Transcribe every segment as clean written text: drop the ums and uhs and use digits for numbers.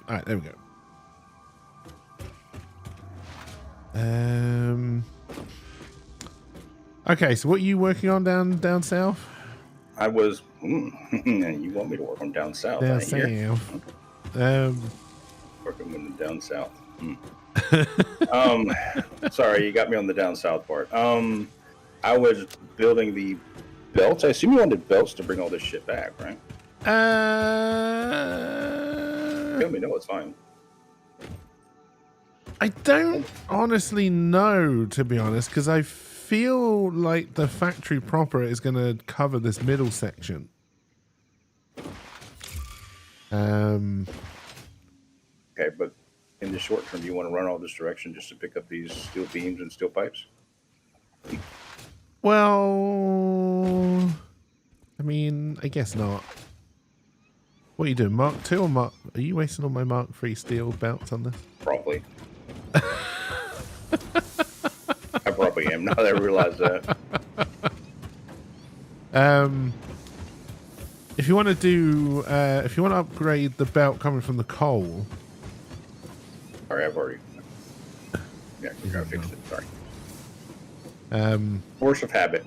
All right, there we go. Okay, so what are you working on down south? I was. You want me to work on down south? Down south. Working with the down south. Sorry, you got me on the down south part. I was building the belts. I assume you wanted belts to bring all this shit back, right? Tell me, no, it's fine. I don't honestly know, to be honest, because I feel like the factory proper is going to cover this middle section. Okay, but in the short term, you want to run all this direction just to pick up these steel beams and steel pipes? Well, I mean, I guess not. What are you doing, Mark 2 or Mark? Are you wasting all my Mark 3 steel belts on this? Probably. I probably am, now that I realize that. If you want to do, if you want to upgrade the belt coming from the coal. Sorry, I've already. Yeah, we gotta fix it. Sorry. Force of habit.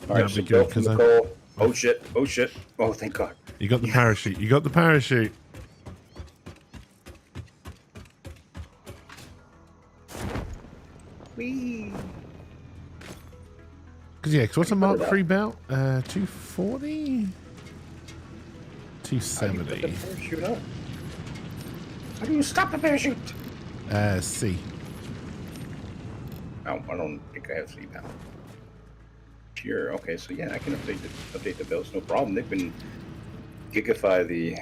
All right, so belt from the coal. Oh shit! Oh shit! Oh, thank God. You got the parachute. You got the parachute. Whee! Because yeah, what's a Mark 3 belt? 240? 270. How do you stop the parachute? C. Oh, I don't think I have C now. Sure. Okay, so yeah, I can update the belts, no problem. They've been gigify the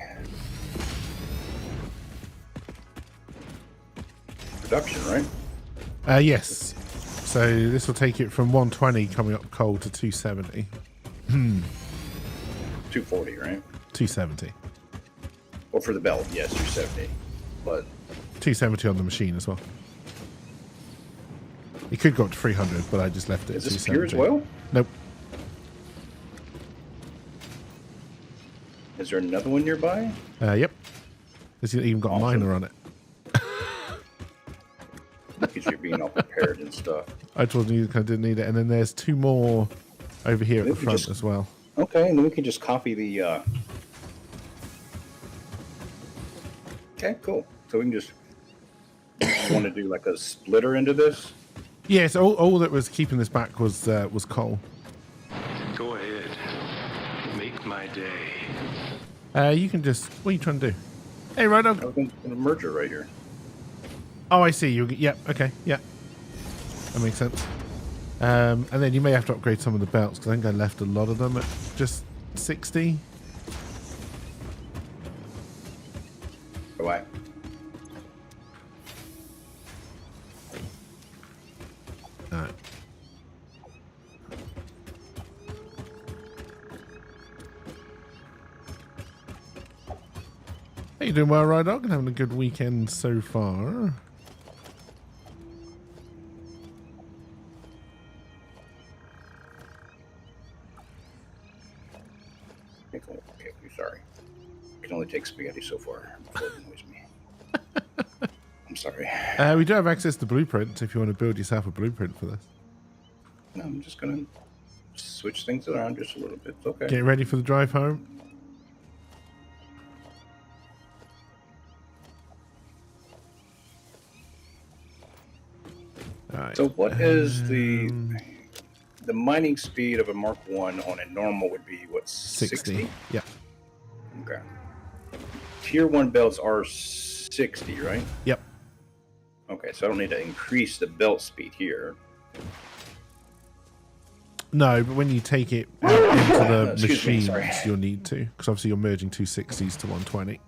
production, right? Yes. So this will take it from 120 coming up coal to 270. 240, right? 270. Well, for the belt, yes, 270. But 270 on the machine as well. It could go up to 300, but I just left it. Is this pure as well? Nope. Is there another one nearby? Yep. It's even got a miner on it. Look at you being all prepared and stuff. I told you I didn't need it. And then there's 2 more over here at the front as well. Okay, and then we can just copy the... Okay, cool. So we can just... want to do like a splitter into this? Yes, all that was keeping this back was coal. Go ahead. Make my day. You can just... What are you trying to do? Hey, right on. I was going to merge it right here. Oh, I see. Yep, okay, yeah. That makes sense. And then you may have to upgrade some of the belts, because I think I left a lot of them at just 60. Why? Alright. How you doing well, Ride Dog? And having a good weekend so far. Okay, sorry. I can only take spaghetti so far before it annoys me. I'm sorry. We do have access to blueprints if you want to build yourself a blueprint for this. No, I'm just going to switch things around just a little bit. It's okay. Get ready for the drive home. Right. So what is the mining speed of a Mark 1 on a normal would be, what, 60? Yeah. Okay. Tier 1 belts are 60, right? Yep. Okay, so I don't need to increase the belt speed here. No, but when you take it out into the machines, sorry. you'll need to. Because obviously you're merging 260s to 120.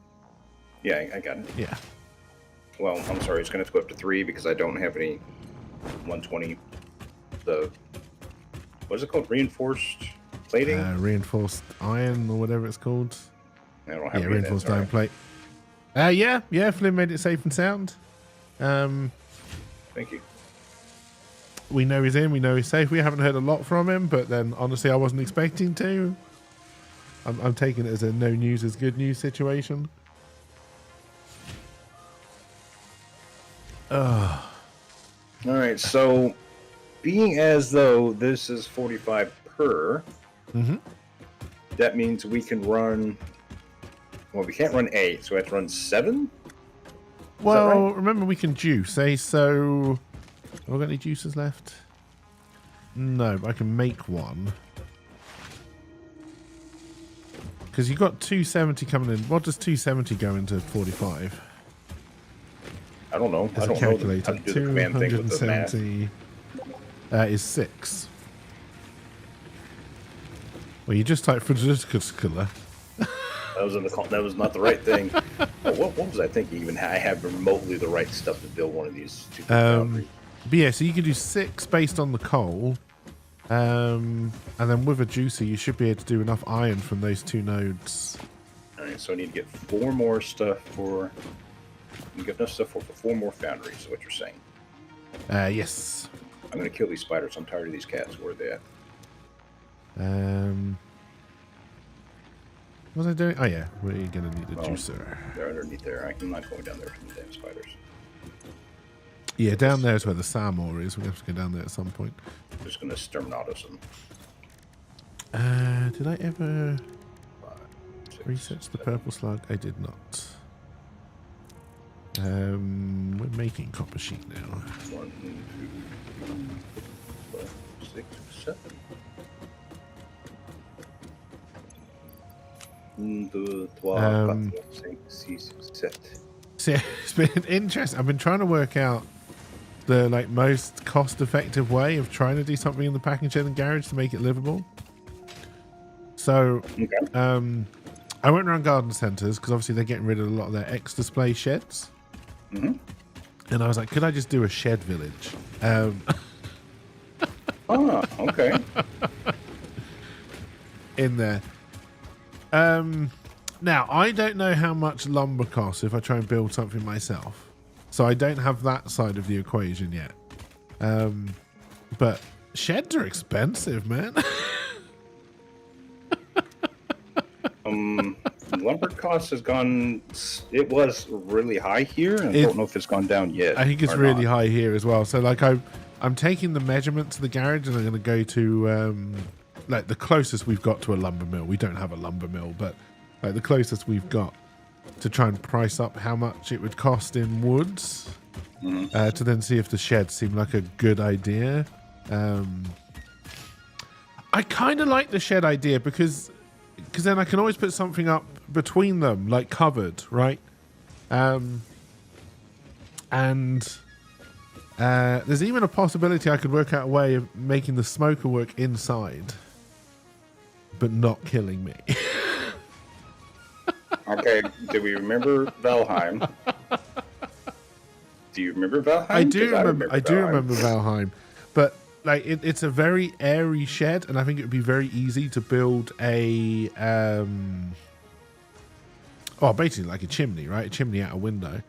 Yeah, I got it. Yeah. Well, I'm sorry, it's going to go up to 3 because I don't have any 120. What is it called? Reinforced plating? Reinforced iron or whatever it's called. I don't have reinforced iron plate. Yeah, Flynn made it safe and sound. Thank you. We know he's in, we know he's safe. We haven't heard a lot from him, but then honestly I wasn't expecting to. I'm taking it as a no news is good news situation. All right, so being as though this is 45 per, that means we can run. Well, we can't run 8, so we have to run 7? Well, right? remember we can juice, eh? So, have I got any juices left? No, but I can make one. Because you've got 270 coming in. What does 270 go into 45? I don't know. As I a don't calculator, know. How to do the command thing with the math. 270 is 6. Well, you just type for color. That was not the right thing. Oh, what was I thinking? Even I have remotely the right stuff to build one of these stupid foundries. But yeah, so you can do 6 based on the coal. And then with a juicer, you should be able to do enough iron from those 2 nodes. All right, so I need to get 4 more stuff for. You get enough stuff for 4 more foundries. Is what you're saying? Yes. I'm gonna kill these spiders. I'm tired of these cats. Where are they at? What was I doing? Oh yeah, we're gonna need a juicer. They're underneath there. I'm not going down there from the damn spiders. Yeah, down there is where the SAM ore is. We have to go down there at some point. I'm just gonna Sturminatus them. Did I ever 5, 6, research the purple slug? I did not. We're making copper sheet now. 1, 2, 3, 4, 6, 7. 1, 2, 3, 4, 5, 6, 7. So it's been interesting. I've been trying to work out the most cost-effective way of trying to do something in the packing shed and garage to make it livable. So, I went around garden centers because obviously they're getting rid of a lot of their X-display sheds. And I was like, could I just do a shed village? Oh, okay. In there. Now, I don't know how much lumber costs if I try and build something myself. So I don't have that side of the equation yet. But sheds are expensive, man. Lumber cost has gone. It was really high here, and I don't know if it's gone down yet. I think it's really high here as well. So I'm taking the measurements to the garage, and I'm going to go to the closest we've got to a lumber mill. We don't have a lumber mill, but the closest we've got to try and price up how much it would cost in woods to then see if the sheds seem like a good idea. I kind of like the shed idea because then I can always put something up between them, like covered, right? And there's even a possibility I could work out a way of making the smoker work inside, but not killing me. Okay, do we remember Valheim? Do you remember Valheim? I do remember Valheim, but it's a very airy shed, and I think it would be very easy to build a basically like a chimney, right? A chimney out a window.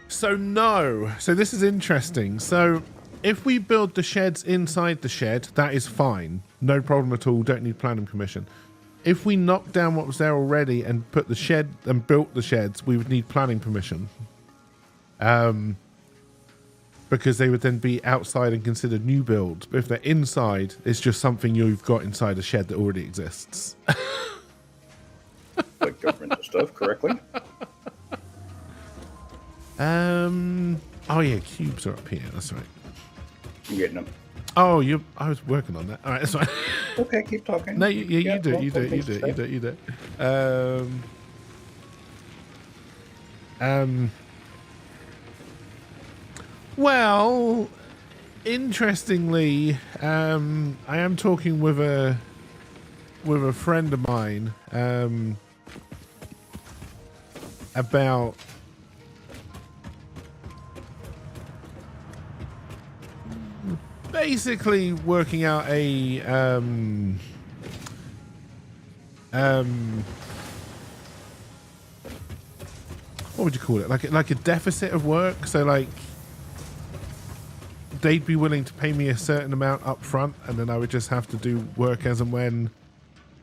So this is interesting. So if we build the sheds inside the shed, that is fine. No problem at all. Don't need planning permission. If we knock down what was there already and put the shed and built the sheds, we would need planning permission. Because they would then be outside and considered new builds. But if they're inside, it's just something you've got inside a shed that already exists. Like governmental stuff, correctly? Oh yeah, cubes are up here. That's right. I'm getting them. Oh, I was working on that. All right, that's fine. Okay, keep talking. No, you do it. Well, interestingly, I am talking with a friend of mine about basically working out a what would you call it? Like a deficit of work. So they'd be willing to pay me a certain amount up front, and then I would just have to do work as and when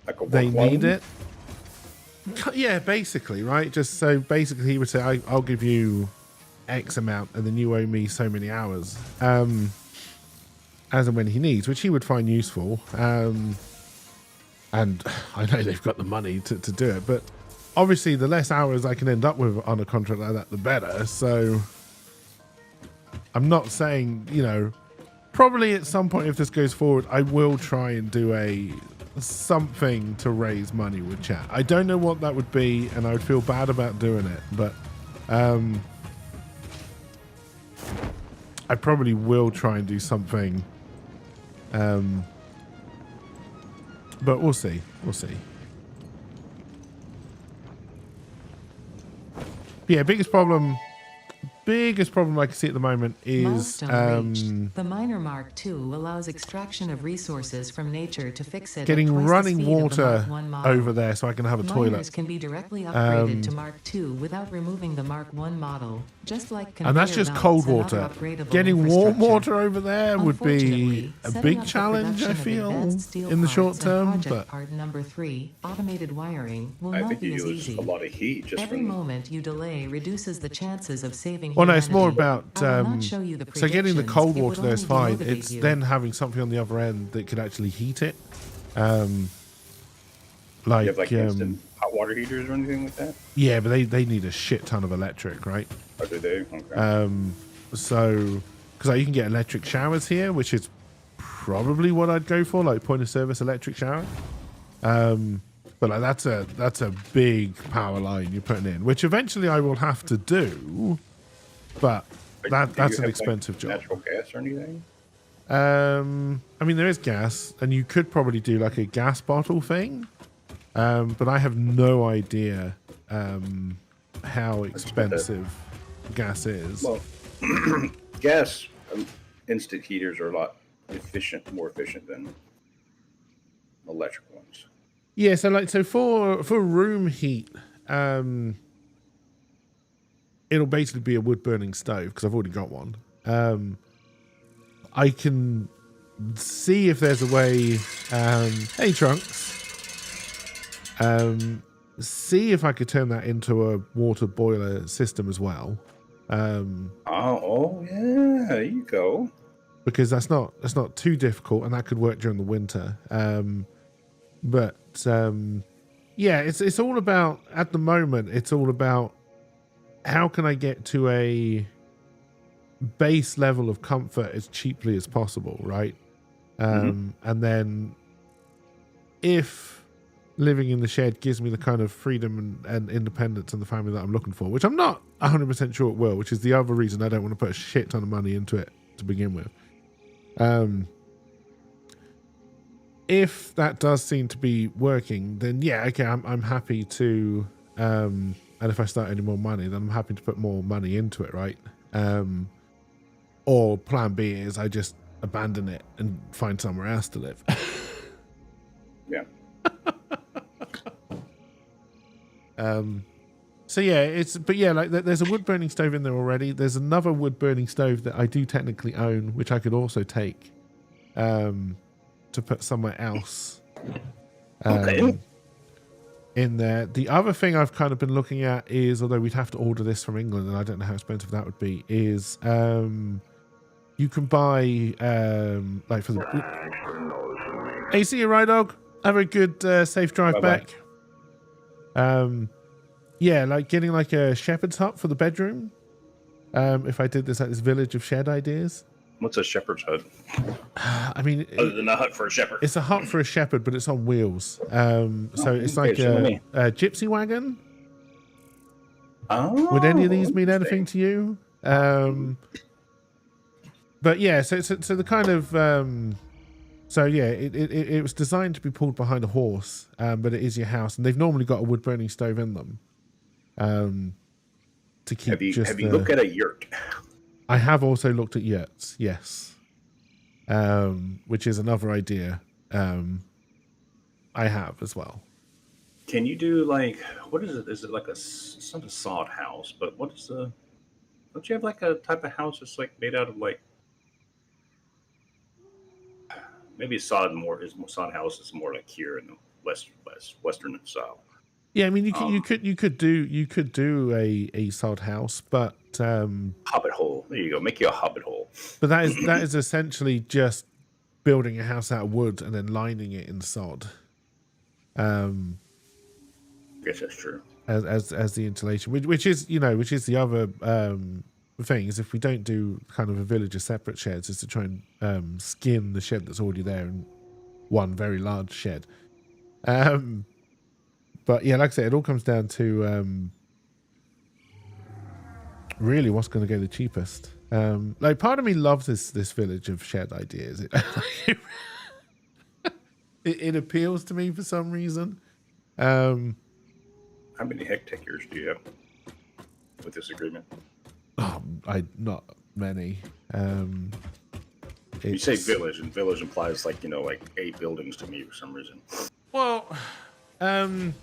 Like they need it. Yeah, basically, right? Just so basically, he would say, I'll give you X amount, and then you owe me so many hours, as and when he needs, which he would find useful. And I know they've got the money to do it, but obviously, the less hours I can end up with on a contract like that, the better. So I'm not saying, you know, probably at some point if this goes forward, I will try and do something to raise money with chat. I don't know what that would be, and I would feel bad about doing it, but I probably will try and do something. But we'll see. We'll see. Yeah, biggest problem I can see at the moment is the Miner Mark II allows extraction of resources from nature to fix it getting at running the speed water of the Mark I model. over there so I can have a Miners toilet. can be directly upgraded to Mark II without removing the Mark I model, just like And that's just cold water. Getting warm water over there would be a big challenge, I feel, in the short term. But part number 3, automated wiring, will I not think be you as use easy. a lot of heat just Every from. moment you delay reduces the chances of saving well, no, it's more humanity. about I will not show you the so getting the predictions, cold it water would there is only fine. motivate It's you. then having something on the other end that could actually heat it. You Like, have like instant hot water heaters or anything like that? yeah, but they need a shit ton of electric, right? Or do they? Okay. So, because you can get electric showers here, which is probably what I'd go for, like point of service electric shower. But like that's a big power line you're putting in, which eventually I will have to do. But that's an expensive job. Natural gas or anything? I mean, there is gas, and you could probably do like a gas bottle thing. But I have no idea how expensive gas is. Well, gas instant heaters are a lot more efficient than electric ones. Yeah, so for room heat, it'll basically be a wood burning stove because I've already got one. I can see if there's a way. Hey, Trunks. See if I could turn that into a water boiler system as well. Oh yeah, there you go. Because that's not too difficult, and that could work during the winter. Yeah, it's all about, at the moment, it's all about how can I get to a base level of comfort as cheaply as possible, right? And then if living in the shed gives me the kind of freedom and independence and the family that I'm looking for, which I'm not 100% sure it will, which is the other reason I don't want to put a shit ton of money into it to begin with. If that does seem to be working, then yeah, okay, I'm happy to, and if I start any more money, then I'm happy to put more money into it, right? Or plan B is I just abandon it and find somewhere else to live. Yeah. So yeah, like there's a wood burning stove in there already. There's another wood burning stove that I do technically own, which I could also take, to put somewhere else. Okay. In there. The other thing I've kind of been looking at is, although we'd have to order this from England, and I don't know how expensive that would be, is you can buy like for the. Hey, see you, right, dog. Have a good safe drive Bye-bye. back. Yeah, like getting like a shepherd's hut for the bedroom. If I did this like this village of shed ideas. What's a shepherd's hut? I mean, Other than a hut for a shepherd. it's a hut for a shepherd, but it's on wheels. So it's like a gypsy wagon. Oh, Would any of these mean anything to you? But yeah, so the kind of so yeah, it was designed to be pulled behind a horse, but it is your house, and they've normally got a wood burning stove in them. To keep have you looked at a yurt? I have also looked at yurts, yes. Which is another idea. I have as well. Can you do like, what is it? Is it like it's not a sod house, but what is the? Don't you have like a type of house that's like made out of like? Maybe sod house is more like here in the western style. Yeah, I mean, you could do a sod house, but hobbit hole. There you go. Make you a hobbit hole. But that is essentially just building a house out of wood and then lining it in sod. I guess that's true. As the insulation, which is the other thing is if we don't do kind of a village of separate sheds, is to try and skin the shed that's already there in one very large shed. But yeah, like I said, it all comes down to really what's going to go the cheapest. Like part of me loves this village of shed ideas. It appeals to me for some reason. How many hectares do you have with this agreement? Oh, not many. You say village, and village implies like 8 buildings to me for some reason. Well, ow.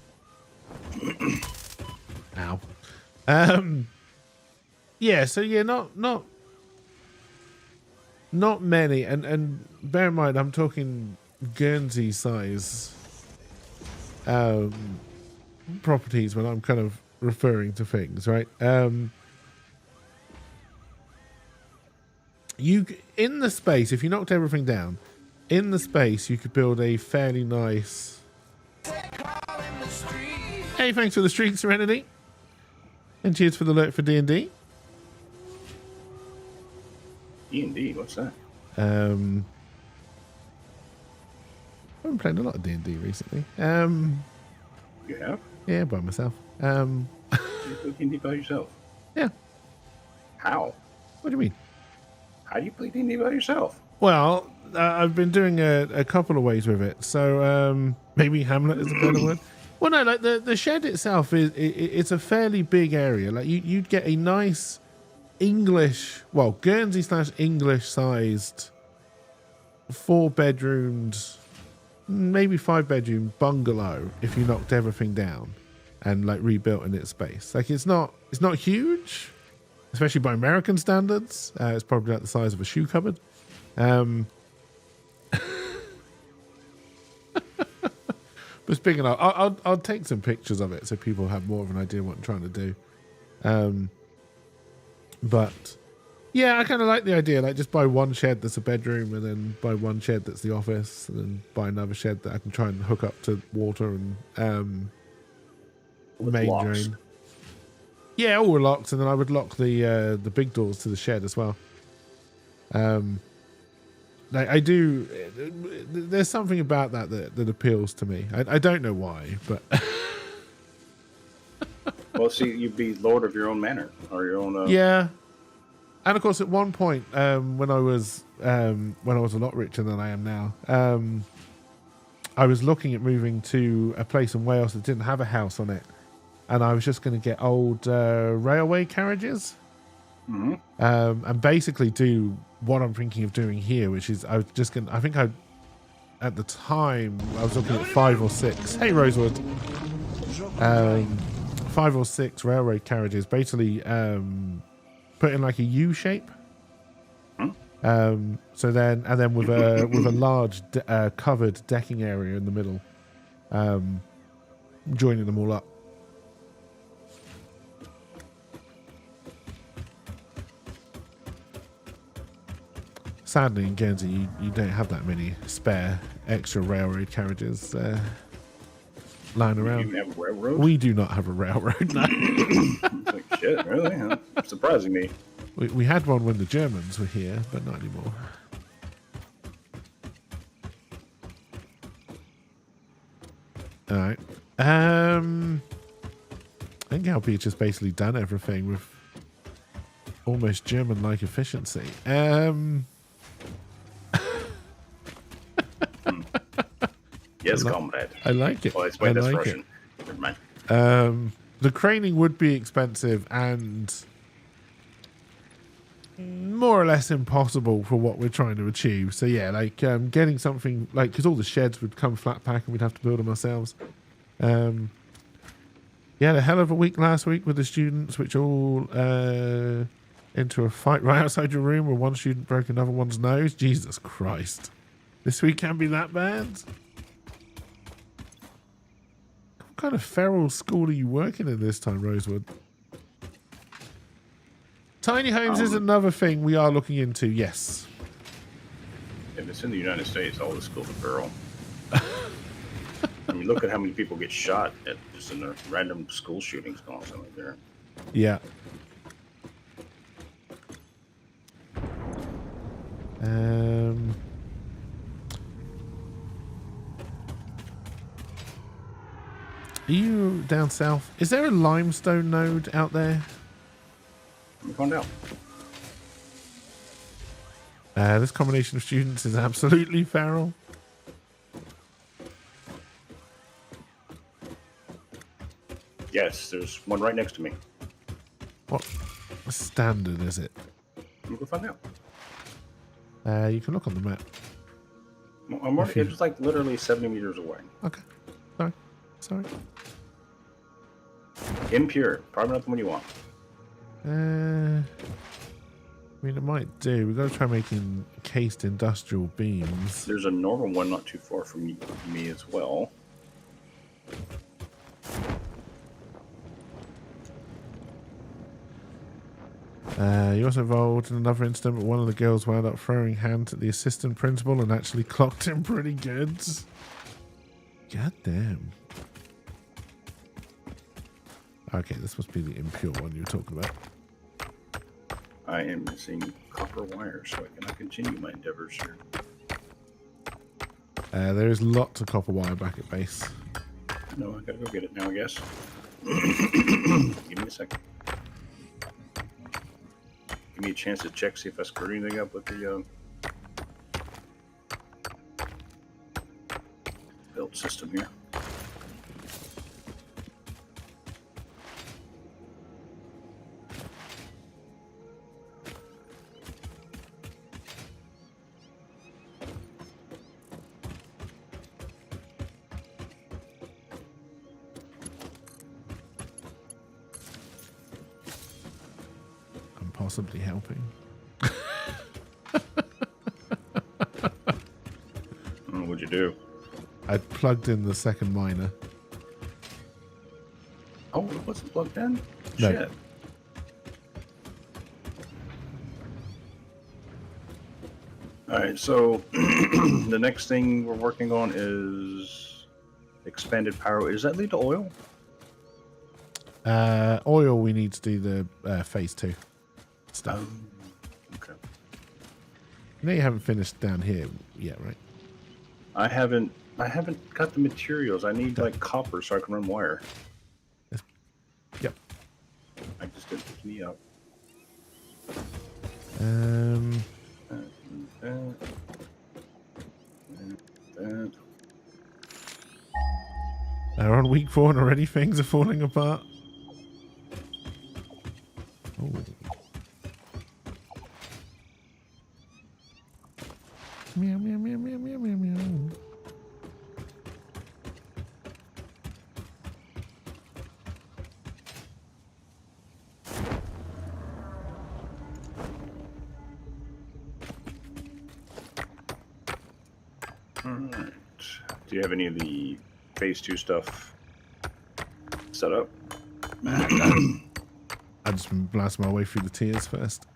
Yeah, so yeah, not many, and bear in mind I'm talking Guernsey size properties when I'm kind of referring to things, right? You in the space, if you knocked everything down, in the space you could build a fairly nice. Hey, thanks for the street Serenity, and cheers for the alert for D&D. D&D, what's that? I haven't played a lot of D&D recently. You have? Yeah, by myself. You play D&D by yourself? Yeah. How? What do you mean? How do you play D&D by yourself? Well, I've been doing a couple of ways with it. So maybe Hamlet is a better word. Well, no, like the shed itself it's a fairly big area. Like you'd get a nice English, well, Guernsey/English sized 4-bedroomed, maybe 5-bedroom bungalow if you knocked everything down and like rebuilt in its space. Like it's not huge, especially by American standards. It's probably like the size of a shoe cupboard. But speaking of, I'll take some pictures of it so people have more of an idea what I'm trying to do. But yeah, I kind of like the idea. Like just buy one shed that's a bedroom, and then buy one shed that's the office, and then buy another shed that I can try and hook up to water and main locks. drain. Yeah, all locks, and then I would lock the big doors to the shed as well. I do. There's something about that appeals to me. I don't know why, but Well, see, you'd be lord of your own manor or your own. Yeah, and of course, at one point when I was a lot richer than I am now, I was looking at moving to a place in Wales that didn't have a house on it, and I was just going to get old railway carriages, and basically do what I'm thinking of doing here, which is I was just going. I think at the time I was looking at 5 or 6. Hey, Rosewood. 5 or 6 railway carriages, basically put in like a U shape. So then with a large covered decking area in the middle, joining them all up. Sadly, in Guernsey, you don't have that many spare extra railroad carriages lying around. You even have a railroad? We do not have a railroad, no. Like, shit, really? That's surprising me. We had one when the Germans were here, but not anymore. All right. I think LP just basically done everything with almost German-like efficiency. Yes, comrade. I like it. Oh, wait, that's like Russian. Never mind. The craning would be expensive and more or less impossible for what we're trying to achieve. So yeah, like getting something like, because all the sheds would come flat pack and we'd have to build them ourselves. Yeah, had a hell of a week last week with the students, which all into a fight right outside your room where one student broke another one's nose. Jesus Christ. This week can be that bad? kind of feral school are you working in this time, Rosewood? Tiny homes is another thing we are looking into, yes. If it's in the United States, all the schools are feral. I mean, look at how many people get shot at just in the random school shootings going on right there. Yeah. Are you down south? Is there a limestone node out there? Let me find out. This combination of students is absolutely feral. Yes, there's one right next to me. What standard is it? We'll go find out. You can look on the map. Well, I'm already, it's like literally 70 meters away. Okay. Sorry. Impure. Probably not the one you want. I mean, it might do. We've got to try making cased industrial beams. There's a normal one not too far from me as well. You also involved in another incident, but one of the girls wound up throwing hands at the assistant principal and actually clocked him pretty good. God damn. Okay, this must be the impure one you were talking about. I am missing copper wire, so I cannot continue my endeavors here. There is lots of copper wire back at base. No, I gotta go get it now, I guess. Give me a second. Give me a chance to check, see if I screwed anything up with the build system here. Possibly helping. What'd you do? I plugged in the second miner. Oh, it wasn't plugged in? No. Shit. Alright, so the next thing we're working on is expanded power. Does that lead to oil? Oil, we need to do the phase 2 stuff. Okay. You know you haven't finished down here yet, right? I haven't got the materials. I need like copper so I can run wire. Yep. I just didn't pick me up. We're on week 4 and already things are falling apart. Oh. Meow, meow, meow, meow, meow, meow, meow. Alright. Do you have any of the phase 2 stuff set up? I just blast my way through the tiers first.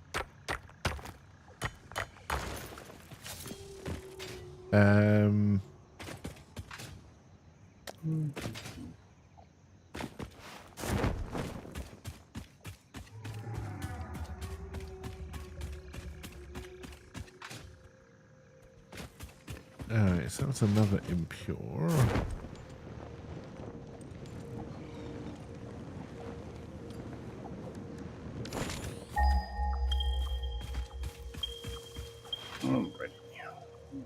Alright, so that's another impure. Alright.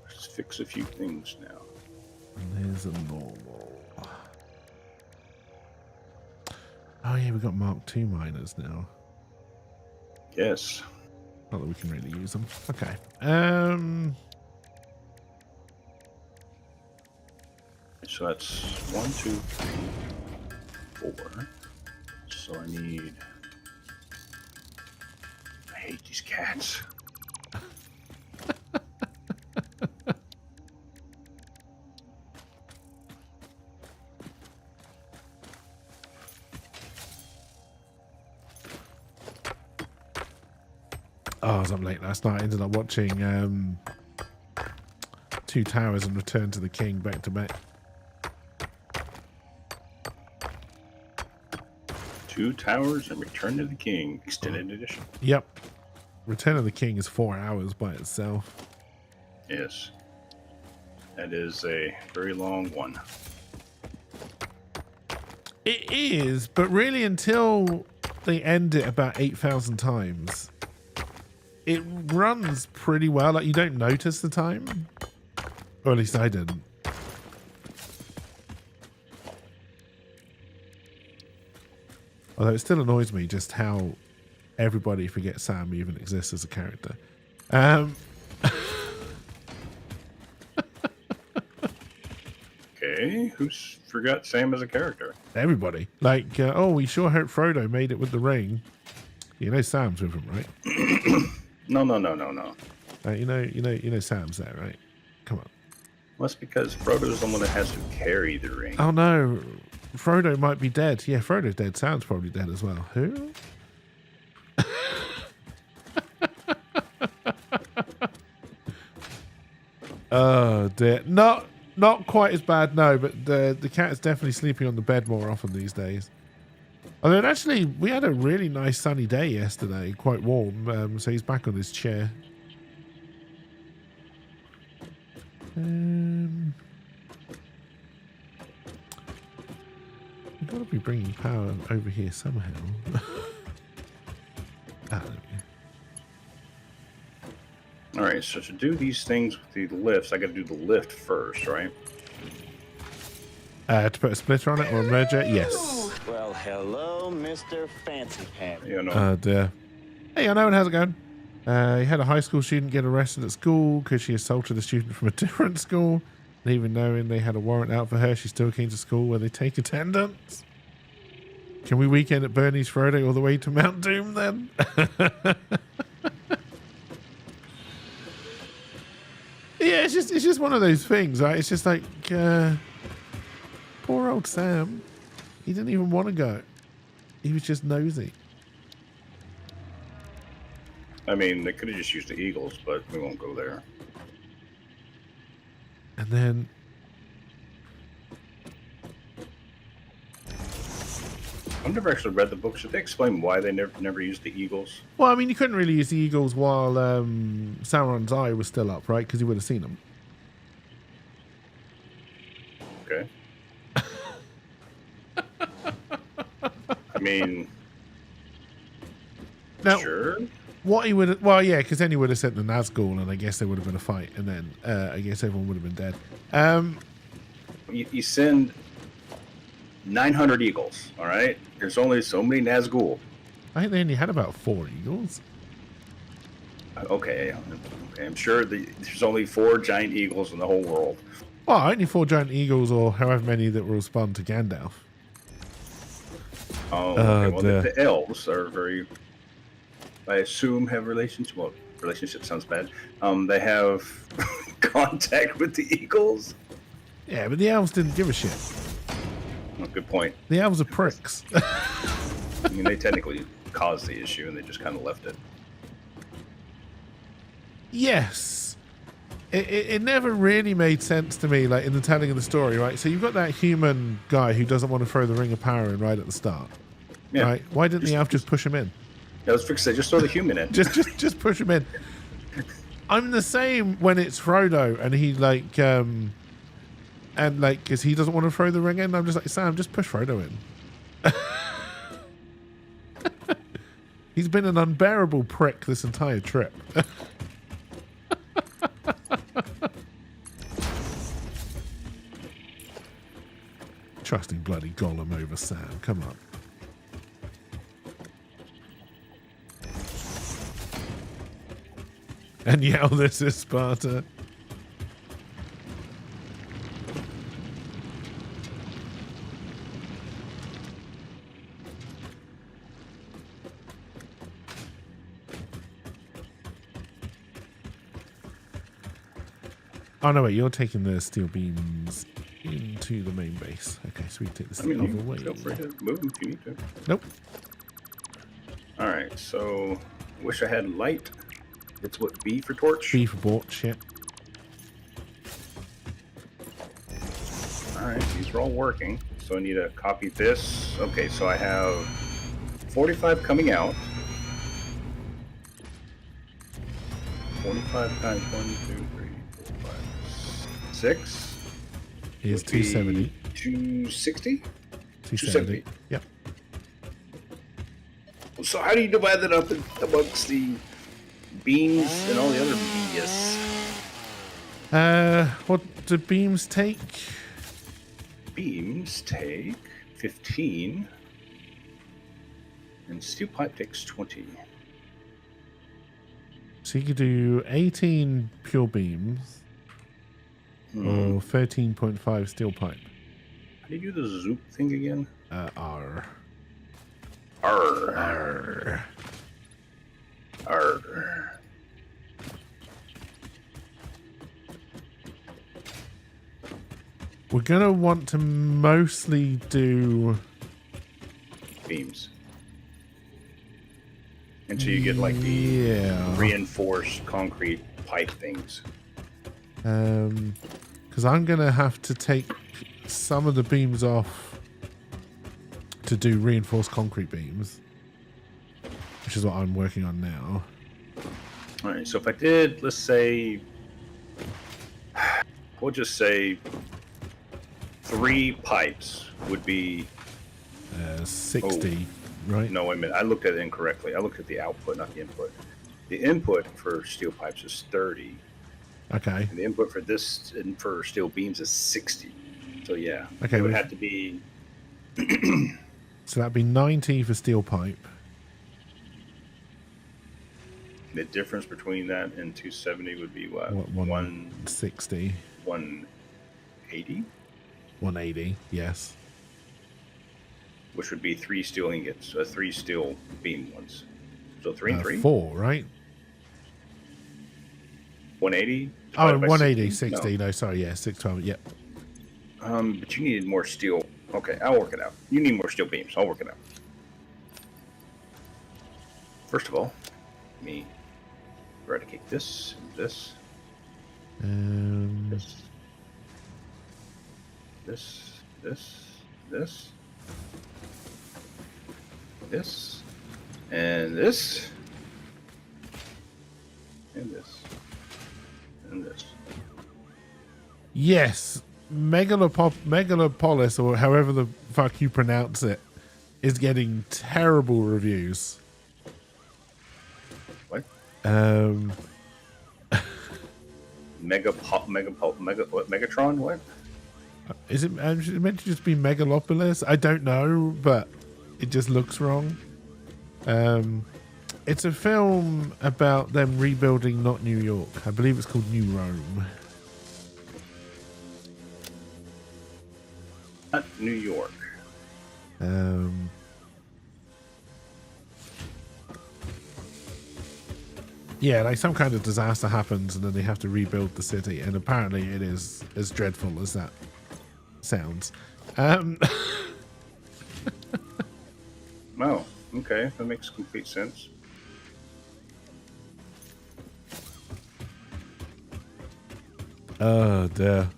Let's fix a few things now. And there's a normal. Oh yeah, we've got Mark II miners now. Yes. Not that we can really use them. Okay. So that's 1, 2, 3, 4. So I need. I hate these cats. I was up late last night. I ended up watching Two Towers and Return to the King back to back. Two Towers and Return to the King extended edition. Yep. Return of the King is 4 hours by itself. Yes. That is a very long one. It is, but really until they end it about 8,000 times, it runs pretty well. Like, you don't notice the time. Or at least I didn't. Although it still annoys me just how everybody forgets Sam even exists as a character. Okay, who's forgot Sam as a character? Everybody. Like, oh, we sure hope Frodo made it with the ring. You know Sam's with him, right? No. You know Sam's there, right? Come on. Well, that's because Frodo's the one that has to carry the ring. Oh no, Frodo might be dead. Yeah, Frodo's dead. Sam's probably dead as well. Who? Oh dear. Not quite as bad, no, but the cat is definitely sleeping on the bed more often these days. Although actually, we had a really nice sunny day yesterday, quite warm, so he's back on his chair. We've got to be bringing power over here somehow. There we go. All right, so to do these things with the lifts, I got to do the lift first, right? To put a splitter on it or a merger? Yes. Well, hello, Mr. Fancy Pants. You know. Oh dear. Hey, I know, how's it going? He had a high school student get arrested at school because she assaulted a student from a different school. And even knowing they had a warrant out for her, she still came to school where they take attendance. Can we weekend at Bernie's Friday all the way to Mount Doom then? Yeah, it's just one of those things, right? It's just like, poor old Sam. He didn't even want to go. He was just nosy. I mean, they could have just used the Eagles, but we won't go there. And then... I've never actually read the books. Did they explain why they never used the Eagles? Well, I mean, you couldn't really use the Eagles while Sauron's eye was still up, right? Because you would have seen them. Okay. I mean... Now, sure. what he would... Well, yeah, because then he would have sent the Nazgul, and I guess there would have been a fight, and then I guess everyone would have been dead. You send 900 Eagles, all right? There's only so many Nazgul. I think they only had about 4 Eagles. Okay, I'm sure there's only 4 giant eagles in the whole world. Well, only 4 giant eagles, or however many that will respond to Gandalf. Oh, okay. Well, the elves are very... I assume have relationship. Well, relationship sounds bad. They have contact with the eagles. Yeah, but the elves didn't give a shit. Oh, good point. The elves are pricks. I mean, they technically caused the issue, and they just kind of left it. Yes. It never really made sense to me, like in the telling of the story, right? So you've got that human guy who doesn't want to throw the ring of power in right at the start. Yeah. Right? Why didn't the elf just push him in? I was fixed. Just throw the human in. just push him in. I'm the same when it's Frodo and he like and like because he doesn't want to throw the ring in. I'm just like, Sam, just push Frodo in. He's been an unbearable prick this entire trip. Trusting bloody Gollum over Sam. Come on. And yell, this is Sparta. Oh, no, wait, you're taking the steel beams into the main base. Okay, so we take this the other way. Feel free to move them if you need to. Nope. All right, so wish I had light. It's what, B for torch? B for torch, yeah. Alright, these are all working. So I need to copy this. Okay, so I have 45 coming out. 45 times 1, 2, 3, 4, 5, 6. Is 270. 260? 270. Yep. So how do you divide that up amongst the beams and all the other BS? What do beams take? Beams take 15, and steel pipe takes 20. So you could do 18 pure beams or 13.5 steel pipe. How do you do the zoop thing again? R. R. R. R. We're going to want to mostly do Beams. And so you get like the reinforced concrete pipe things. because I'm going to have to take some of the beams off to do reinforced concrete beams, which is what I'm working on now. All right, so if I did, let's say, we'll just say 3 pipes would be 60, right? No, wait a minute. I looked at it incorrectly. I looked at the output, not the input. The input for steel pipes is 30. Okay. And the input for this and for steel beams is 60. So yeah, okay, it would have to be. So that'd be 90 for steel pipe. The difference between that and 270 would be what? 160. 180? 180, yes. Which would be 3 steel ingots, 3 steel beam ones. So 3 and 3? 4, right? 180? Oh, 180, 60. No, sorry, yeah, 612, yep. But you needed more steel. Okay, I'll work it out. You need more steel beams. I'll work it out. First of all, let me eradicate this and this. This, and this, and this, and this. Yes, Megalopolis, or however the fuck you pronounce it, is getting terrible reviews. What? Megatron? What? Is it meant to just be Megalopolis? I don't know, but it just looks wrong. It's a film about them rebuilding not New York. I believe it's called New Rome. Not New York. Yeah, like some kind of disaster happens and then they have to rebuild the city, and apparently it is as dreadful as that sounds. Oh, okay. That makes complete sense. Oh, dear.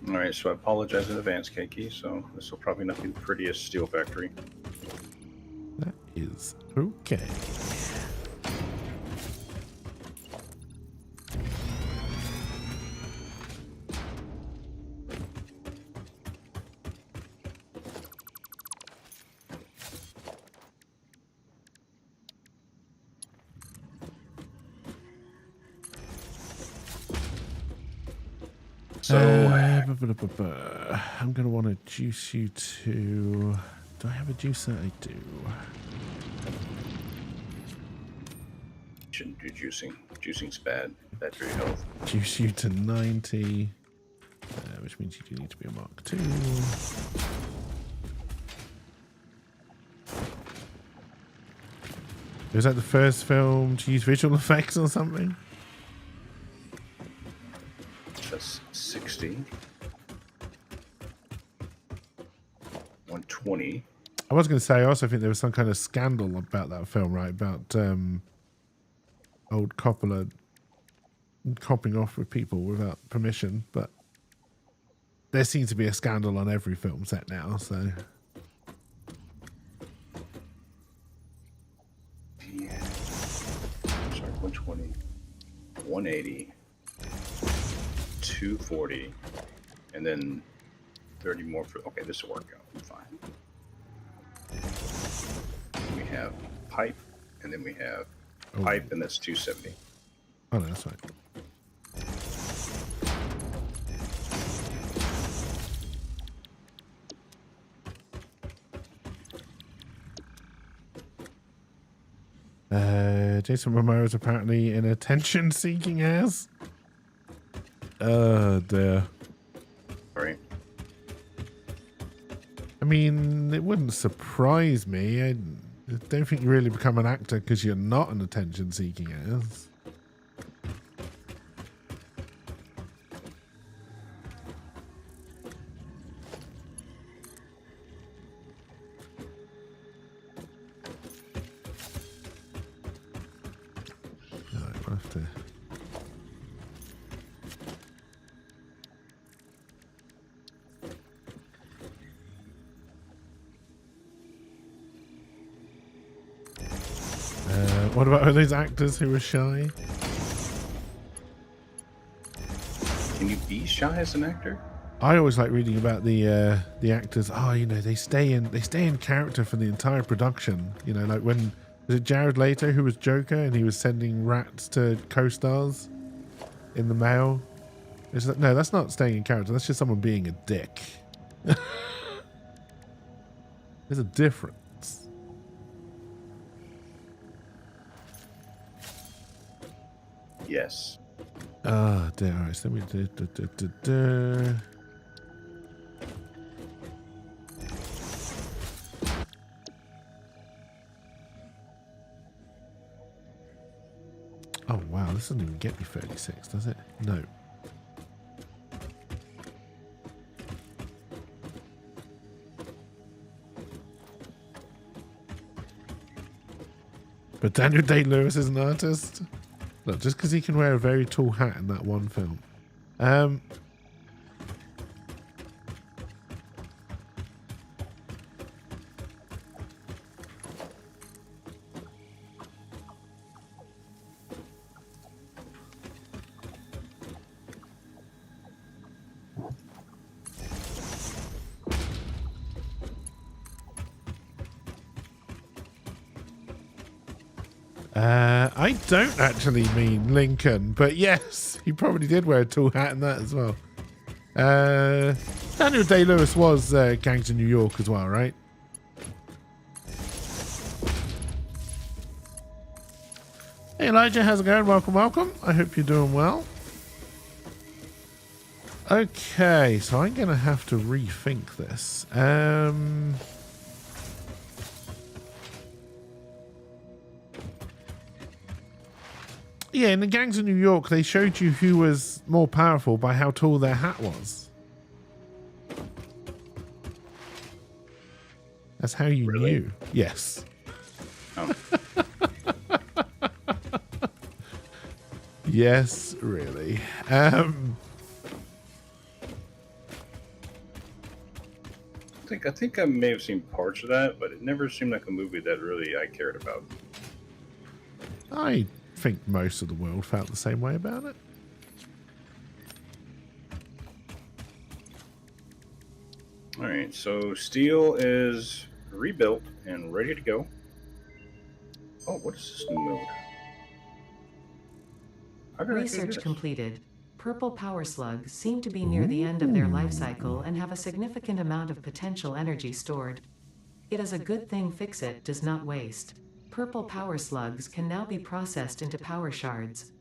Alright, so I apologize in advance, Keiki, so this will probably not be the prettiest steel factory. That is okay. So I'm going to want to juice you to... Do I have a juicer? I do. shouldn't do juicing. Juicing's bad. Bad for your health. Juice you to 90, which means you do need to be a Mark 2. Was that the first film to use visual effects or something? That's 60. 120. I was going to say, I also think there was some kind of scandal about that film, right? About old Coppola copping off with people without permission, but there seems to be a scandal on every film set now, so... Yeah. Sorry, 120, 180, 240, and then 30 more for... Okay, this will work out. I'm fine. We have pipe, and then we have pipe, and that's 270. Oh, no, that's right. Jason Momoa is apparently in attention-seeking ass. Oh, dear. Sorry. I mean, it wouldn't surprise me. I don't think you really become an actor because you're not an attention-seeking ass. Alright, we'll have to... what about those actors who were shy? Can you be shy as an actor? I always like reading about the actors. Oh, you know, they stay in character for the entire production. You know, like when was it Jared Leto who was Joker and he was sending rats to co-stars in the mail? No, that's not staying in character. That's just someone being a dick. There's a difference. Yes. Ah, dear. All right, so let me do. Oh, wow. This doesn't even get me 36, does it? No. But Daniel Day-Lewis is an artist? Look, just because he can wear a very tall hat in that one film. I don't actually mean Lincoln, but yes, he probably did wear a tall hat in that as well. Daniel Day-Lewis was Gangs of New York as well, right? Hey Elijah, how's it going? Welcome, welcome. I hope you're doing well. Okay, so I'm going to have to rethink this. Yeah, in the Gangs of New York, they showed you who was more powerful by how tall their hat was. That's how you knew. Yes. Oh. Yes, really. I think I may have seen parts of that, but it never seemed like a movie that really I cared about. I think most of the world felt the same way about it. All right, so steel is rebuilt and ready to go. Oh, what is this new mode? How did I do Research this? completed. Purple power slugs seem to be near the end of their life cycle and have a significant amount of potential energy stored. It is a good thing Fix-It does not waste. Purple power slugs can now be processed into power shards.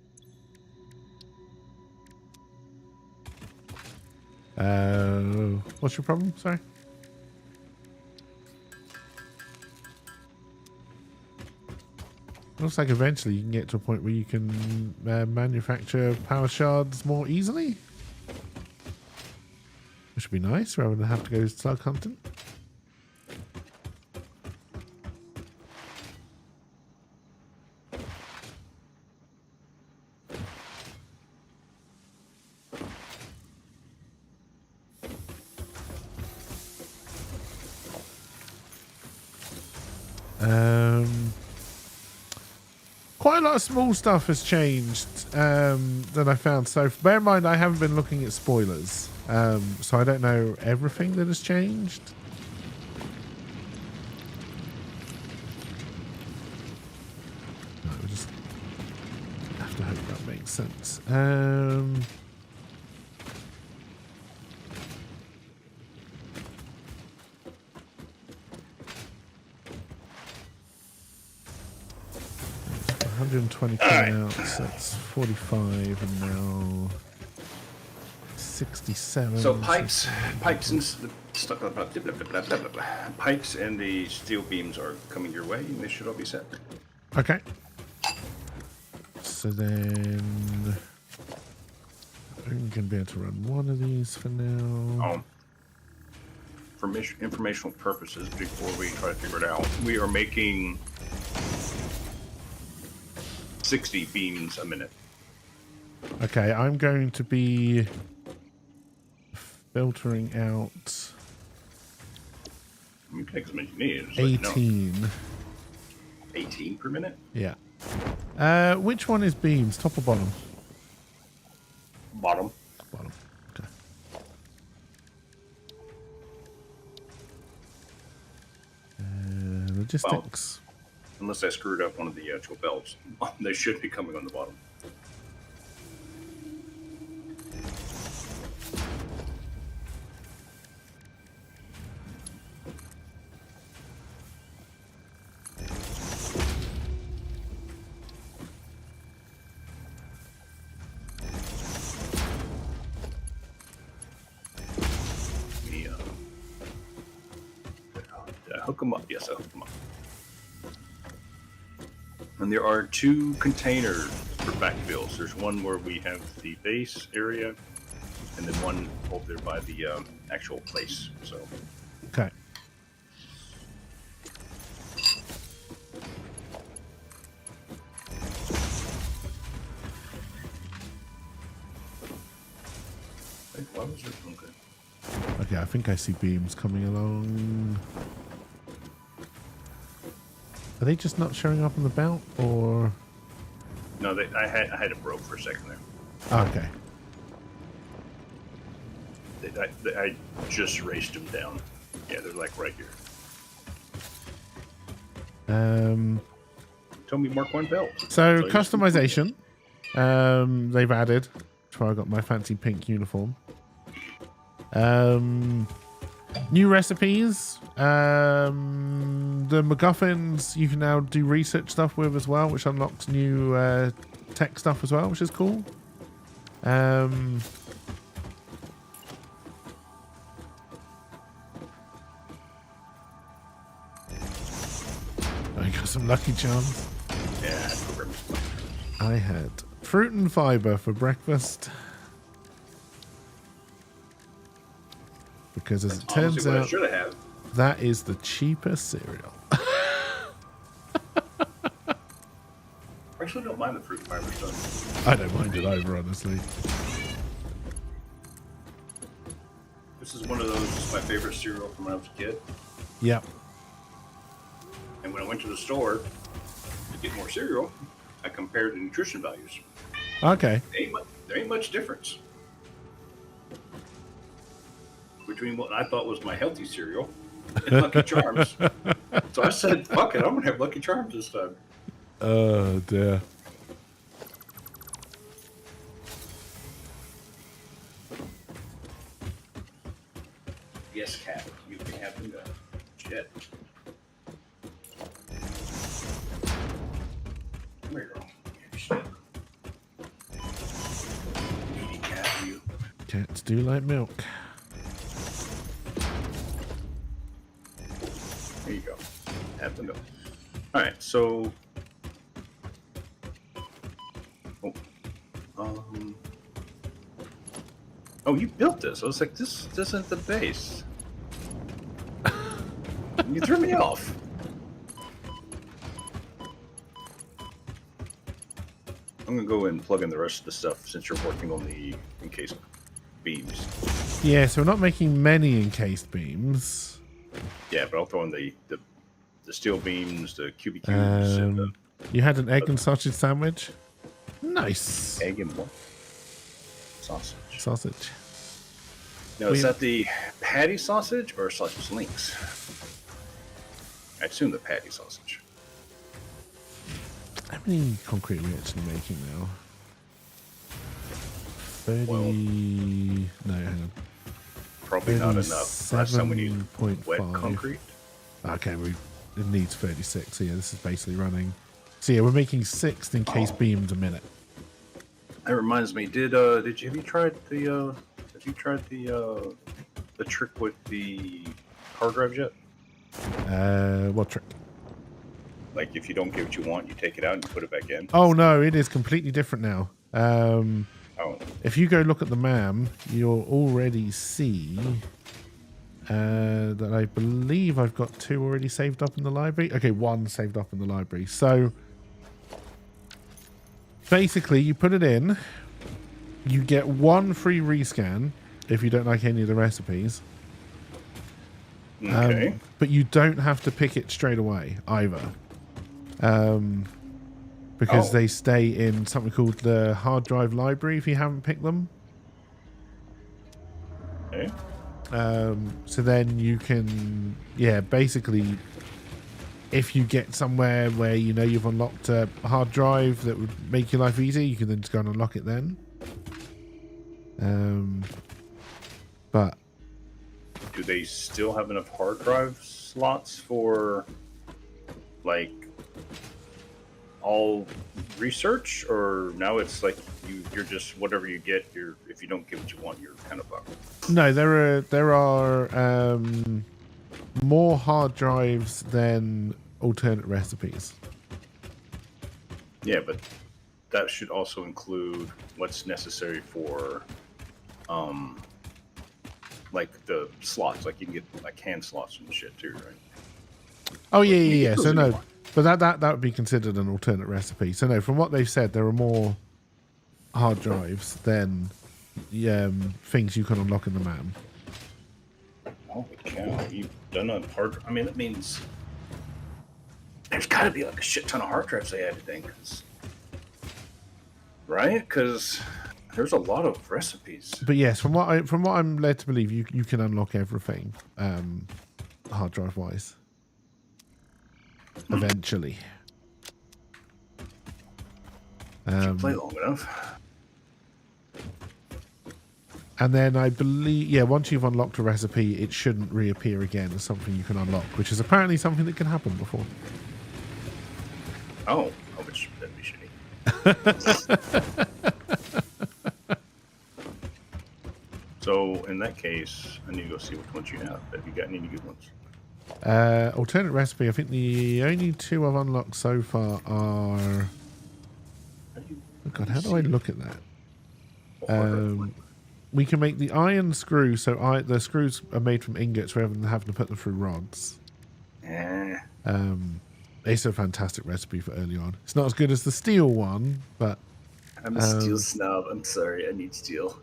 What's your problem? Sorry. Looks like eventually you can get to a point where you can manufacture power shards more easily. Which would be nice rather than have to go slug hunting. Quite a lot of small stuff has changed that I found. So bear in mind, I haven't been looking at spoilers, so I don't know everything that has changed. No, we just have to hope that makes sense. 120 outs, that's 45, and now 67. So pipes and stuff, pipes and the steel beams are coming your way, and they should all be set. Okay. So then I'm gonna be able to run one of these for now. For informational purposes, before we try to figure it out, we are making 60 beams a minute. Okay, I'm going to be filtering out You can take as many as you need. Just 18. 18 per minute? Yeah. Which one is beams? Top or bottom? Bottom. Bottom. Okay. Logistics. Well, unless I screwed up one of the actual belts. They should be coming on the bottom. Did I hook them up? Yes, I hooked them up. And there are 2 containers for backfills. There's one where we have the base area, and then one over there by the actual place. So, Okay. why was it? Okay. Okay, I think I see beams coming along. Are they just not showing up on the belt, or? No, I had it broke for a second there. Oh, okay. I just raced them down. Yeah, they're like right here. Tell me Mark 1 belt. So customization, they've added. That's why I got my fancy pink uniform. New recipes. The MacGuffins you can now do research stuff with as well, which unlocks new tech stuff as well, which is cool. I got some Lucky Charms. Yeah, I had fruit and fiber for breakfast. Because as it turns out, that is the cheapest cereal. I actually don't mind the fruit and fiber stuff. I don't mind it either, honestly. This is one of those, this is my favorite cereal from when I was a kid. Yep. And when I went to the store to get more cereal, I compared the nutrition values. Okay. There ain't much difference between what I thought was my healthy cereal and Lucky Charms. So I said, fuck it, I'm going to have Lucky Charms this time. Oh, dear. Yes, cat, you can have them go. Shit. Come here, girl. Shit. Needy cat, you. Cats do like milk. There you go. Have them go. All right, so. Oh, you built this. I was like, this isn't the base. You threw me off. I'm gonna go and plug in the rest of the stuff since you're working on the encased beams. Yeah, so we're not making many encased beams. Yeah, but I'll throw in the the steel beams, the cubic cubes, and the You had an egg and sausage sandwich? Nice. egg and what? Sausage. Sausage. Now, is that the patty sausage or sausage links? I assume the patty sausage. How many concrete are we actually making now? 30... no, hang on. Probably not enough. Last time we need wet 37.5. concrete. Okay, it needs 36. So yeah, this is basically running. So yeah, we're making 6 in case beams a minute. That reminds me. Have you tried the trick with the hard drives yet? What trick? Like if you don't get what you want, you take it out and you put it back in. Oh no, it is completely different now. Oh, If you go look at the MAM, you'll already see that I believe I've got 2 already saved up in the library. Okay, 1 saved up in the library. So basically, you put it in, you get 1 free rescan if you don't like any of the recipes. okay. But you don't have to pick it straight away either. Because they stay in something called the hard drive library if you haven't picked them. Okay. So then you can, basically, if you get somewhere where you know you've unlocked a hard drive that would make your life easy, you can then just go and unlock it then. But Do they still have enough hard drive slots for, like, all research, or now it's like you're just whatever you get. If you don't get what you want, you're kind of fucked. no, there are more hard drives than alternate recipes. Yeah, but that should also include what's necessary for, like the slots. Like you can get like hand slots and shit too, right? Oh yeah. So no, but that would be considered an alternate recipe. So no, from what they've said, there are more hard drives than things you can unlock in the MAM. Holy cow! You've done a hard. I mean, that means there's got to be like a shit ton of hard drives they added then, right? Because there's a lot of recipes. But yes, from what I'm led to believe, you can unlock everything, hard drive wise. Eventually. If you play long enough. And then I believe, once you've unlocked a recipe, it shouldn't reappear again as something you can unlock, which is apparently something that can happen before. Oh, which that'd be shitty. So in that case, I need to go see which ones you have. Have you got any good ones? Alternate recipe. I think the only 2 I've unlocked so far are. Oh God, how do I look at that? We can make the iron screw, so the screws are made from ingots rather than having to put them through rods. It's a fantastic recipe for early on. It's not as good as the steel one, but I'm a steel snob. I'm sorry, I need steel.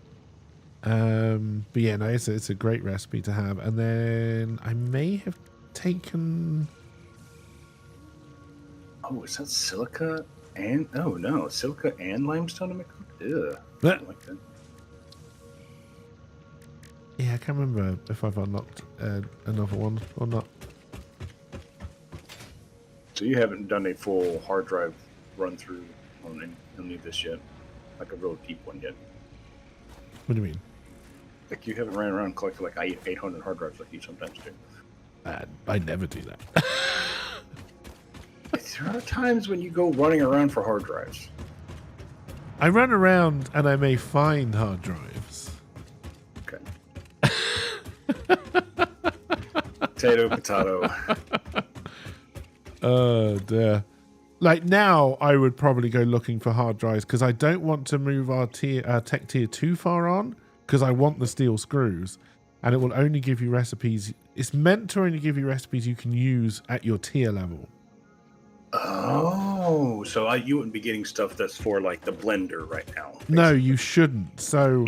But yeah, no, it's a great recipe to have. And then I may have taken. Oh, is that silica and silica and limestone to make? Ew, I don't like that. Yeah, I can't remember if I've unlocked another one or not. So you haven't done a full hard drive run through on any of this yet, like a real deep one yet. What do you mean? Like you haven't ran around and collected like 800 hard drives like you sometimes do. I never do that. There are times when you go running around for hard drives. I run around and I may find hard drives. Okay. Potato. Oh dear. Like now, I would probably go looking for hard drives because I don't want to move our tech tier too far on because I want the steel screws, and it will only give you recipes. It's meant to only give you recipes you can use at your tier level. Oh, so you wouldn't be getting stuff that's for like the blender right now. Basically. No, you shouldn't. So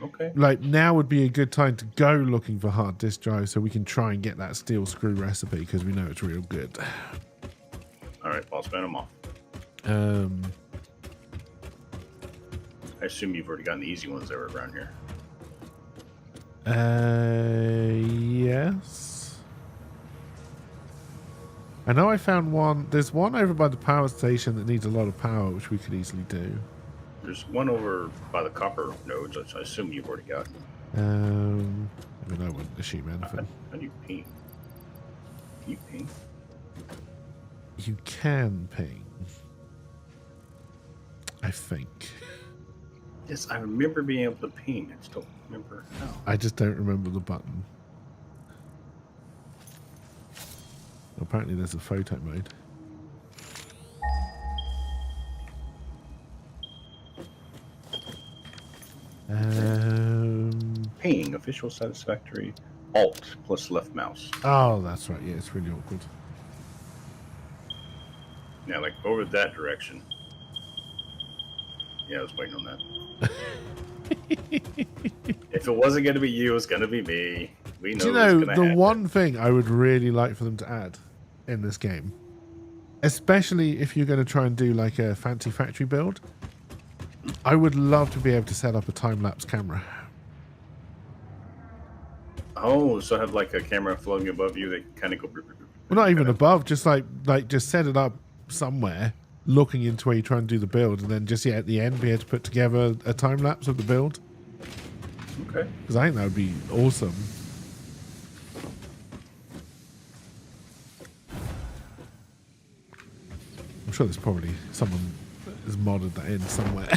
Okay. like now would be a good time to go looking for hard disk drives so we can try and get that steel screw recipe because we know it's real good. All right, I'll spin them off. I assume you've already gotten the easy ones that were around here. Yes. I know I found one. There's one over by the power station that needs a lot of power, which we could easily do. There's one over by the copper nodes, which I assume you've already got. I mean, I wouldn't assume anything. How do you ping? Can you ping? You can ping. I think. Yes, I remember being able to ping. I just don't remember how. I just don't remember the button. Apparently there's a photo mode. Ping, official satisfactory, Alt plus left mouse. Oh, that's right. Yeah, it's really awkward. Yeah, like over that direction. Yeah, I was waiting on that. If it wasn't going to be you, it was going to be me. We know. Do you know the one thing I would really like for them to add in this game, especially if you're going to try and do like a fancy factory build, I would love to be able to set up a time-lapse camera. Oh, so have like a camera floating above you that kind of go. Well, not even above, just like just set it up somewhere, looking into where you're trying to do the build, and then just at the end be able to put together a time lapse of the build. Okay. Because I think that would be awesome. I'm sure there's probably someone has modded that in somewhere.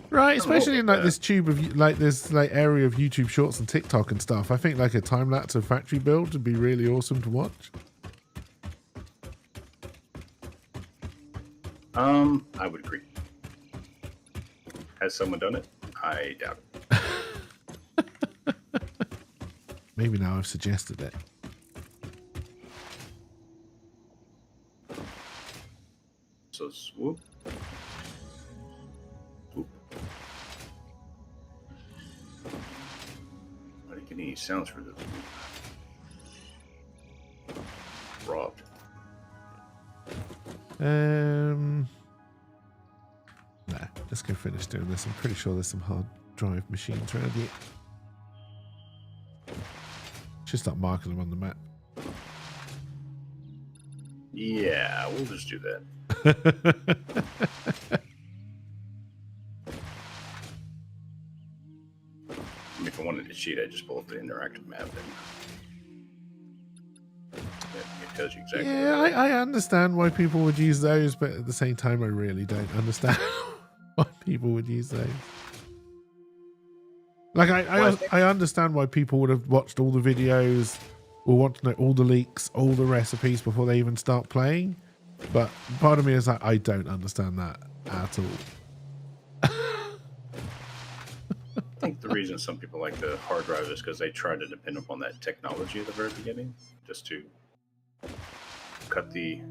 Right, especially in like this tube of like this like area of YouTube Shorts and TikTok and stuff. I think like a time lapse of factory build would be really awesome to watch. I would agree. Has someone done it? I doubt it. Maybe now I've suggested it. So swoop. Swoop. I didn't get any sounds for this. Robbed. Nah, let's go finish doing this. I'm pretty sure there's some hard drive machines around here. Should start marking them on the map. Yeah, we'll just do that. I mean, if I wanted to cheat, I'd just pull up the interactive map and it tells you exactly. Yeah, I understand why people would use those, but at the same time, I really don't understand why people would use those. Like, I understand why people would have watched all the videos or want to know all the leaks, all the recipes before they even start playing. But part of me is like, I don't understand that at all. I think the reason some people like the hard drive is because they try to depend upon that technology at the very beginning, just to cut the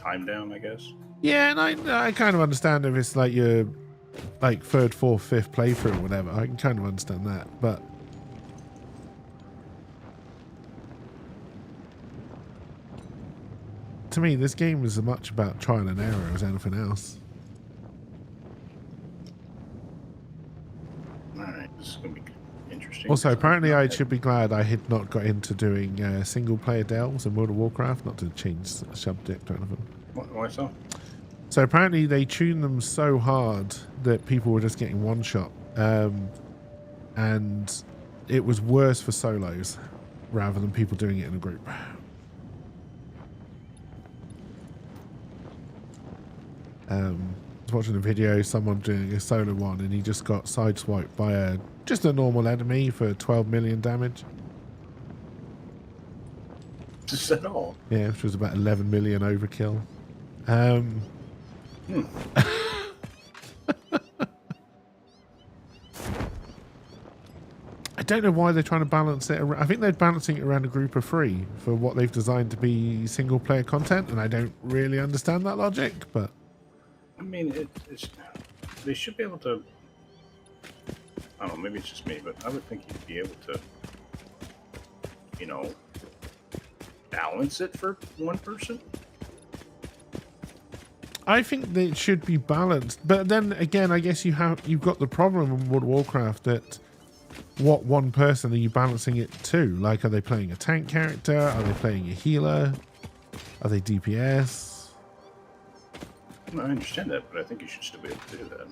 time down, I guess. Yeah, and I kind of understand if it's like your like third, fourth, fifth playthrough or whatever. I can kind of understand that, but to me, this game is as much about trial and error as anything else. Alright, this is going to be interesting. Also, apparently I should be glad I had not got into doing single-player delves in World of Warcraft, not to change the subject or anything. Why so? So apparently they tuned them so hard that people were just getting one-shot. And it was worse for solos rather than people doing it in a group. I was watching a video, someone doing a solo one, and he just got sideswiped by just a normal enemy for 12 million damage. Just at all? Yeah, which was about 11 million overkill. I don't know why they're trying to balance it. I think they're balancing it around a group of 3 for what they've designed to be single-player content, and I don't really understand that logic, but mean, they should be able to. I don't know. Maybe it's just me, but I would think you'd be able to, you know, balance it for one person. I think that it should be balanced, but then again, I guess you've got the problem in World of Warcraft that what one person are you balancing it to? Like, are they playing a tank character? Are they playing a healer? Are they DPS? I understand that, but I think you should still be able to do that.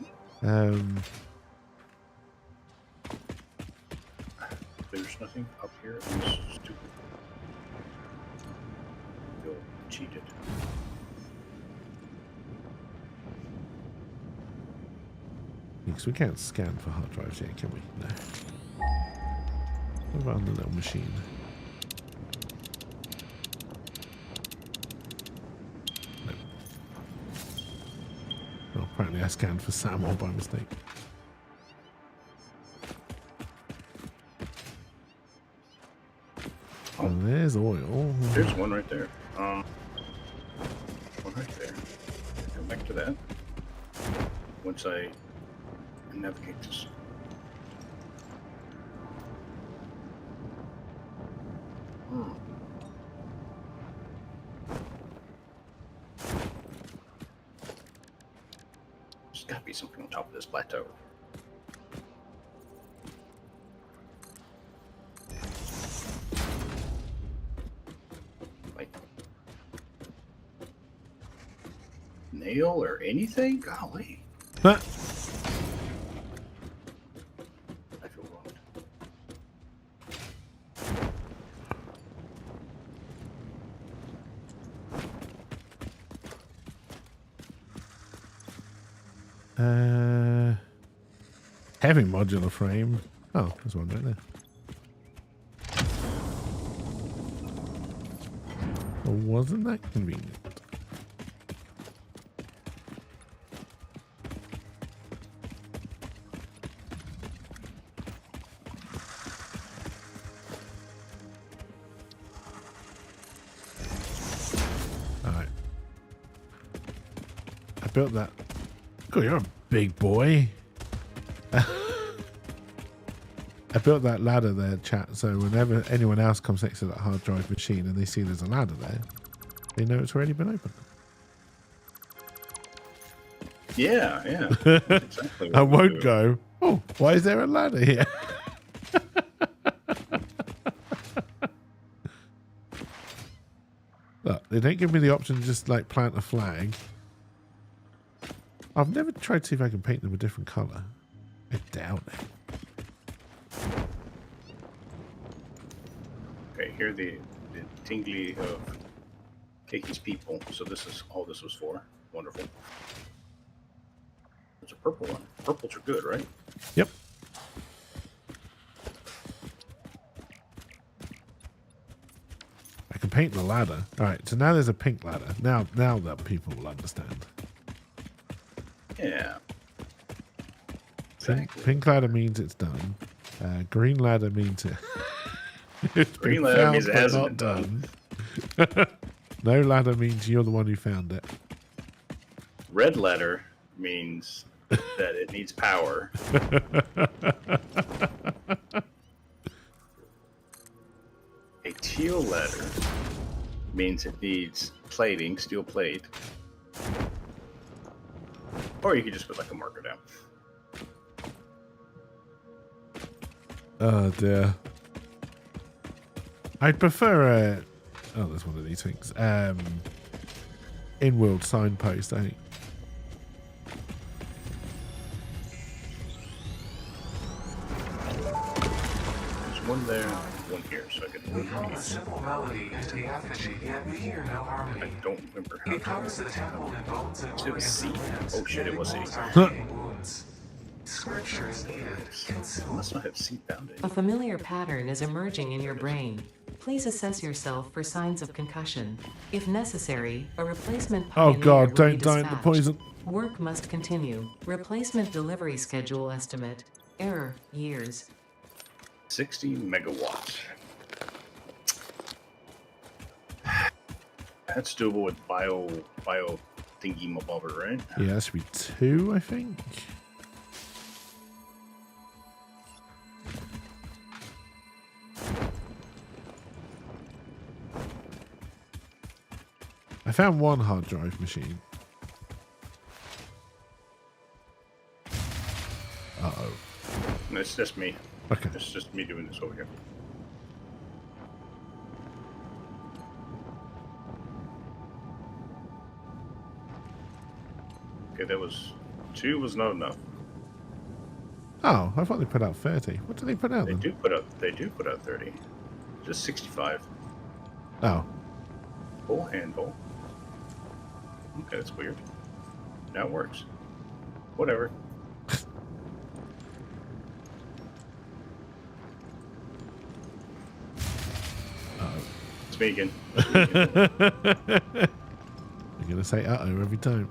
There's nothing up here. I'm stupid. Feel cheated. Because we can't scan for hard drives yet, can we? No. What about on the little machine? No. Well, apparently I scanned for Samuel by mistake. Oh, and there's oil. There's one right there. One right there. Go back to that. Once I navigate this. There's got to be something on top of this plateau. Like nail or anything? Golly. Huh? I feel wrong. Heavy modular frame. Oh, there's one right there. Well, wasn't that convenient? Alright. I built that. Cool, you're a big boy. I built that ladder there, chat, so whenever anyone else comes next to that hard drive machine and they see there's a ladder there, they know it's already been opened. Yeah, yeah. That's exactly what I we won't do. go, oh, why is there a ladder here? Look, they don't give me the option to just like plant a flag. I've never tried to see if I can paint them a different colour. I doubt it. Okay, here the tingly of Keki's people. So this is all this was for. Wonderful. There's a purple one. Purples are good, right? Yep. I can paint the ladder. Alright, so now there's a pink ladder. Now that people will understand. Yeah. Pink ladder means it's done. Green ladder means it. It's Green been ladder found means it but hasn't not been done. No ladder means you're the one who found it. Red ladder means that it needs power. A teal ladder means it needs plating, steel plate. Or you could just put like a marker down. Oh dear. I'd prefer a. Oh, there's one of these things. In-world signpost, I think. There's one there, one here, so I can. We hum a simple melody into the effigy, yet we hear no I harmony. don't remember how It covers the temple in bones and it was organs C. and limbs, Oh shit, it was C. heals our bleeding wounds. Scripture is needed. I Consume. must not have C bound it. A familiar pattern is emerging in your brain. Please assess yourself for signs of concussion. If necessary, a replacement Oh pioneer god, will don't be die in the dispatched. poison. Work must continue. Replacement delivery schedule estimate. Error, years. 60 megawatts. That's doable with bio thingy mabobber, right? Yeah, that should be 2, I think. I found 1 hard drive machine. Uh-oh. No, it's just me. Okay. It's just me doing this over here. Okay, that was 2 was not enough. Oh, I thought they put out 30. What do they put out They then? do put out 30. Just 65. Oh. Full handle. Okay, that's weird. Now it works. Whatever. It's me again. You're going to say uh-oh every time.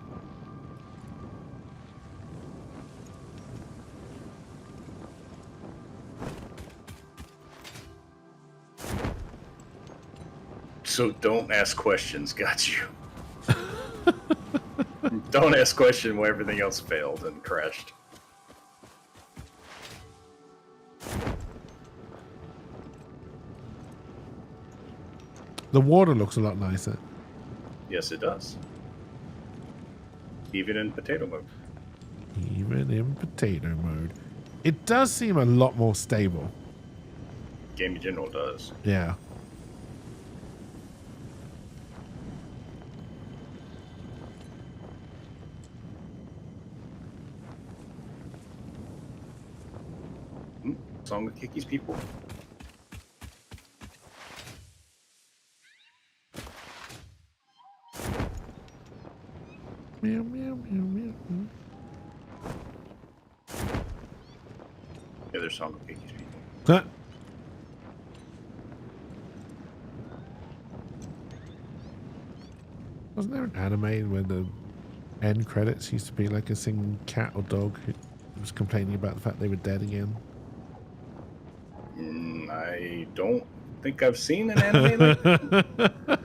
So don't ask questions. Got you. Don't ask question where everything else failed and crashed. The water looks a lot nicer. Yes, it does. Even in potato mode. Even in potato mode. It does seem a lot more stable. Game in general does. Yeah. Song of Kiki's people. Meow, meow, meow, meow. Yeah, there's Song of Kiki's people. Huh? Wasn't there an anime where the end credits used to be like a singing cat or dog who was complaining about the fact they were dead again? I don't think I've seen an anime like that.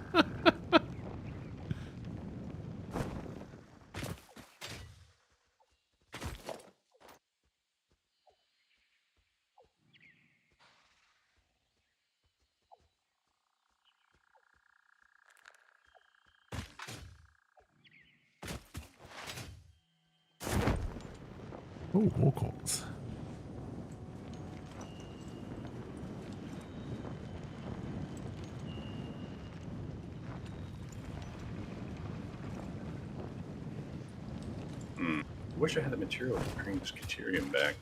Oh, more calls. Wish I had the material to bring this Katerium back.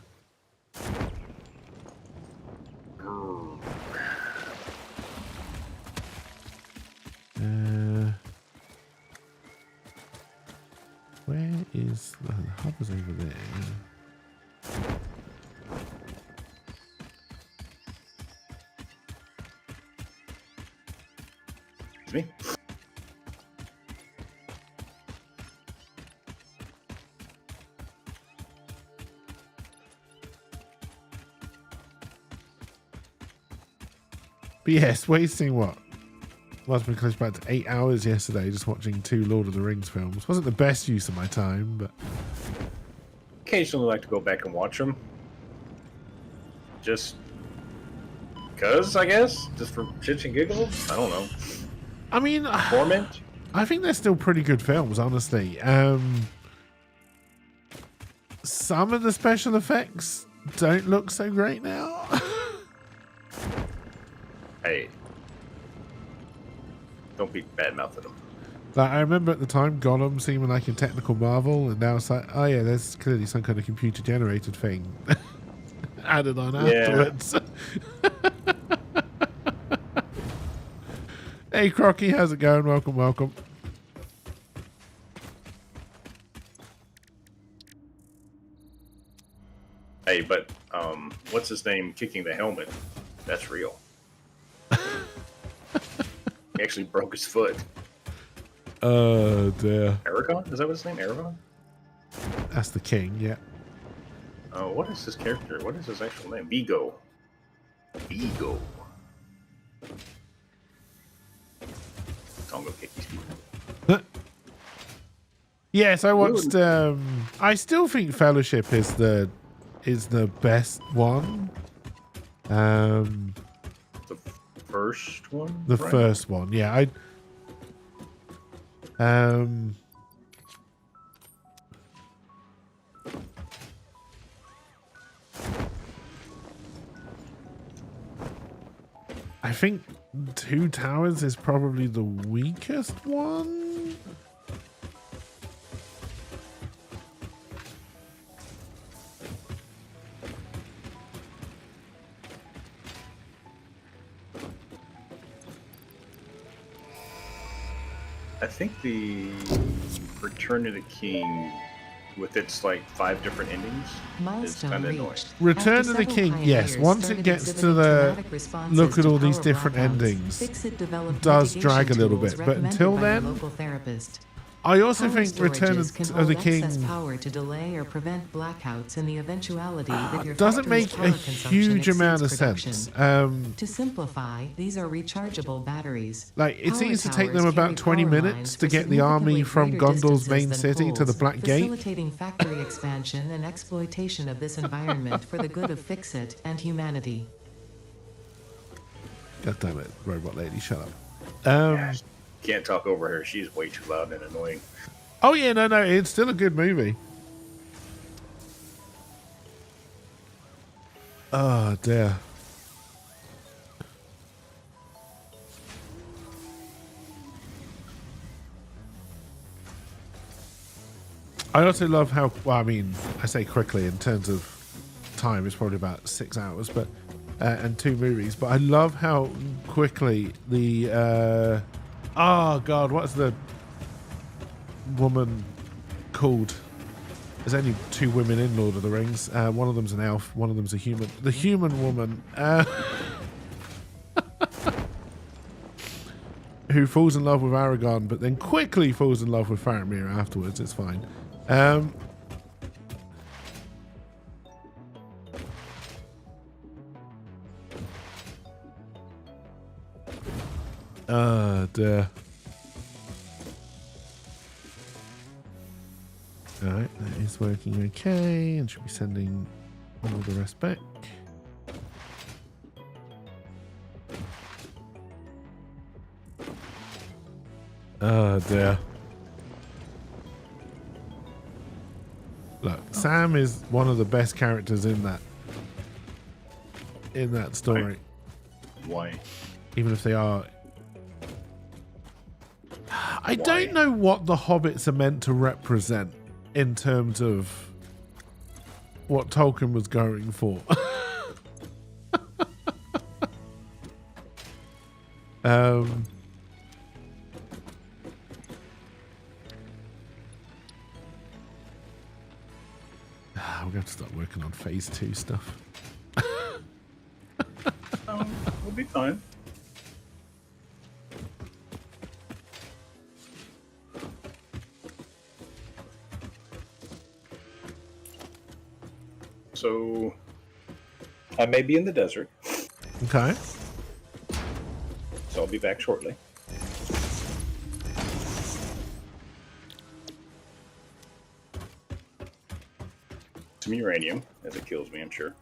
Where is the hub? Is over there. It's me. But yes, wasting what? Must have been close back to 8 hours yesterday just watching 2 Lord of the Rings films. Wasn't the best use of my time, but Occasionally like to go back and watch them. Just because, I guess? Just for shits and giggles? I don't know. I mean, Torment? I think they're still pretty good films, honestly. Some of the special effects don't look so great now. Hey. Don't be bad-mouthing them. Like, I remember at the time Gollum seeming like a technical marvel, and now it's like, oh yeah, there's clearly some kind of computer-generated thing added on afterwards. Hey Crocky, how's it going? Welcome, welcome. Hey, but what's his name kicking the helmet? That's real. He actually broke his foot. Oh dear. Aragon? Is that what his name? Aragon? That's the king, yeah. Oh, what is his character? What is his actual name? Vigo. Vigo. Tongo Kiki's people. Huh. Yes, I watched. I still think Fellowship is the best one. The first one. The right? first one, yeah. I think Two Towers is probably the weakest one. I think the Return of the King, with its like 5 different endings, is Milestone kind of annoying. reached. Return After of the several King, yes. pioneers Once it started gets to exhibiting the traumatic responses look at to all these power different blackouts, endings, Fix-It developed does mitigation drag a little tools bit, but until recommended by your then, local therapist. I also Power think Return storages can of hold the excess King power to delay or prevent blackouts in the eventuality that your doesn't factory's make power a consumption huge amount of exceeds production. sense. To simplify, these are rechargeable batteries. Like, it Power seems to take towers them about carry 20 power minutes lines to for get the army significantly from greater Gondor's distances main than city to the poles, Black Gate. facilitating factory expansion and exploitation of this environment for the good of Fix-It and humanity. God damn it, robot lady, shut up. Can't talk over her. She's way too loud and annoying. Oh yeah, no, it's still a good movie. Oh dear. I also love how, well, I mean, I say quickly in terms of time, it's probably about 6 hours, but and 2 movies, but I love how quickly the oh god, what's the woman called? There's only 2 women in Lord of the Rings. One of them's an elf, one of them's a human. The human woman who falls in love with Aragorn, but then quickly falls in love with Faramir afterwards. It's fine. Dear. Alright, that is working okay, and should be sending all the rest back. Oh dear. Look, Sam is one of the best characters in that story. Why? Even if they are... I don't know what the hobbits are meant to represent in terms of what Tolkien was going for. We're going to start working on phase 2 stuff. We'll be fine. So, I may be in the desert, Okay. so I'll be back shortly. Some uranium, as it kills me, I'm sure.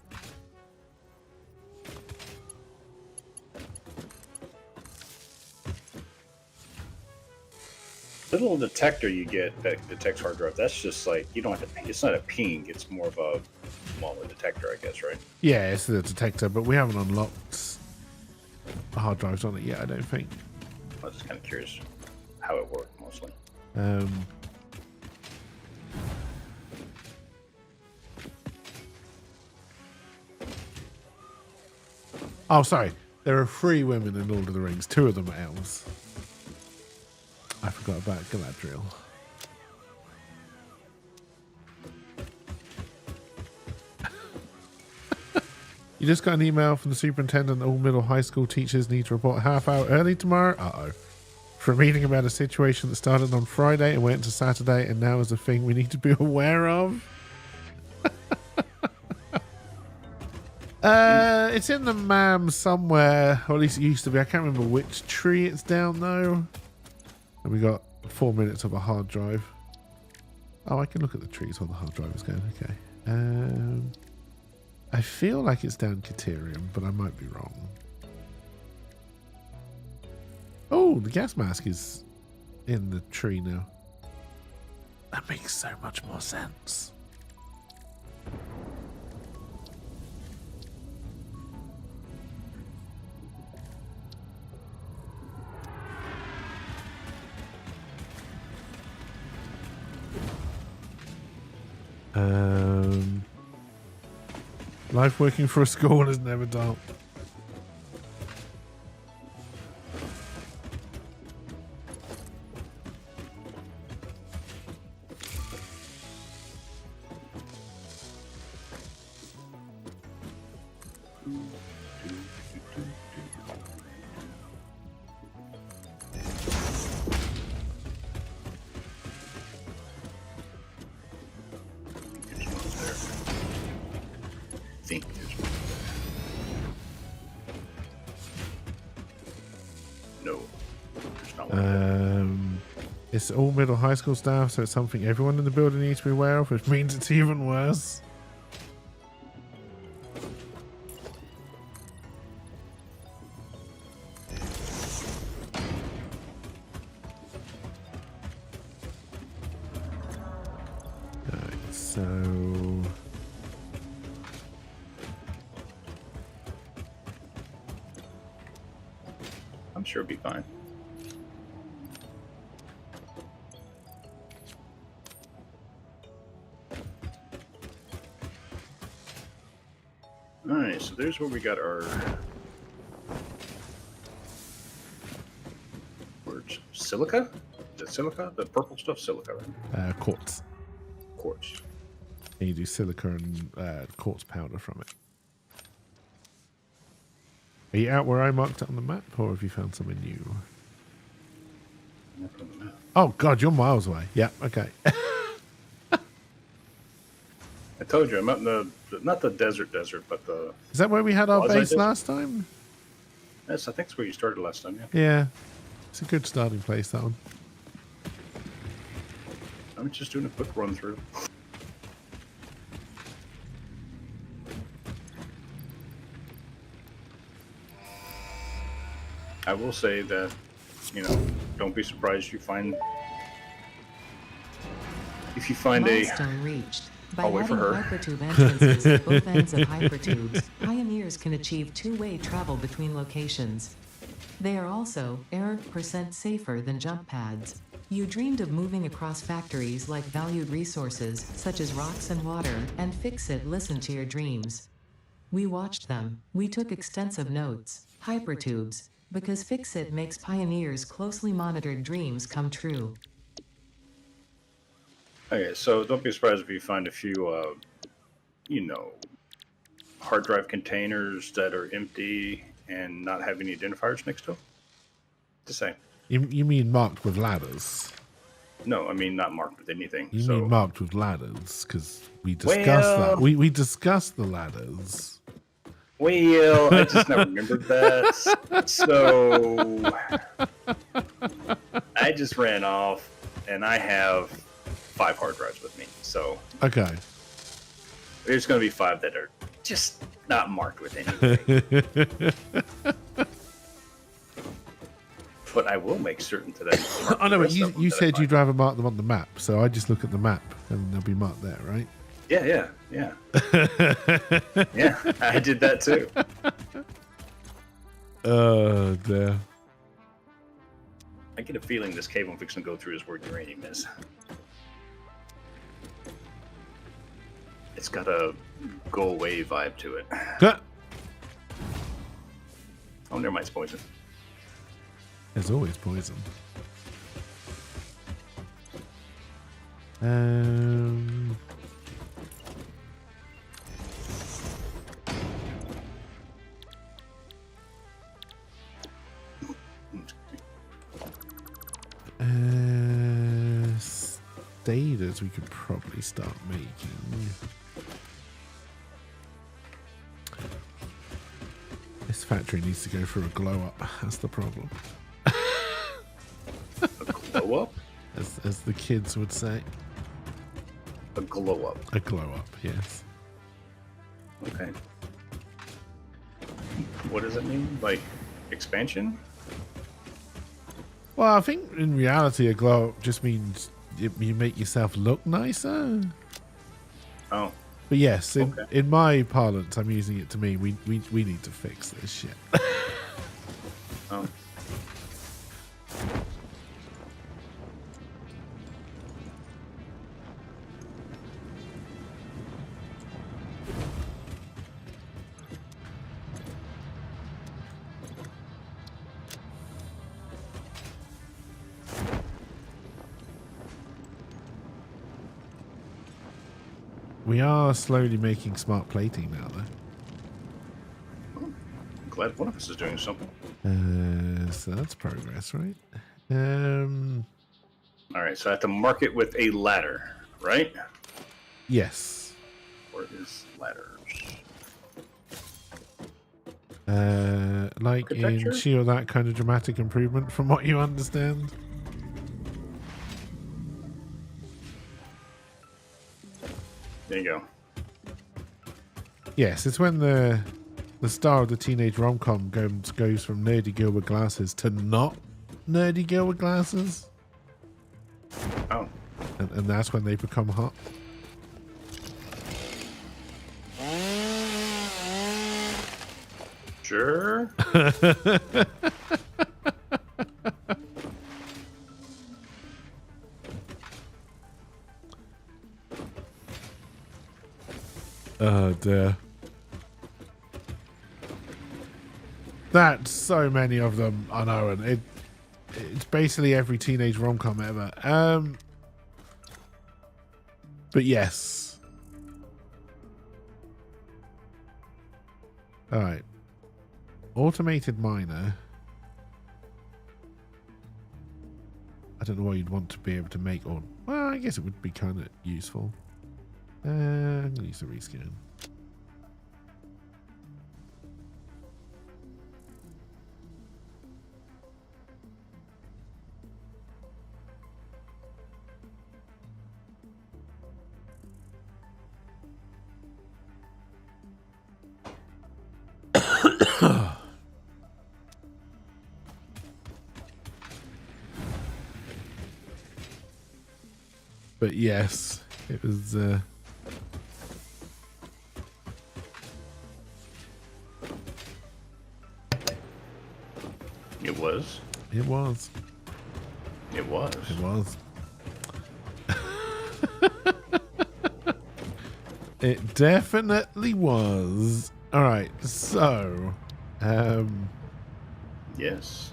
The little detector you get that detects hard drive, that's just like, you don't have to, it's not a ping, it's more of a, well, a detector, I guess, right? Yeah, it's the detector, but we haven't unlocked hard drives on it yet, I don't think. I was just kind of curious how it worked, mostly. Oh, sorry. There are 3 women in Lord of the Rings. 2 of them are elves. I forgot about Galadriel. You just got an email from the superintendent. All middle high school teachers need to report half hour early tomorrow. Uh-oh. For a meeting about a situation that started on Friday and went to Saturday and now is a thing we need to be aware of. It's in the MAM somewhere, or at least it used to be. I can't remember which tree it's down though. And we got 4 minutes of a hard drive. Oh, I can look at the trees while the hard drive is going. Okay. I feel like it's down Caterium, but I might be wrong. Oh, the gas mask is in the tree now. That makes so much more sense. Life working for a school is never dull. It's all middle high school staff, so it's something everyone in the building needs to be aware of, which means it's even worse. Alright, so I'm sure it'll be fine. Alright, so there's where we got our words. Silica? Is it silica? The purple stuff? Silica, right? Quartz. Quartz. And you do silica and quartz powder from it. Are you out where I marked it on the map, or have you found somewhere new? Marked on the map. Oh god, you're miles away. Yeah, okay. I told you, I'm out in the not the desert, but the... Is that where we had our Quasi base desert? last time? Yes, I think it's where you started last time, yeah. Yeah. It's a good starting place, that one. I'm just doing a quick run through. I will say that, you know, don't be surprised if you find Milestone reached. By I'll wait for adding her. hypertube entrances at both ends of hypertubes, pioneers can achieve two-way travel between locations. They are also error% safer than jump pads. You dreamed of moving across factories like valued resources, such as rocks and water, and Fix-It listened to your dreams. We watched them. We took extensive notes. Hypertubes. Because Fix-It makes pioneers' closely monitored dreams come true. Okay, so don't be surprised if you find a few, you know, hard drive containers that are empty and not have any identifiers next to them. Just saying. You mean marked with ladders? No, I mean not marked with anything. You so, mean marked with ladders? Because we discussed that. We discussed the ladders. well, I just never remembered that. So I just ran off, and I have 5 hard drives with me. So Okay. there's going to be 5 that are just not marked with anything. But I will make certain today. I know, but you said you'd rather mark them on the map, so I just look at the map and they'll be marked there, right? Yeah. Yeah, I did that too. Oh, dear. I get a feeling this cave I'm fixing to go through is where uranium is. It's got a go away vibe to it. Oh, never mind, it's poison. There's always poison. Stators we could probably start making. This factory needs to go through a glow up. That's the problem. A glow up? As the kids would say. A glow up. A glow up, yes. Okay. What does it mean? Like expansion? Well, I think in reality, a glow up just means you make yourself look nicer. Oh. But yes, Okay. in my parlance, I'm using it to mean we need to fix this shit. Oh. We are slowly making smart plating now, though. I'm glad one of us is doing something. So that's progress, right? All right, so I have to mark it with a ladder, right? Yes. Where is ladders? Like in Architecture? Shield, that kind of dramatic improvement, from what you understand. There you go. Yes, it's when the star of the teenage rom-com goes from nerdy girl with glasses to not nerdy girl with glasses. Oh. And that's when they become hot. Sure. Oh dear. That's so many of them, I know, and it's basically every teenage rom-com ever. But yes. Alright. Automated miner. I don't know why you'd want to be able to make all. Well, I guess it would be kind of useful. I'm going to use the rescan. But yes, it was It was. it was. It was. It was. It definitely was. All right, so Yes.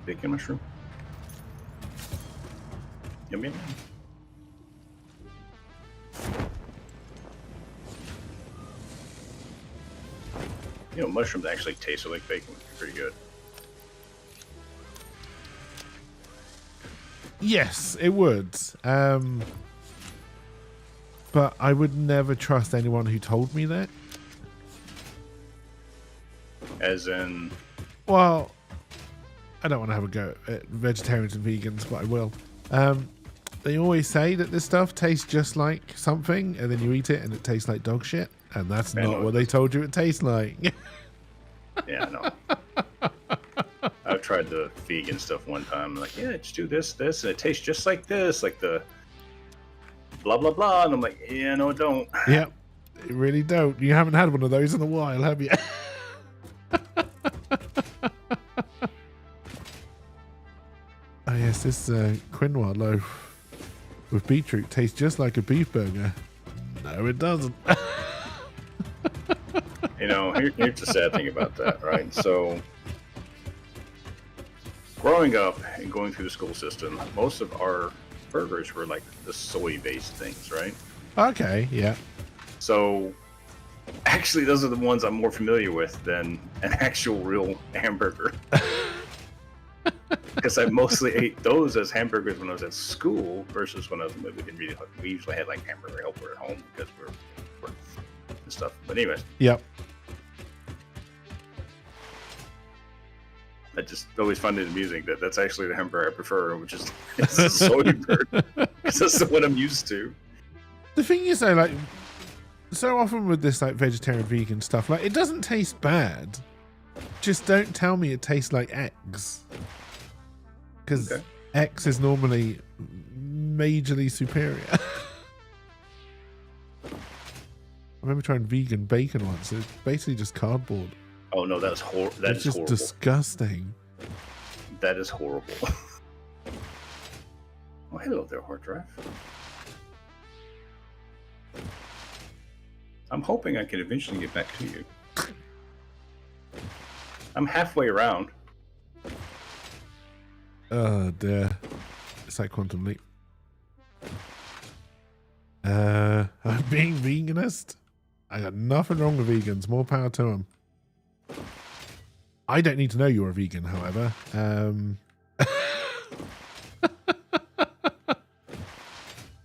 Bacon mushroom. Yum yum. You know, mushrooms actually taste like bacon. Pretty good. yes, it would. But I would never trust anyone who told me that. As in, Well, I don't want to have a go at vegetarians and vegans, but I will. They always say that this stuff tastes just like something, and then you eat it and it tastes like dog shit, and that's I not know. what they told you it tastes like. yeah, no. I've tried the vegan stuff one time. Like, yeah, just do this, and it tastes just like this, like the blah blah blah. And I'm like, yeah, no, it don't. Yep, you really don't. You haven't had one of those in a while, have you? Oh yes, this quinoa loaf with beetroot tastes just like a beef burger. No, it doesn't. You know, here's the sad thing about that, right? So, growing up and going through the school system, most of our burgers were like the soy-based things, right? Okay, yeah. So, actually, those are the ones I'm more familiar with than an actual real hamburger. Because I mostly ate those as hamburgers when I was at school versus when I was we usually had like hamburger helper at home because we're and stuff. But anyways, Yep. I just always find it amusing that that's actually the hamburger I prefer, which is it's a soy bird. Because that's what I'm used to. The thing is, though, like, so often with this like vegetarian vegan stuff, like, it doesn't taste bad. Just don't tell me it tastes like eggs, because X is normally majorly superior. I remember trying vegan bacon once. It's basically just cardboard. Oh no, that's horrible. That is just horrible. Disgusting. That is horrible. Oh, hello there, hard drive. I'm hoping I can eventually get back to you. I'm halfway around. Oh dear. It's like Quantum Leap. I'm being veganist. I got nothing wrong with vegans. More power to them. I don't need to know you're a vegan, however.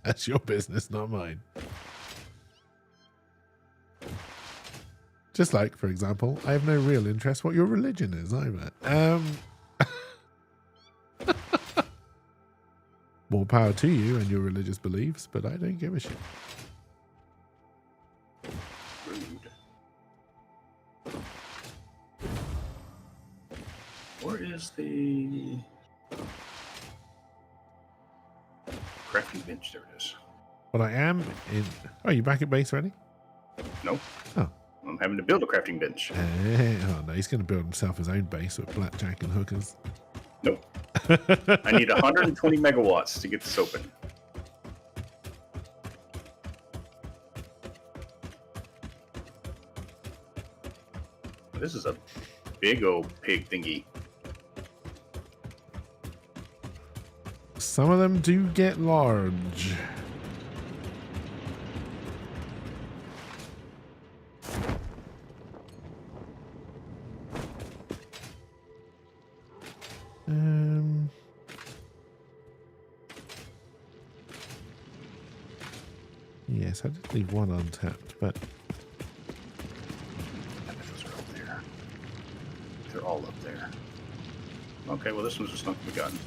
That's your business, not mine. Just like, for example, I have no real interest what your religion is either. More power to you and your religious beliefs, but I don't give a shit. Rude. Where is the crafting bench? There it is. But I am in... Oh, you back at base already? No. Oh. I'm having to build a crafting bench. Oh, no, he's going to build himself his own base with blackjack and hookers. Nope. I need 120 megawatts to get this open. This is a big old pig thingy. Some of them do get large. Yes, I did leave one untapped, but Those are up there. They're all up there. Okay, well this one's just not begun.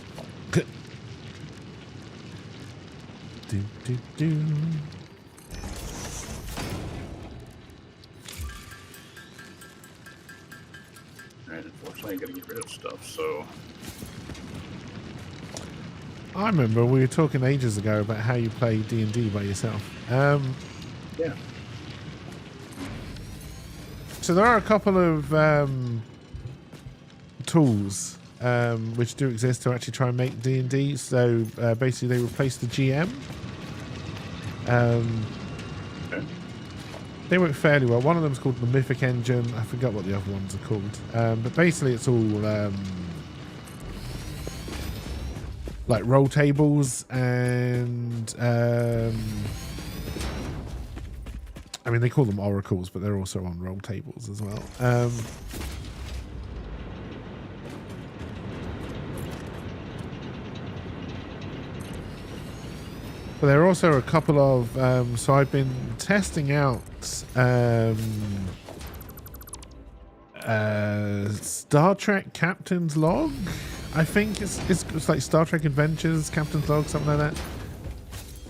do. And unfortunately I gotta get rid of stuff, so I remember we were talking ages ago about how you play D&D by yourself. yeah. So there are a couple of tools which do exist to actually try and make D&D. So basically they replace the GM. Okay. They work fairly well. One of them is called the Mythic Engine. I forgot what the other ones are called. But basically it's all like roll tables and I mean they call them oracles, but they're also on roll tables as well. But there are also a couple of so I've been testing out Star Trek Captain's Log. I think it's like Star Trek Adventures, Captain's Log, something like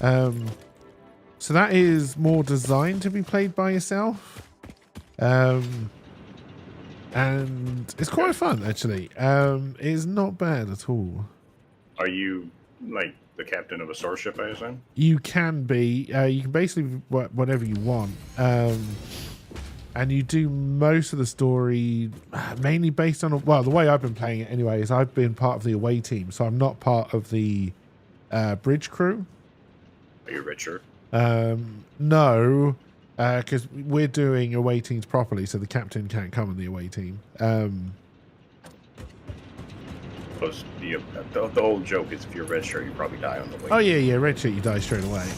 that. So that is more designed to be played by yourself. And it's quite fun, actually. It's not bad at all. Are you like the captain of a starship, I assume? You can be. You can basically whatever you want. And you do most of the story mainly based on, well, the way I've been playing it anyway is I've been part of the away team, so I'm not part of the bridge crew. Are you Richard? No, because we're doing away teams properly, so the captain can't come in the away team. Plus, the whole joke is if you're red shirt, you probably die on the way. Oh yeah, red shirt, you die straight away.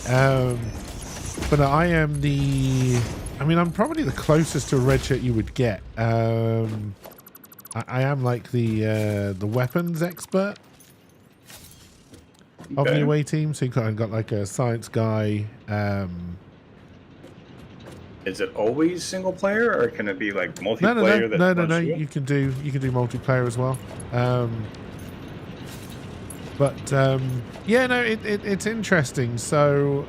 But I am I'm probably the closest to a red shirt you would get. I am like the weapons expert of the away team. So you kind of got like a science guy, Is it always single player, or can it be like multiplayer? No. You can do multiplayer as well. Yeah, no, it's interesting. So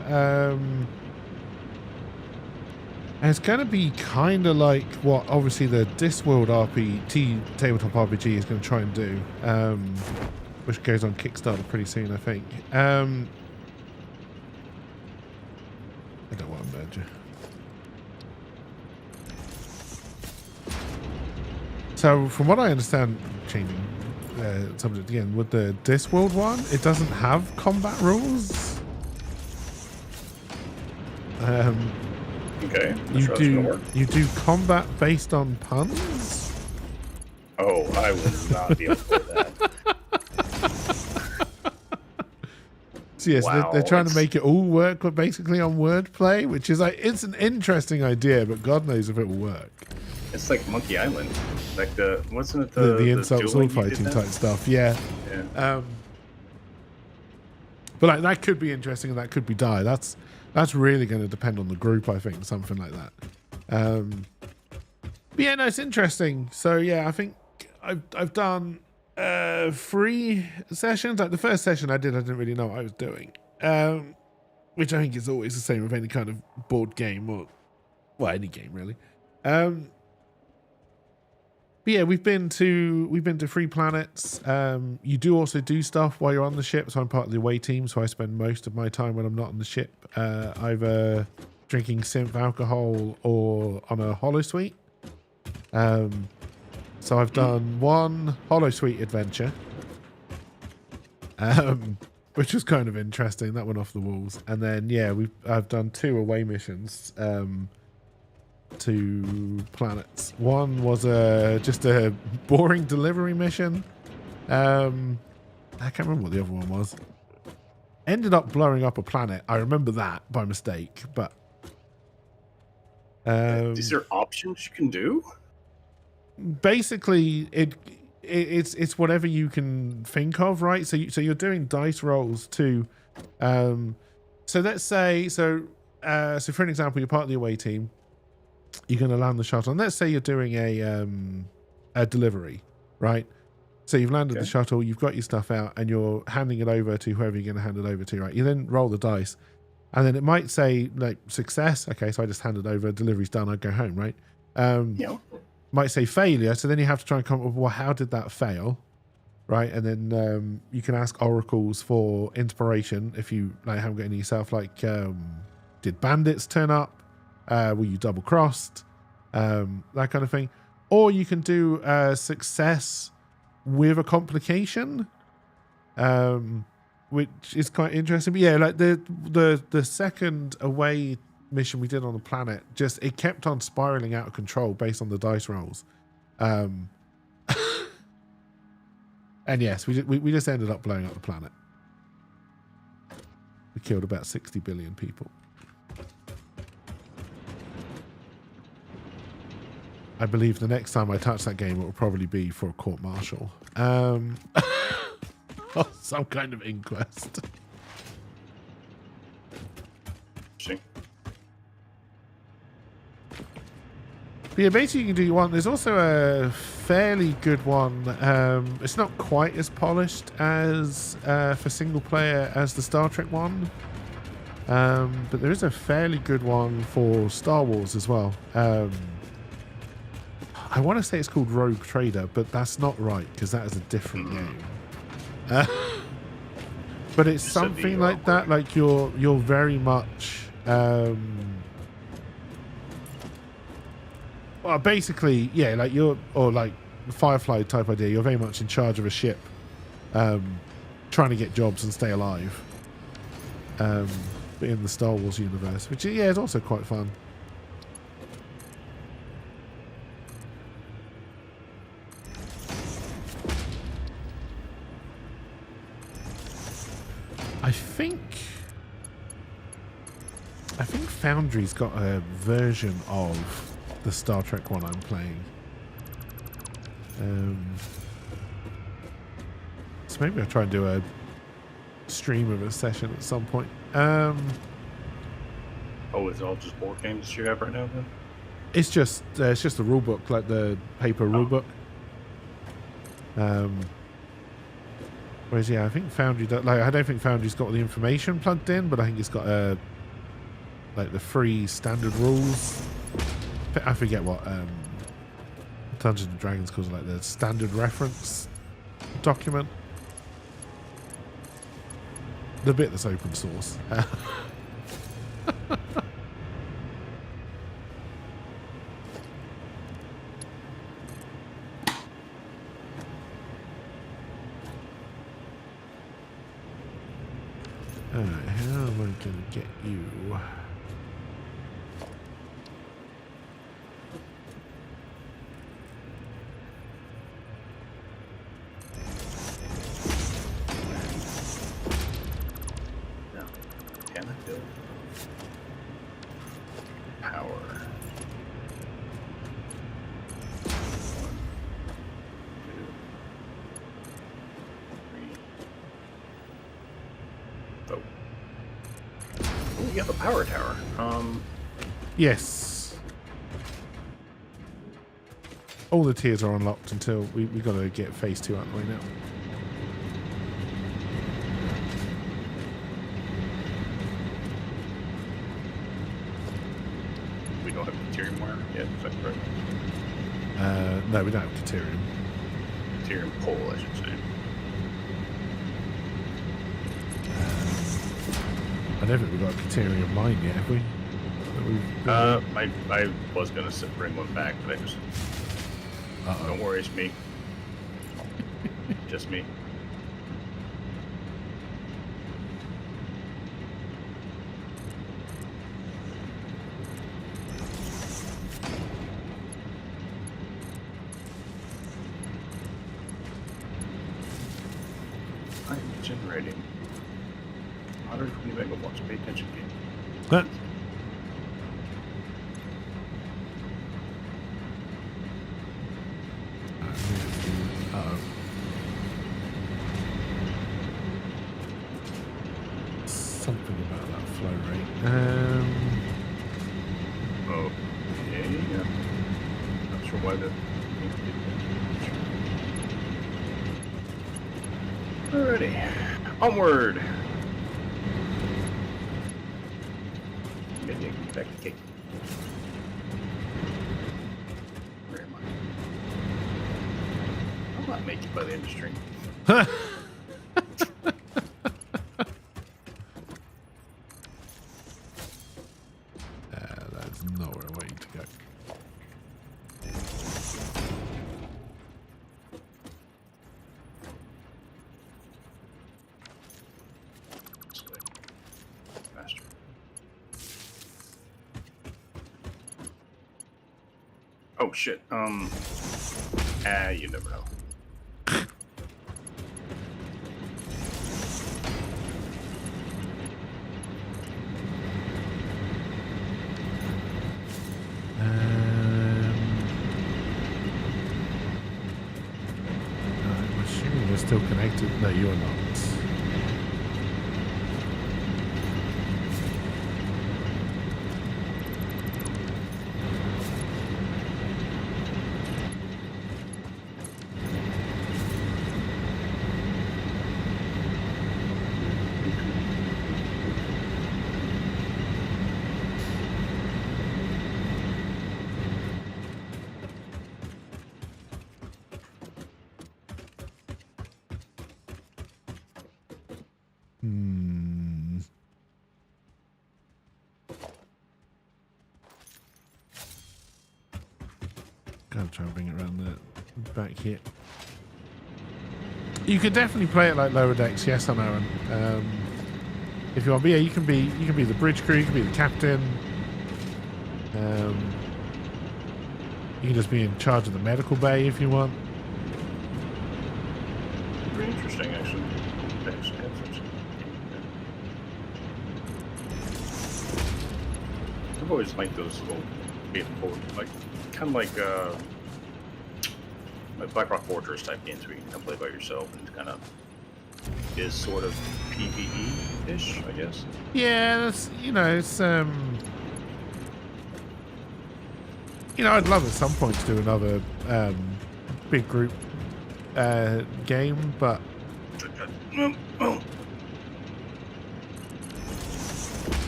it's going to be kind of like what obviously the Discworld tabletop RPG is going to try and do, which goes on Kickstarter pretty soon, I think. I don't want to merge it. So from what I understand, changing subject again, with the Discworld one, it doesn't have combat rules. Okay. You do combat based on puns. Oh, I would not be able to do that. So yes, Wow, they're trying to make it all work, but basically on wordplay, which is like, it's an interesting idea, but God knows if it will work. It's like Monkey Island, like wasn't it the insult sword fighting type stuff? Yeah. But like, that could be interesting and that could be dire. That's really going to depend on the group, I think, something like that. But yeah, no, it's interesting. So yeah, I think I've done 3 sessions. Like the first session I didn't really know what I was doing, which I think is always the same with any kind of board game or any game really. But yeah, we've been to 3 planets. You do also do stuff while you're on the ship. So I'm part of the away team, so I spend most of my time when I'm not on the ship either drinking synth alcohol or on a holosuite. So I've done 1 holosuite adventure, which was kind of interesting. That went off the walls. And then yeah, I've done 2 away missions. 2 planets. One was just a boring delivery mission. I can't remember what the other one was. Ended up blowing up a planet. I remember that by mistake, but is there options you can do? Basically, it's whatever you can think of, right? So you're doing dice rolls too. So let's say so for an example, you're part of the away team. You're going to land the shuttle, and let's say you're doing a delivery, right? So you've landed the shuttle, you've got your stuff out, and you're handing it over to whoever you're going to hand it over to, right? You then roll the dice, and then it might say like success. Okay, so I just handed over, delivery's done, I go home, right? Might say failure, so then you have to try and come up with, well, how did that fail, right? And then you can ask oracles for inspiration if you haven't got any yourself. Like, did bandits turn up? Were you double crossed? That kind of thing. Or you can do success with a complication, which is quite interesting. But yeah, like the second away mission we did on the planet, just it kept on spiraling out of control based on the dice rolls. And yes, we just ended up blowing up the planet. We killed about 60 billion people. I believe the next time I touch that game, it will probably be for a court-martial. Or some kind of inquest. See. But yeah, basically you can do one. There's also a fairly good one. It's not quite as polished as for single player as the Star Trek one. But there is a fairly good one for Star Wars as well. I want to say it's called Rogue Trader, but that's not right because that is a different game. But it's something like that. Like you're very much. Well, basically, yeah, like like the Firefly type idea. You're very much in charge of a ship, trying to get jobs and stay alive. But in the Star Wars universe, which is also quite fun. I think Foundry's got a version of the Star Trek one I'm playing. So maybe I'll try and do a stream of a session at some point. Oh, it's all just board games that you have right now, then? It's just the rule book, like the paper rule book. Whereas, yeah, I think Foundry, I don't think Foundry's got all the information plugged in, but I think it's got like the free standard rules. I forget what Dungeons and Dragons calls it, like the standard reference document. The bit that's open source. Alright, how am I going to get you? No. Can I build power? 1, 2, 3. Oh. Oh, you have a power tower. Yes. All the tiers are unlocked until we got to get phase 2 out of the way now. We don't have deuterium wire yet, is that correct? No, we don't have deuterium. Deuterium pole, I should say. I don't think we've got a deuterium mine yet, have we? I was gonna bring one back, but I just don't worry, it's me. Just me. I'm generating 120 megawatts. Pay attention, game. Huh? Something about that flow rate. Okay, yeah. Not sure why that. Alrighty. Onward! Getting back to cake. Where am I? I'll not make it by the industry. That's nowhere waiting to go. This way. Faster. Oh shit. You never know. I'm assuming you're still connected. No, you're not. Gotta try and bring it around the back here. You could definitely play it like lower decks, yes, I know. If you want, but yeah, you can be the bridge crew, you can be the captain. You can just be in charge of the medical bay if you want. Pretty interesting, actually. I've always liked those little board, like kind of like BlackRock Fortress type games where you can play by yourself and kind of is sort of PvE-ish, I guess. Yeah, that's, it's You know, I'd love at some point to do another big group game, but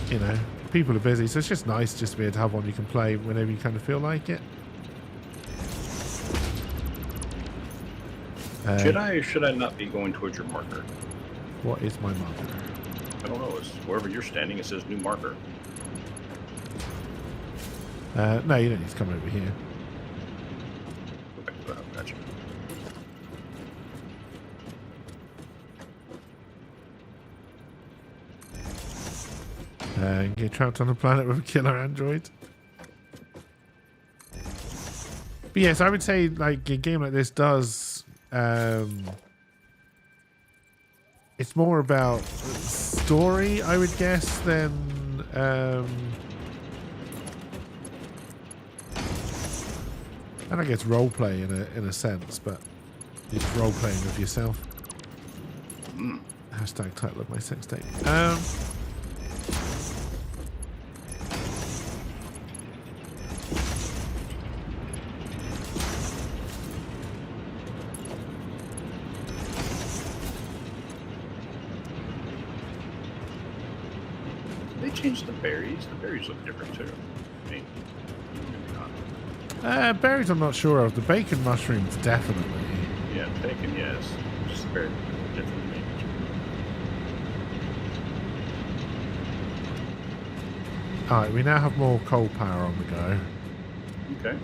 you know, people are busy, so it's just nice just to be able to have one you can play whenever you kind of feel like it. Should I or should I not be going towards your marker? What is my marker? I don't know. It's wherever you're standing, it says new marker. No, you don't need to come over here. Okay, well, gotcha. Get trapped on a planet with a killer android. But yes, I would say like a game like this does. It's more about story, I would guess, than and I guess role play in a sense, but it's role playing with yourself. Hashtag title of my sex tape. They changed the berries. The berries look different too. I mean, maybe not. Berries, I'm not sure of. The bacon mushrooms, definitely. Yeah, bacon, yes. Just very different to me. All right, we now have more coal power on the go. Okay.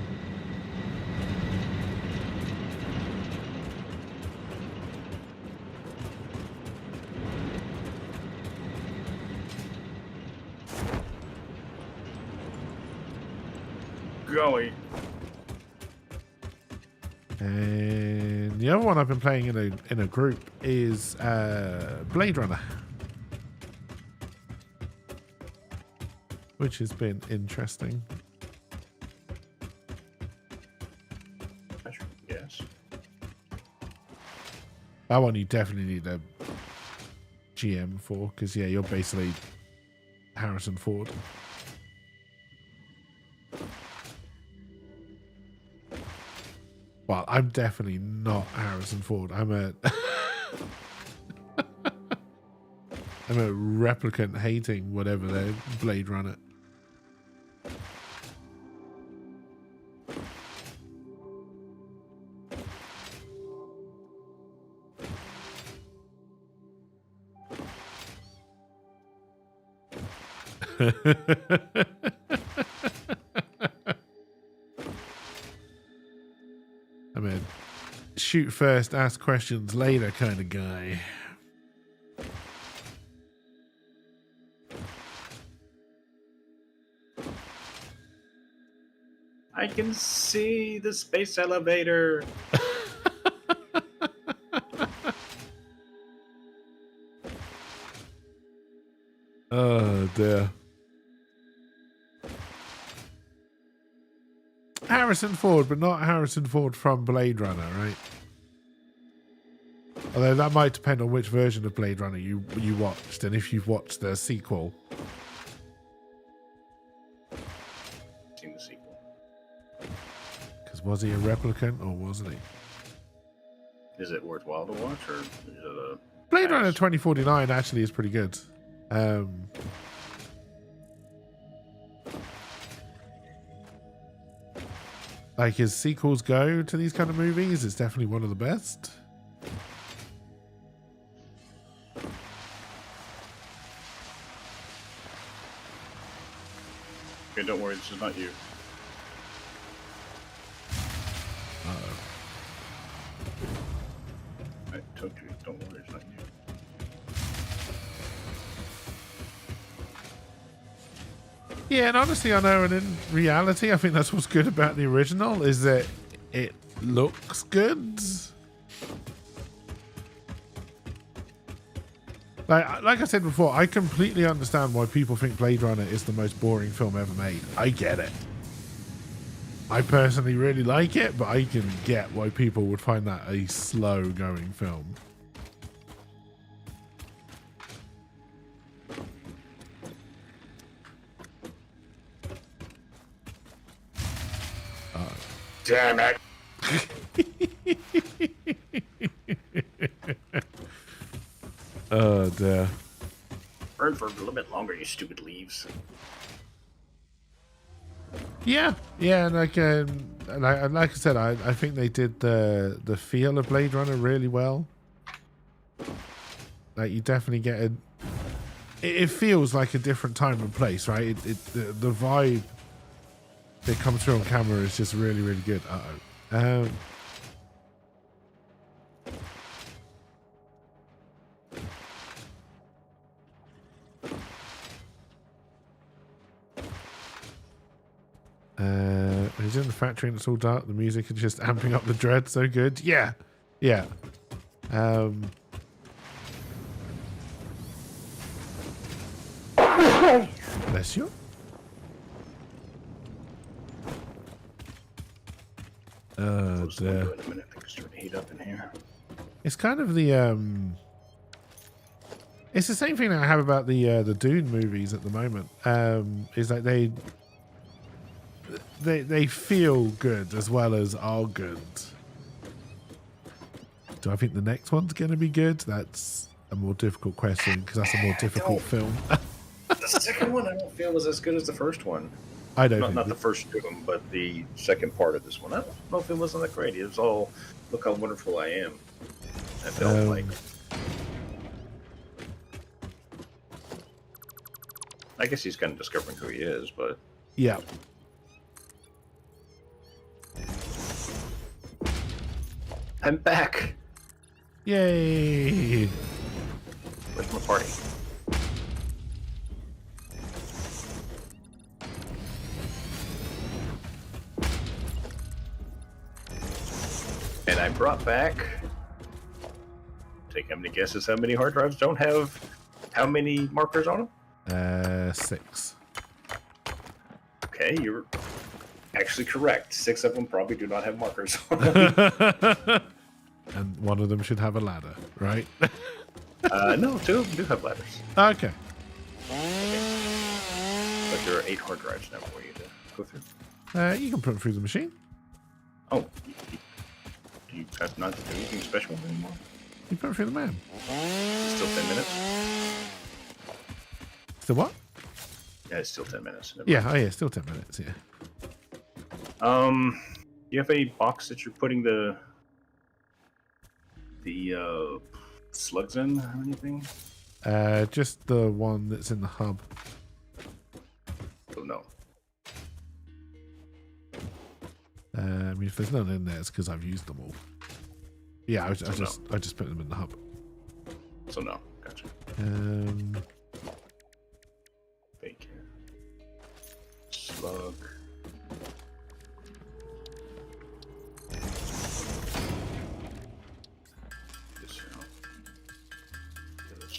Golly. And the other one I've been playing in a group is Blade Runner, which has been interesting. Yes. That one you definitely need a GM for, because yeah, you're basically Harrison Ford. Well, I'm definitely not Harrison Ford. I'm a I'm a replicant hating whatever they're Blade Runner. I'm a shoot first, ask questions later kind of guy. I can see the space elevator. Oh dear. Harrison Ford, but not Harrison Ford from Blade Runner, right? Although that might depend on which version of Blade Runner you watched, and if you've watched the sequel. Seen the sequel. Because was he a replicant or wasn't he? Is it worthwhile to watch, or is it a Blade Runner 2049 actually is pretty good. Like his sequels go to these kind of movies, it's definitely one of the best. Okay, don't worry, this is not you. Uh-oh. I told you, don't worry, it's not you. Yeah, and honestly, I know, and in reality, I think that's what's good about the original, is that it looks good. Like I said before, I completely understand why people think Blade Runner is the most boring film ever made. I get it. I personally really like it, but I can get why people would find that a slow-going film. Damn it! Oh dear. Burn for a little bit longer, you stupid leaves. Yeah, and like I said, I think they did the feel of Blade Runner really well. Like you definitely get it feels like a different time and place, right? The vibe that comes through on camera is just really, really good. He's in the factory and it's all dark. The music is just amping up the dread so good. Yeah. Bless you. Oh dear. In a minute, things start to heat up in here. It's kind of the it's the same thing that I have about the Dune movies at the moment. Is like they feel good as well as are good. Do I think the next one's going to be good? That's a more difficult question because that's a more difficult film. The second one I don't feel was as good as the first one. I don't Not the first Doom, but the second part of this one. I don't know if it wasn't that great. It was all, look how wonderful I am. I felt like. I guess he's kind of discovering who he is, but. Yeah. I'm back! Yay! Where's my party? And I brought back. Take how many guesses how many hard drives don't have how many markers on them? 6. Okay, you're actually correct. 6 of them probably do not have markers on them. And one of them should have a ladder, right? No, 2 of them do have ladders. Okay. But there are 8 hard drives now for you to go through. You can put them through the machine. Oh, do you have not to do anything special anymore? You put them through the man. It's still 10 minutes? Still what? Yeah, it's still 10 minutes. Never Yeah, yeah, still 10 minutes, yeah. You have a box that you're putting the slugs in or anything? Just the one that's in the hub. Oh, no. I mean, if there's none in there, it's because I've used them all. Yeah, I just put them in the hub. So no, gotcha. Bacon. Slug. This out. This.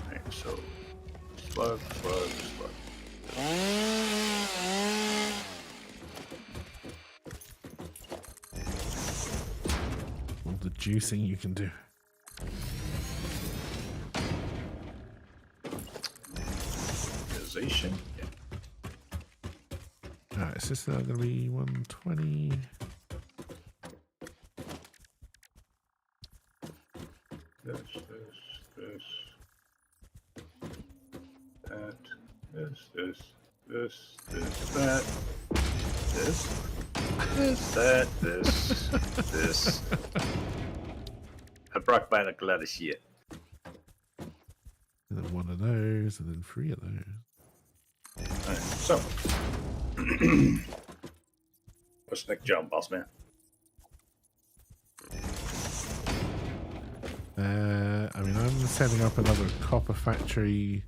Alright, so slug. All the juicing you can do. Organization. Yeah. Alright, is this going to be 120? This. That. This. I brought back a lot of shit. And then one of those, and then 3 of those. Alright, so. What's the next job, boss man? I mean, I'm setting up another copper factory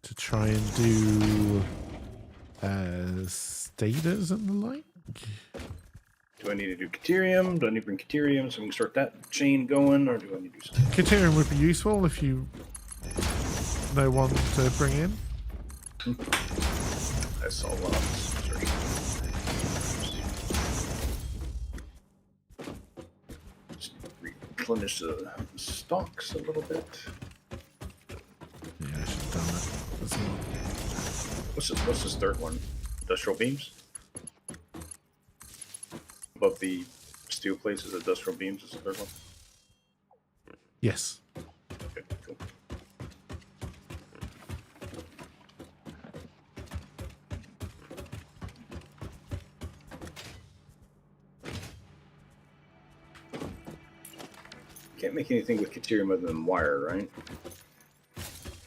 to try and do stators and the like. Do I need to do Caterium? Do I need to bring Caterium so we can start that chain going, or do I need to do something? Caterium would be useful if you know one to bring in. I saw one on this search. Just replenish the stocks a little bit. Yeah, I should have done that as well. What's this third one? Industrial beams? Above the steel plates is industrial beams is the third one? Yes. Okay, cool. Can't make anything with deuterium other than wire, right?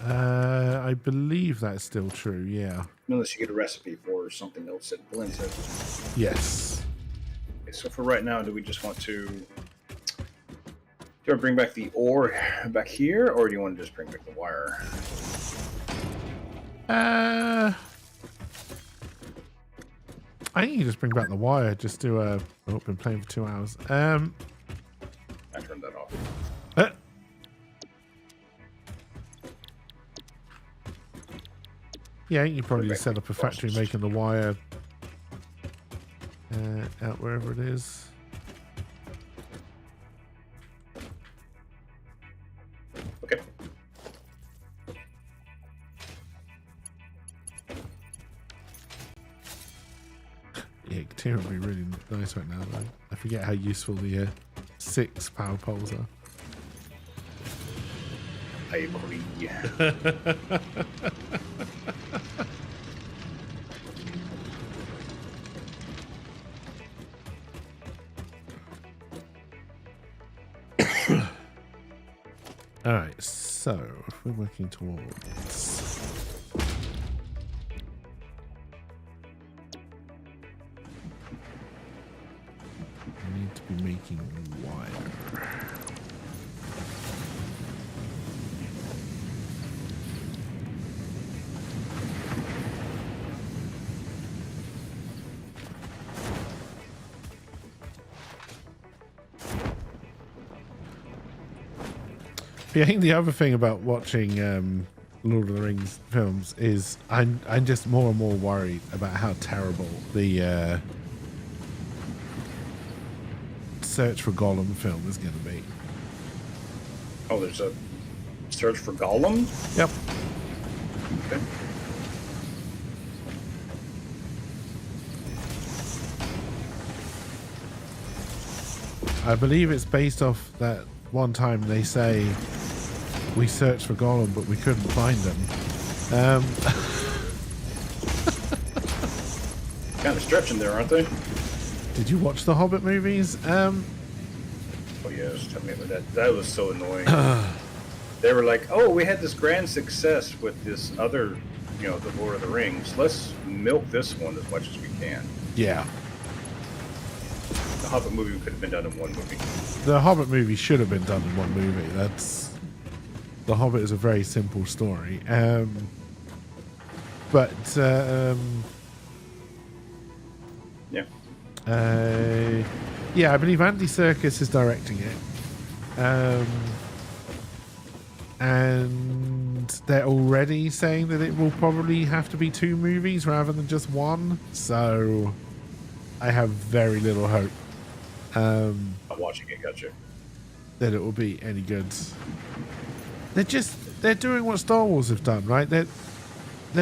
I believe that's still true, yeah. Unless you get a recipe for something else that blends it. Yes. Okay, so for right now, do we just want to... Do you want to bring back the ore back here, or do you want to just bring back the wire? I think you just bring back the wire, just do a... Oh, been playing for 2 hours. I turned that off. Yeah, you probably just set up a factory making the wire out wherever it is. Okay. Yeah, Katir would be really nice right now, though. I forget how useful the 6 power poles are. I agree. Alright, so if we're working towards... We need to be making wire. Yeah, I think the other thing about watching Lord of the Rings films is I'm just more and more worried about how terrible the Search for Gollum film is going to be. Oh, there's a search for Gollum? Yep. Okay. I believe it's based off that one time they say we searched for Gollum but we couldn't find him. Kind of stretching there, aren't they? Did you watch the Hobbit movies? Oh yes, tell me about that. That was so annoying. They were like, "Oh, we had this grand success with this other, the Lord of the Rings. Let's milk this one as much as we can." Yeah. The Hobbit movie could have been done in one movie. The Hobbit movie should have been done in one movie. The Hobbit is a very simple story. Yeah. Yeah, I believe Andy Serkis is directing it. And they're already saying that it will probably have to be 2 movies rather than just 1. So I have very little hope I'm watching it, gotcha. that it will be any good. They're doing what Star Wars have done, right? They're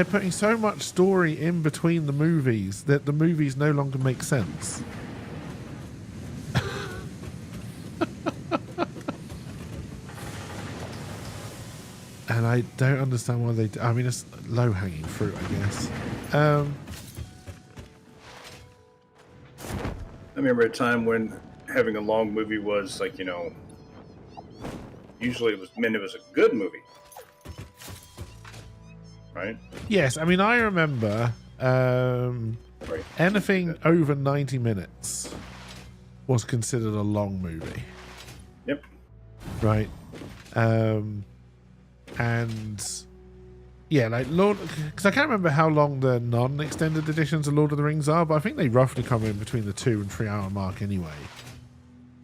putting so much story in between the movies that the movies no longer make sense. And I don't understand why they do. I mean, it's low-hanging fruit, I guess. I remember a time when having a long movie was like, usually it was a good movie. Right? Yes, I mean, I remember Right. anything over 90 minutes was considered a long movie. Yep. Right? And yeah, like because I can't remember how long the non-extended editions of Lord of the Rings are, but I think they roughly come in between the 2 and 3 hour mark anyway.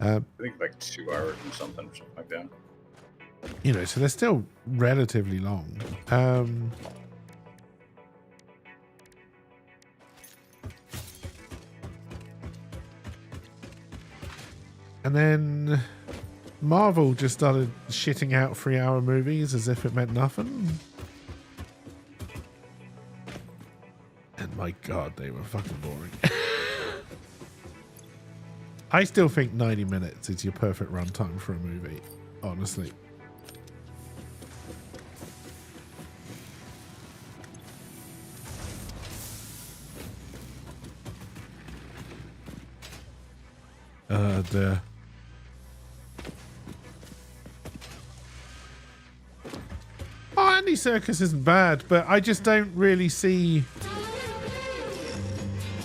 I think like 2 hours and something like that. So they're still relatively long. And then Marvel just started shitting out 3-hour movies as if it meant nothing. And my God, they were fucking boring. I still think 90 minutes is your perfect runtime for a movie, honestly. The Andy Serkis isn't bad, but I just don't really see.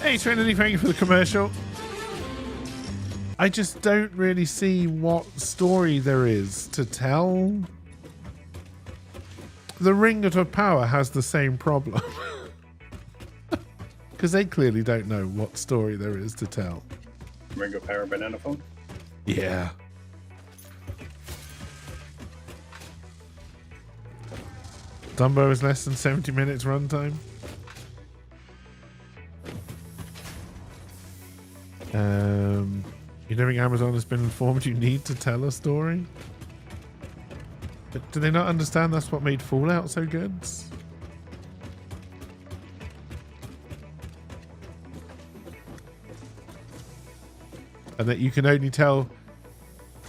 Hey Trinity, thank you for the commercial. I just don't really see what story there is to tell. The Ring of Power has the same problem. Because they clearly don't know what story there is to tell. Ring of Power banana phone? Yeah. Dumbo is less than 70 minutes runtime. You don't think Amazon has been informed you need to tell a story? But do they not understand that's what made Fallout so good? And that you can only tell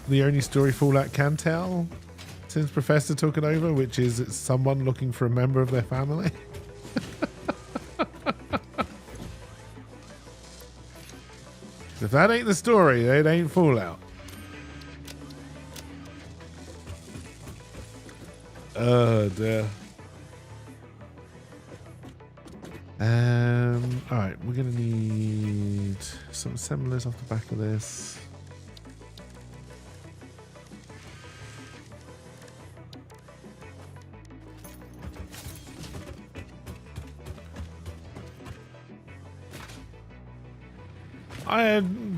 the only story Fallout can tell since Professor took it over, which is it's someone looking for a member of their family. If that ain't the story, it ain't Fallout. Oh dear. Alright, we're gonna need some assemblers off the back of this.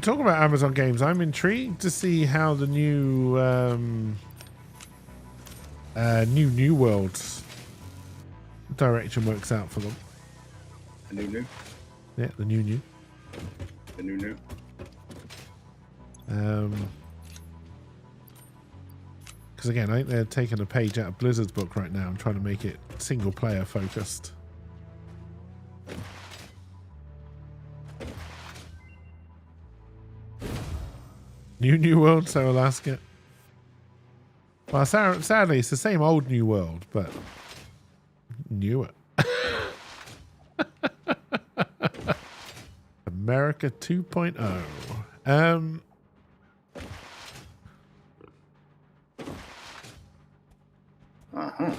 Talking about Amazon games, I'm intrigued to see how the new New World direction works out for them. The new? Yeah, the new. The new? Because again, I think they're taking a page out of Blizzard's book right now and trying to make it single player focused. New World, so Alaska. Well, sadly, it's the same old New World, but newer. America 2.0. Uh-huh.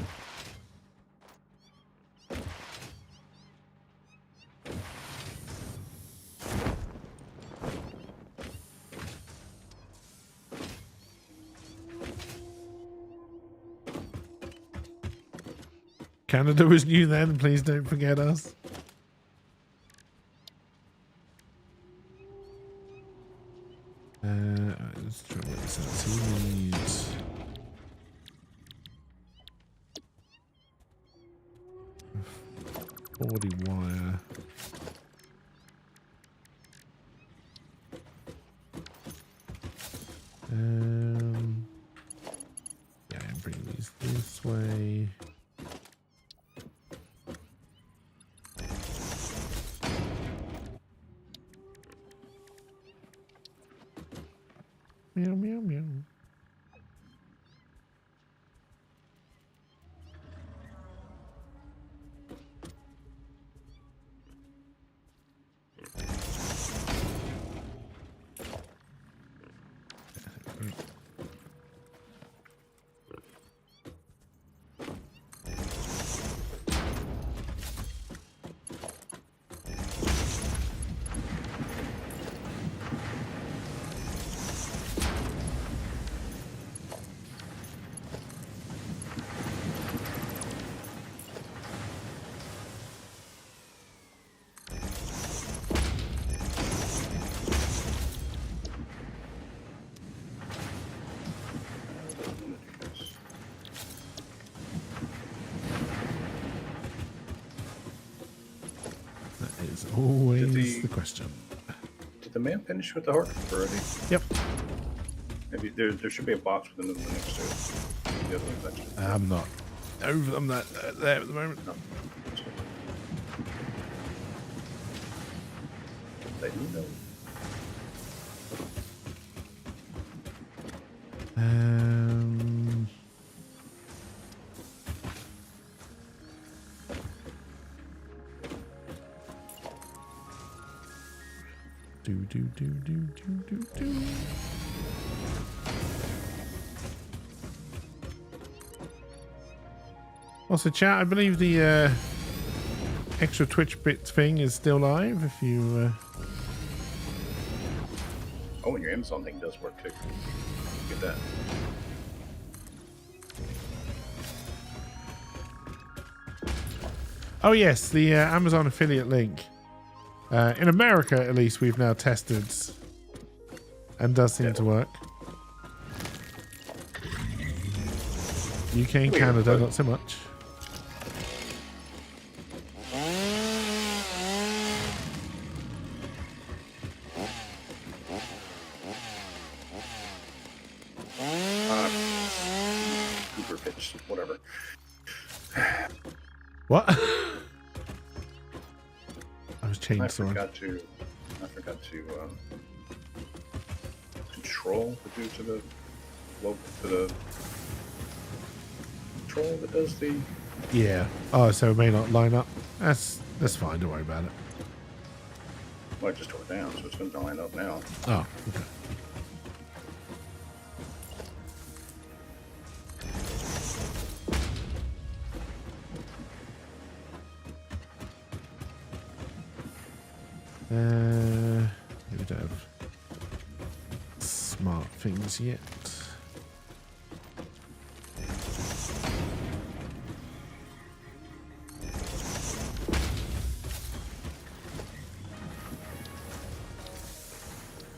Canada was new then, please don't forget us. Let's try and get this out. So we need 40 wire. Yeah, and bring these this way. Meow, meow, meow. Always the question. Did the man finish with the heart already? Yep. Maybe there should be a box with another one next to it. The other one's actually. I'm not over. I'm not there at the moment. No. Let me know. Um. Do. Also, chat, I believe the extra Twitch bits thing is still live. If you. Oh, and your Amazon thing does work too. Get that. Oh yes, the Amazon affiliate link. In America, at least, we've now tested, and does seem to work. UK and Canada, not so much. Cooper pitch, whatever. What? I was chainsawing. I forgot to control the dude to the control that does the. Yeah. Oh, so it may not line up. That's fine. Don't worry about it. Well, I just tore it down, so it's going to line up now. Oh, okay. We don't have smart things yet.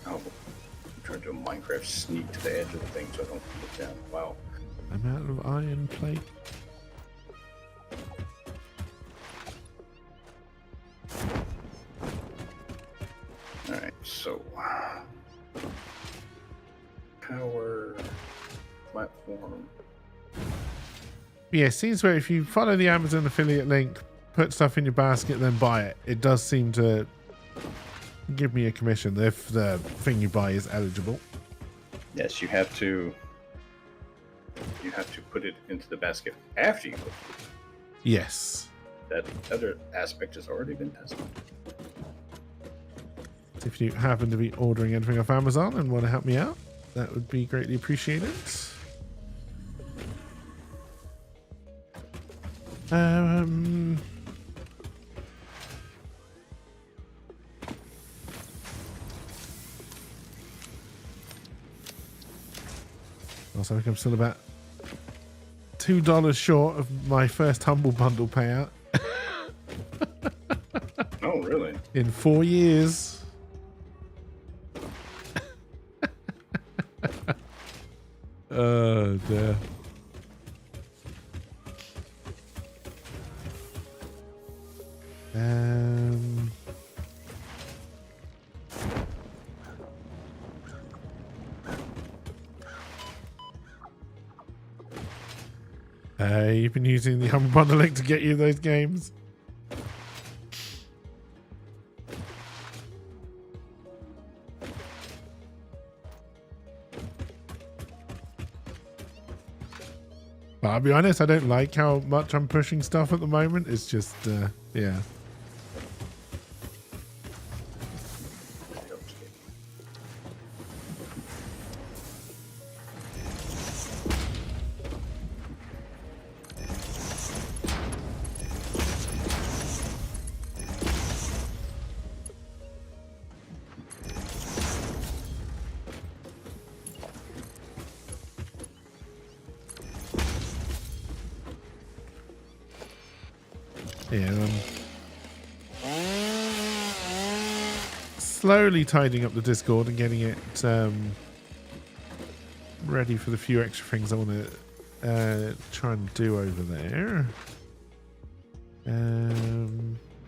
Oh, I'm trying to do a Minecraft sneak to the edge of the thing so I don't look down. Wow. I'm out of iron plate. Alright, so power platform. Yeah, it seems where if you follow the Amazon affiliate link, put stuff in your basket, then buy it, it does seem to give me a commission if the thing you buy is eligible. Yes, you have to put it into the basket after you put it. Yes. That other aspect has already been tested. If you happen to be ordering anything off Amazon and want to help me out, that would be greatly appreciated. Also, I think I'm still about $2 short of my first Humble Bundle payout. Oh, really? In 4 years. Oh, dear. You've been using the Humble Bundle link to get you those games. But I'll be honest, I don't like how much I'm pushing stuff at the moment. It's just, yeah. Yeah, slowly tidying up the Discord and getting it ready for the few extra things I want to try and do over there.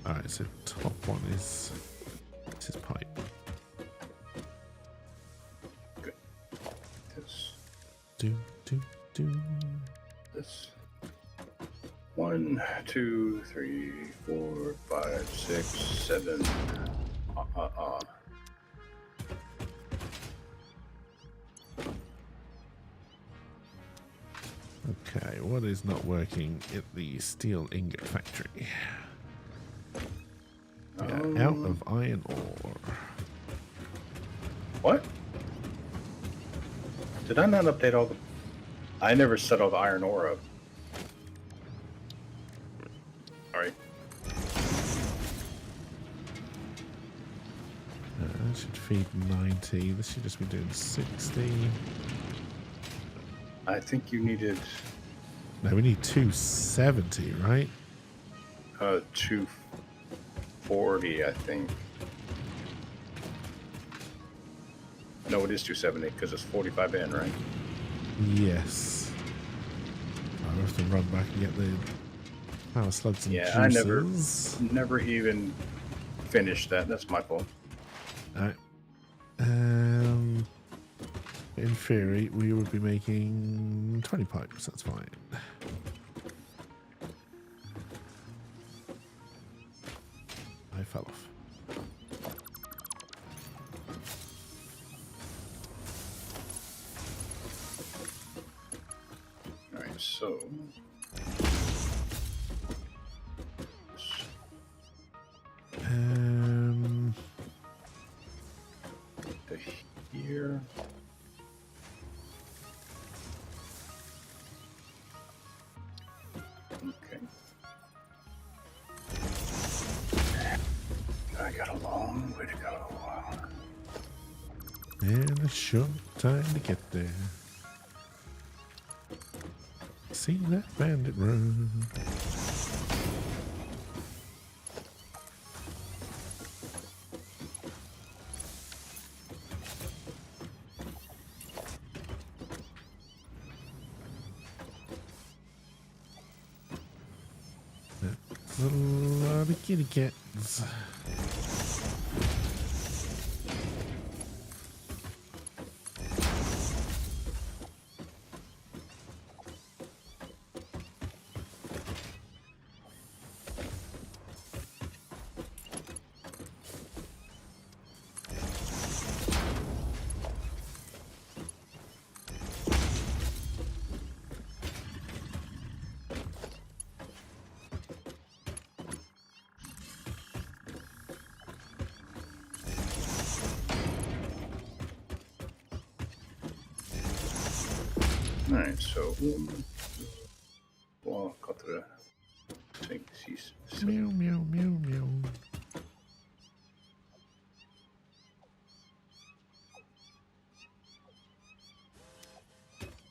Alright, so top one is this is pipe. Good. This This 1, 2, 3, 4, 5, 6, 7. Okay, what is not working at the steel ingot factory? We are out of iron ore. What? Did I not update all the... I never set all the iron ore up. Alright. That should feed 90. This should just be doing 60. I think you needed No, we need 270, right? 240, I think. No, it is 270 because it's 45 in, right? Yes. I'll have to run back and get the power slugs and Yeah, juices. I never even finished that. That's my fault. Alright. In theory, we would be making 20 pipes. That's fine. I fell off. Alright, so... to here... Okay. I got a long way to go. And a short time to get there. See that bandit run. That's a lot of kitty cats. Alright, so... Well, 4, 5, 6, 7. Meow, meow, meow, meow.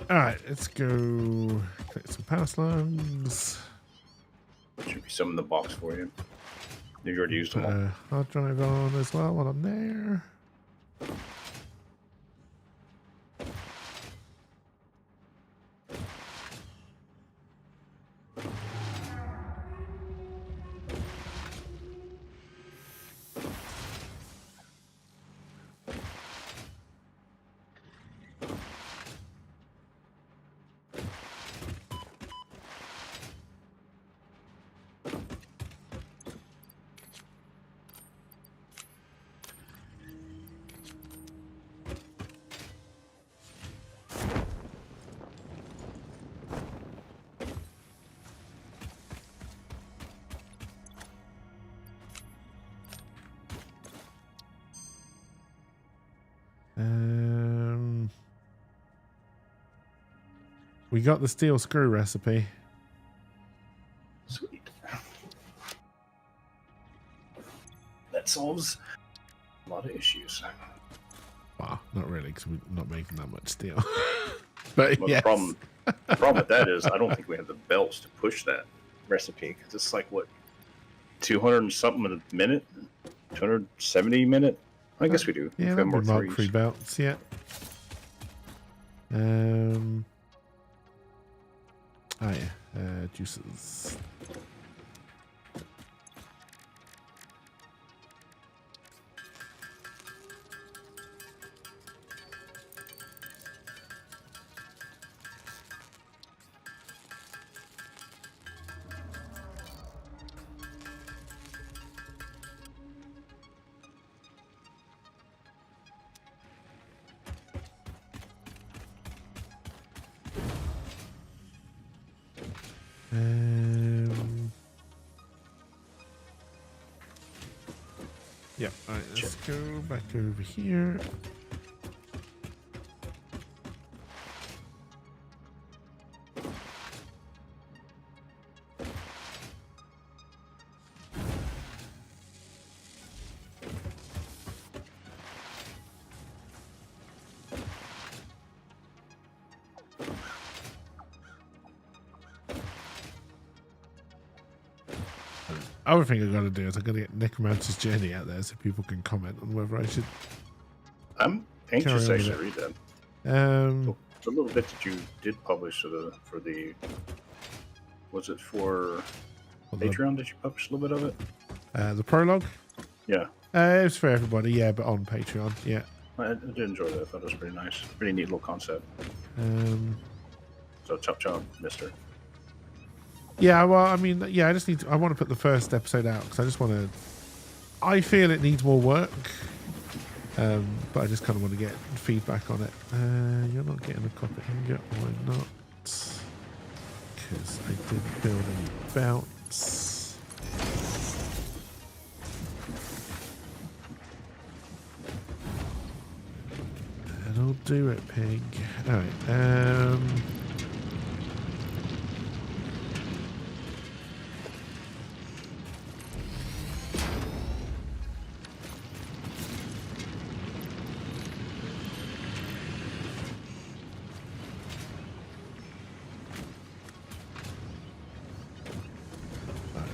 Alright, let's go collect some power slugs. Should be some in the box for you. You already used them Put all. a hard drive on as well while I'm there. We got the steel screw recipe. Sweet. That solves a lot of issues. Well, not really, because we're not making that much steel. But Well, yes. the problem with that is I don't think we have the belts to push that recipe because it's like what 200 and something a minute, 270 a minute. I guess we do. Yeah, we have more Mark III threes. belts, yeah. Oh yeah, juices. Yeah. All right. Let's go back over here. Other thing I got to do is I got to get Necromancer's Journey out there so people can comment on whether I should. I'm anxious to Carry on actually read that. Um, The little bit that you did publish for the was it for Patreon? Did you publish a little bit of it? the prologue. Yeah, It was for everybody, yeah, but on Patreon, yeah. I did enjoy that. I thought it was pretty nice. Pretty neat little concept. So chop chop, Mister. Yeah, well, I mean, yeah, I want to put the first episode out because I just want to. I feel it needs more work, but I just kind of want to get feedback on it. You're not getting a copy yet, why not? Because I didn't build any belts. That'll do it, pig. All right.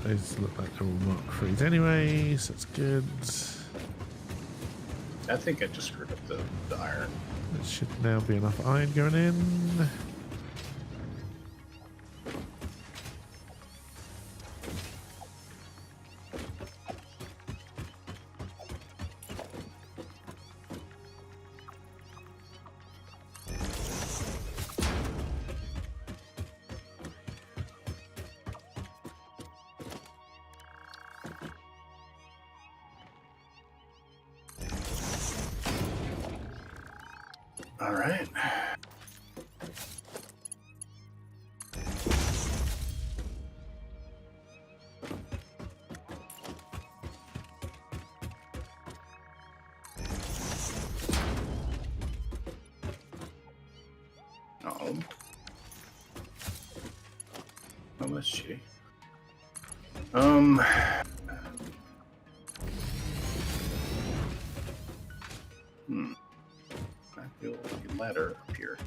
Those look like they're all Mark 3s anyway, so that's good. I think I just screwed up the iron. There should now be enough iron going in. All right. Oh, that's shitty. I feel a ladder up here.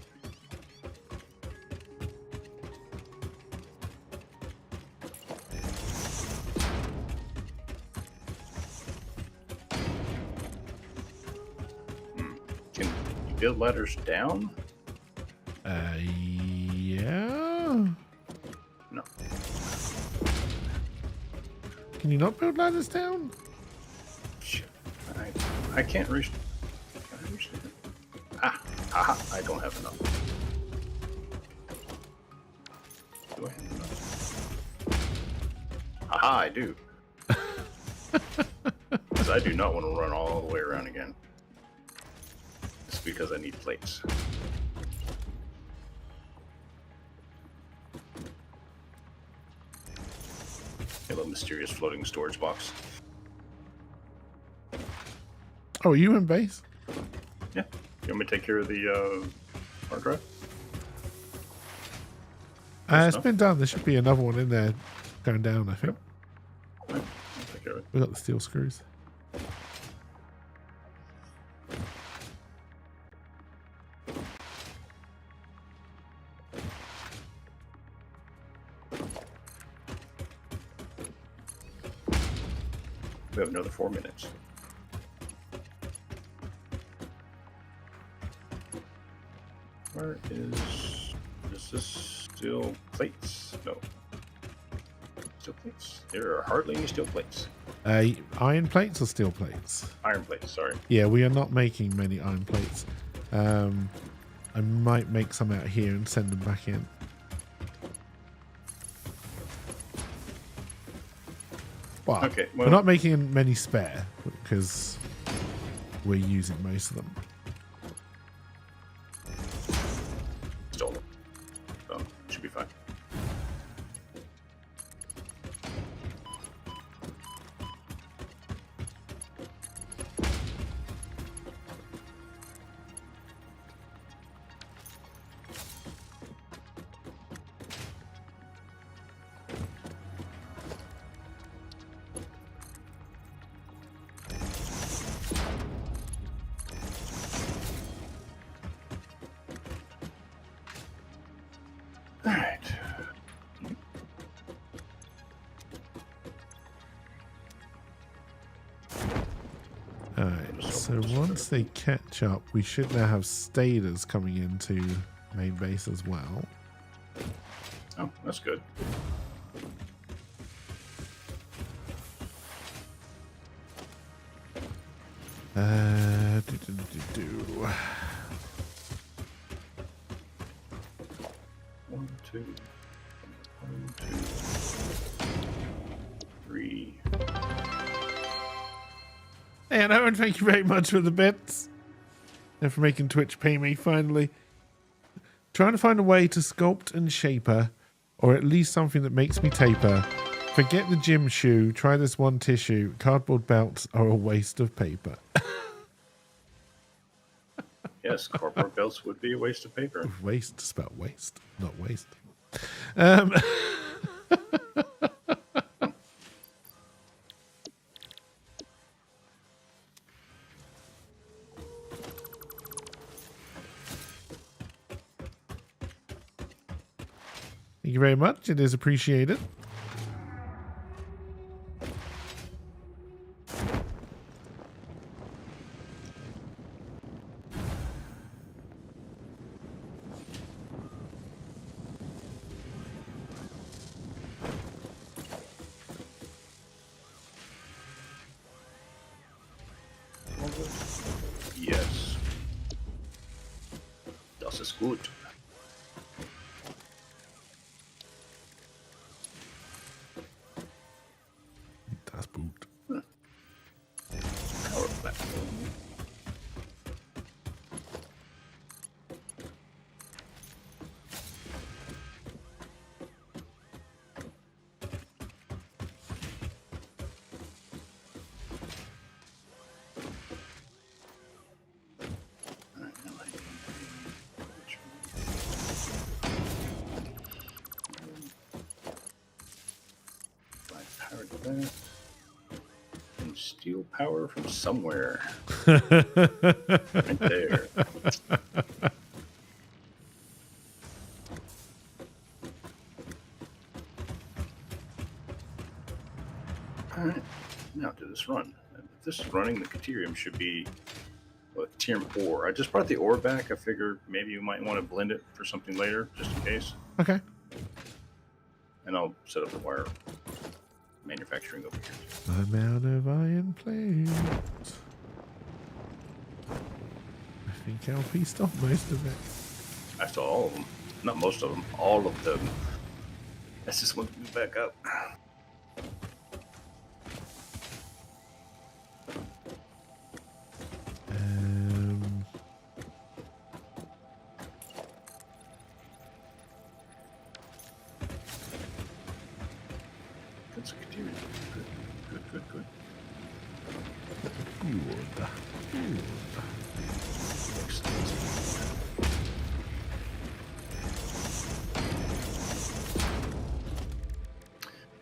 Can you build ladders down? Yeah. No. Can you not build ladders down? Shit. I can't reach. Can I reach it? Aha! I don't have enough. Do I have enough? Aha! I do. Because I do not want to run all the way around again. It's because I need plates. A little mysterious floating storage box. Oh, are you in base? Yeah. You want me to take care of the hard drive? It's been done. There should be another one in there going down, I think. Right. I'll take care of it. We got the steel screws. We have another 4 minutes. Where is this steel plates? No. Steel plates? There are hardly any steel plates. Iron plates or steel plates? Iron plates, sorry. Yeah, we are not making many iron plates. I might make some out here and send them back in. Well, Okay, well- we're not making many spare because we're using most of them. Stole them. So, should be fine. So once they catch up, we should now have stators coming into main base as well. Oh, that's good. One, two, 3. Hey, and Owen, thank you very much for the bits and for making Twitch pay me finally. Trying to find a way to sculpt and shape her, or at least something that makes me taper. Forget the gym shoe, try this one tissue. Cardboard belts are a waste of paper. Yes, cardboard belts would be a waste of paper. Waste, spelled waste, not waste. Thank you very much. It is appreciated. Yes. Das ist gut. Das Boot. Power platform. Power to that. And steal power from somewhere. Right there. Alright, now to this run. If this is running, the Caterium should be Caterium ore. I just brought the ore back. I figured maybe you might want to blend it for something later, just in case. Okay. And I'll set up the wire manufacturing over here. I'm out of iron plate. I think LP stopped most of it. I saw all of them. Not most of them, all of them. That's just one to move back up. That's a Caterium. Good, good, good, good. Excellent.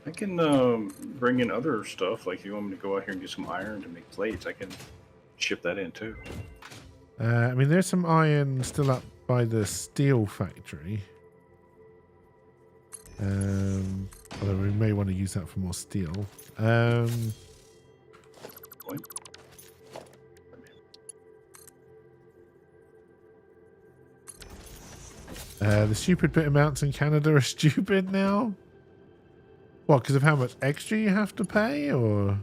I can bring in other stuff. Like, if you want me to go out here and get some iron to make plates, I can ship that in too. I mean, there's some iron still up by the steel factory. Although we may want to use that for more steel. Point. The stupid bit amounts in Canada are stupid now. What, because of how much extra you have to pay, or?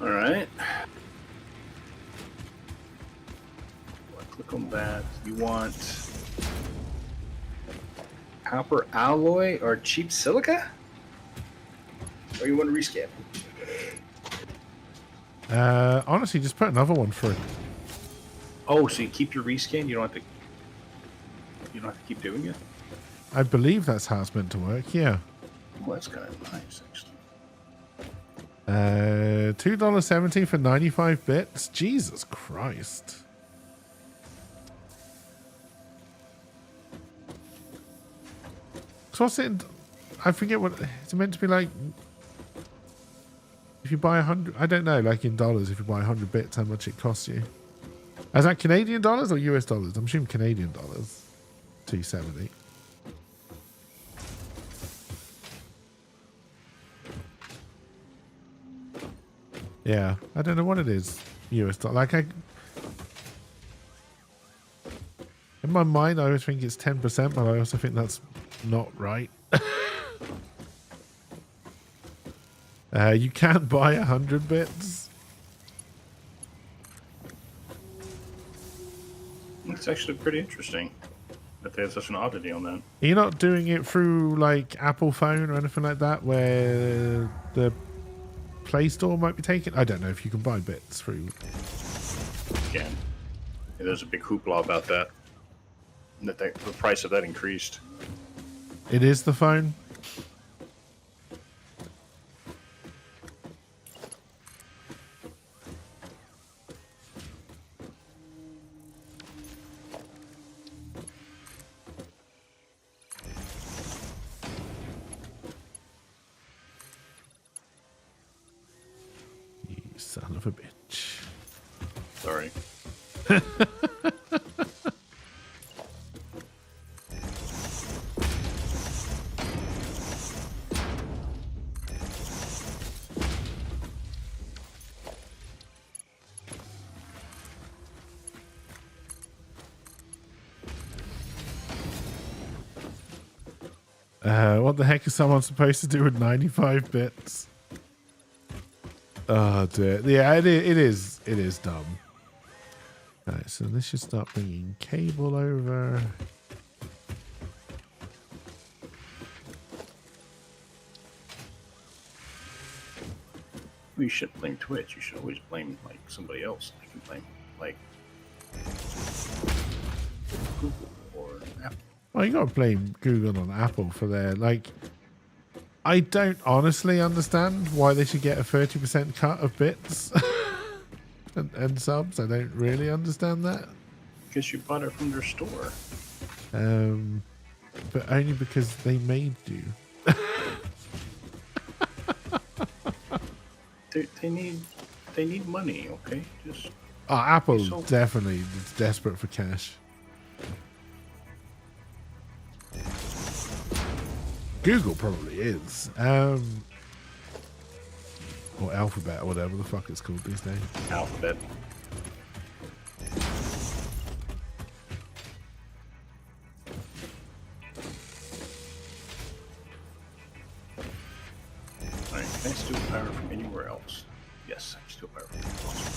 All right. Click on that. You want copper alloy or cheap silica? Or you want to rescan? Honestly, just put another one through. Oh, so you keep your rescan? You don't have to. You don't have to keep doing it. I believe that's how it's meant to work. Yeah. Well, that's kind of nice, actually. $2.70 for 95 bits. Jesus Christ. So what's it? I forget what it's meant to be like. If if you buy 100, I don't know, like in dollars, if you buy 100 bits, how much it costs you. Is that Canadian dollars or US dollars? I'm assuming Canadian dollars. 270. Yeah, I don't know what it is. US dollar. Like in my mind, I always think it's 10%, but I also think that's not right. You can't buy 100 bits. It's actually pretty interesting that they have such an oddity on that. You're not doing it through like Apple phone or anything like that, where the Play Store might be taken. I don't know if you can buy bits through. Yeah, there's a big hoopla about that. That the price of that increased. It is the phone. You son of a bitch. Sorry. What the heck is someone supposed to do with 95 bits? Oh dear. Yeah, it is dumb. Alright, so let's just start bringing cable over. You shouldn't blame Twitch. You should always blame like somebody else. You can blame like Google or Apple. Well, you gotta blame Google and Apple for their, like, I don't honestly understand why they should get a 30% cut of bits and subs. I don't really understand that. Because you bought it from their store. But only because they made you. They need money, okay? Just Apple definitely is desperate for cash. Google probably is. Or Alphabet or whatever the fuck it's called these days. Alphabet. Alright, can I steal power from anywhere else? Yes, I can steal power from anywhere else.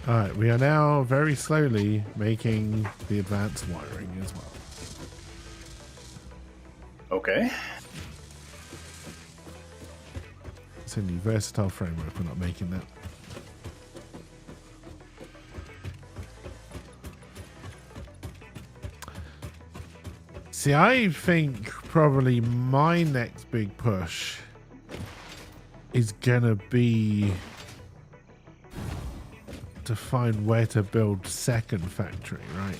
Alright, we are now very slowly making the advanced wiring as well. Okay. It's in the versatile framework, we're not making that. See, I think probably my next big push is gonna be to find where to build second factory, right?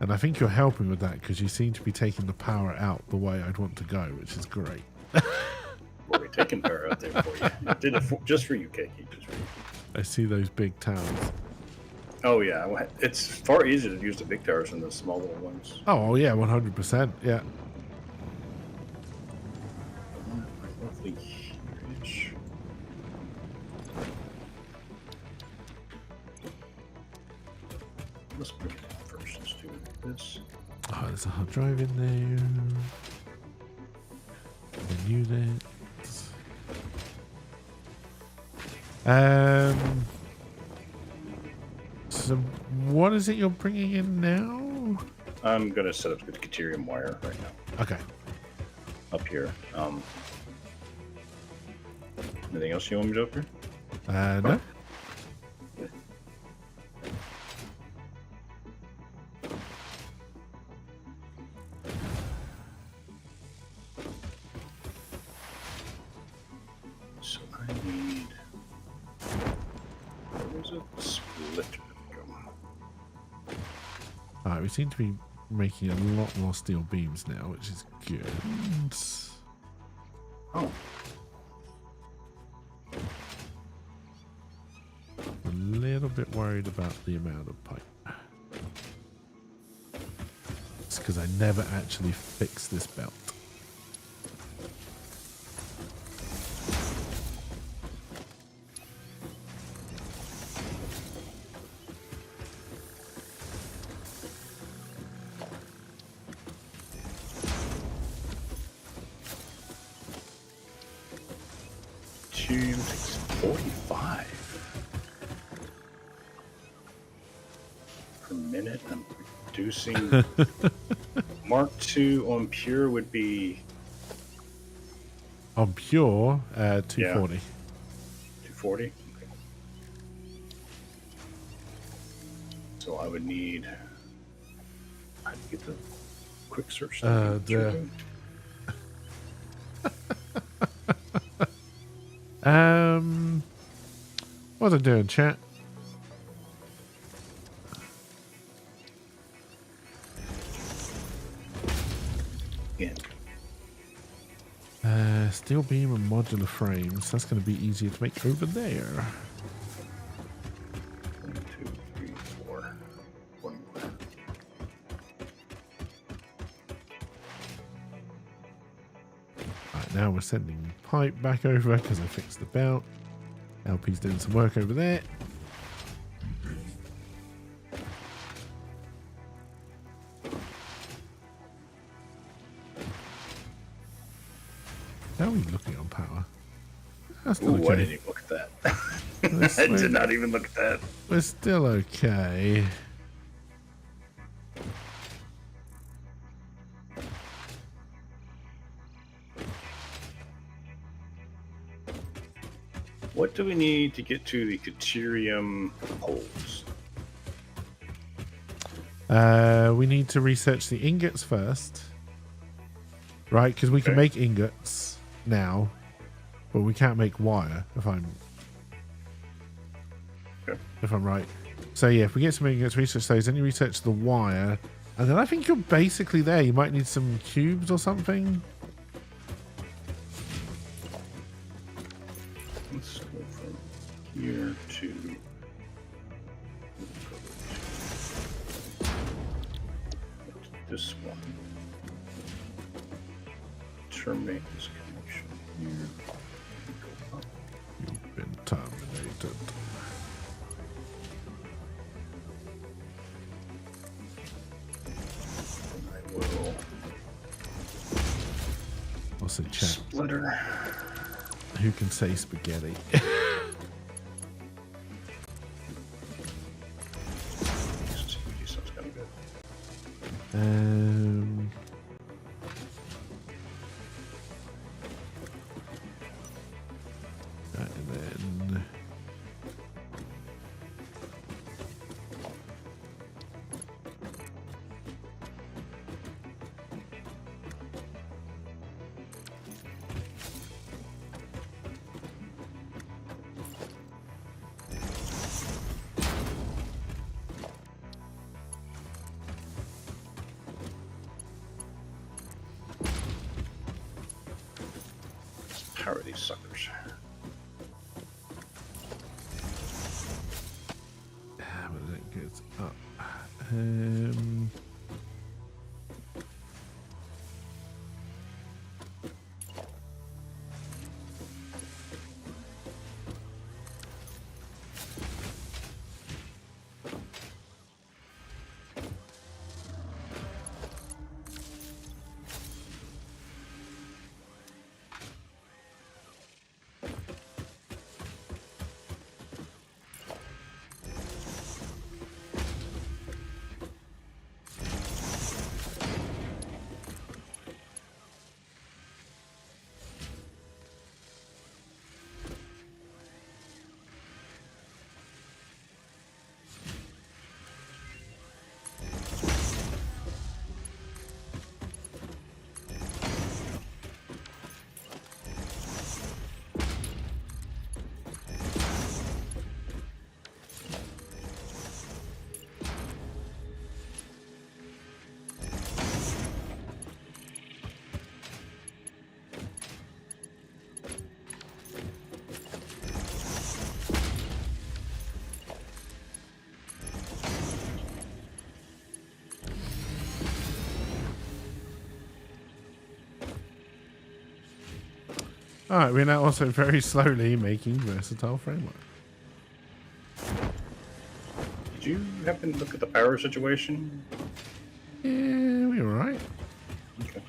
And I think you're helping with that because you seem to be taking the power out the way I'd want to go, which is great. Well, we're taking power out there for you. I did it just for you, Kiki. Just for you. I see those big towers. Oh yeah, well, it's far easier to use the big towers than the small little ones. Oh yeah, 100%. Yeah. Roughly here-ish. Let's bring it down first. Let's do this. Oh, there's a hard drive in there. The units. So what is it you're bringing in now? I'm gonna set up the deuterium wire right now Okay. up here. Anything else you want me to do up here? No. I need. Where was it? Splitter. Alright, we seem to be making a lot more steel beams now, which is good. Oh. A little bit worried about the amount of pipe. It's because I never actually fixed this belt. Tube takes 45 per minute. I'm reducing. Mark II on pure would be On pure, 240. 240. Okay. So I would need. How do you get the quick search? What was I doing, chat? Yeah. Steel beam and modular frames. That's going to be easier to make over there. 1, 2, 3, 4. One more. Right, now we're sending pipe back over because I fixed the belt. LP's doing some work over there. How are we looking on power? That's still Ooh, I okay. didn't even look at that. I did not even look at that. We're still okay. What do we need to get to the Caterium holes? We need to research the ingots first. Right, because we can make ingots now, but we can't make wire if I'm right. So yeah, if we get some ingots, research those, then you research the wire, and then I think you're basically there. You might need some cubes or something. Let's go from here to this one. Terminate this connection here. Go up. You've been terminated. And I will I'll say chat. splitter. Who can say spaghetti? Sounds kind of good. And then Power these suckers. but that gets up. Alright, we're now also very slowly making versatile framework. Did you happen to look at the power situation? Yeah, we're alright. Okay.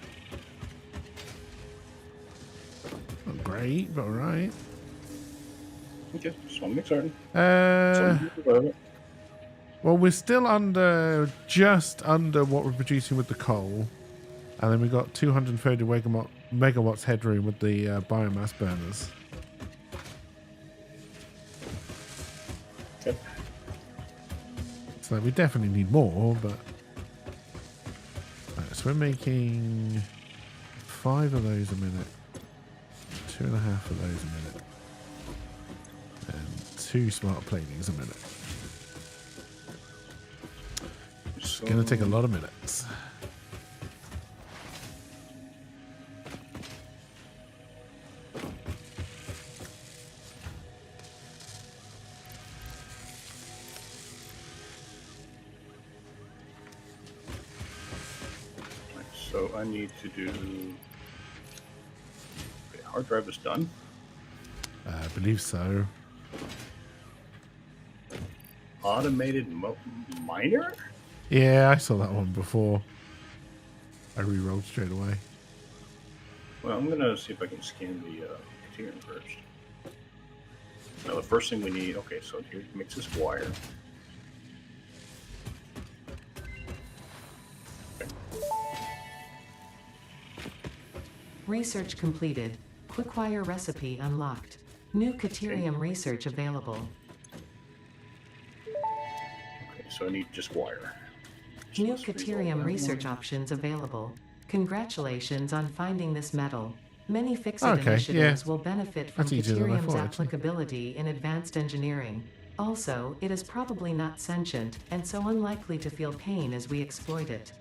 Not great, but alright. Okay, just want to make certain. Well, we're still under, just under what we're producing with the coal. And then we got 230 megawatts headroom with the biomass burners. Okay. So we definitely need more, but... Right, so we're making 5 of those a minute. 2.5 of those a minute. And 2 smart planings a minute. It's going to take a lot of minutes. So I need to do... Okay, hard drive is done. I believe so. Automated miner? Yeah, I saw that one before. I re-rolled straight away. Well, I'm going to see if I can scan the Criterion first. Now, the first thing we need... Okay, so here makes this wire. Research completed. Quickwire recipe unlocked. New Caterium research available. Okay, so I need just wire. New Caterium research options available. Congratulations on finding this metal. Many Fix-It initiatives will benefit from Caterium's applicability in advanced engineering. Also, it is probably not sentient, and so unlikely to feel pain as we exploit it.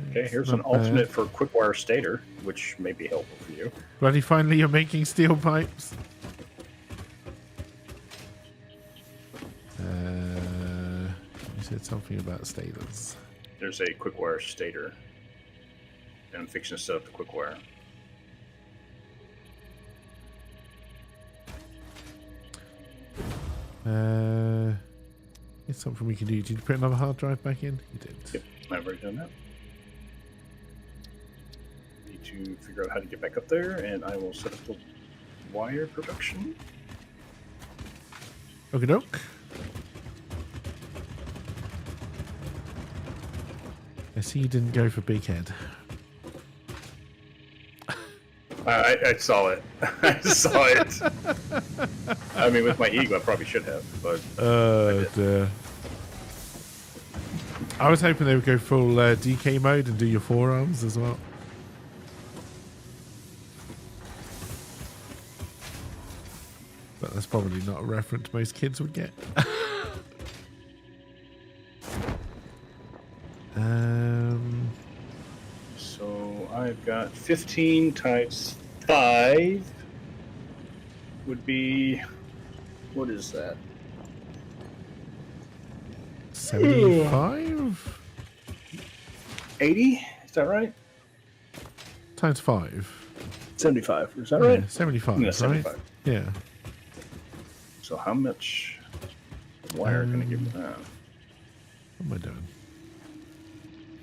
Okay, here's an alternate for Quickwire Stator, which may be helpful for you. Bloody finally you're making steel pipes. You said something about stators. There's a Quickwire Stator. And I'm fixing to set up the Quickwire. It's something we can do. Did you put another hard drive back in? You did. Yep, I've already done that. Need to figure out how to get back up there, and I will set up the wire production. Okie doke. I see you didn't go for big head. I saw it. I saw it. I mean, with my ego, I probably should have, but dear. I was hoping they would go full DK mode and do your forearms as well. But that's probably not a reference most kids would get. So I've got 15 times 5 would be, what is that? 75? 80? Is that right? Times 5. 75. Is that right? Yeah, 75, Yeah, right? 75. Yeah. So how much wire can I give you that? What am I doing?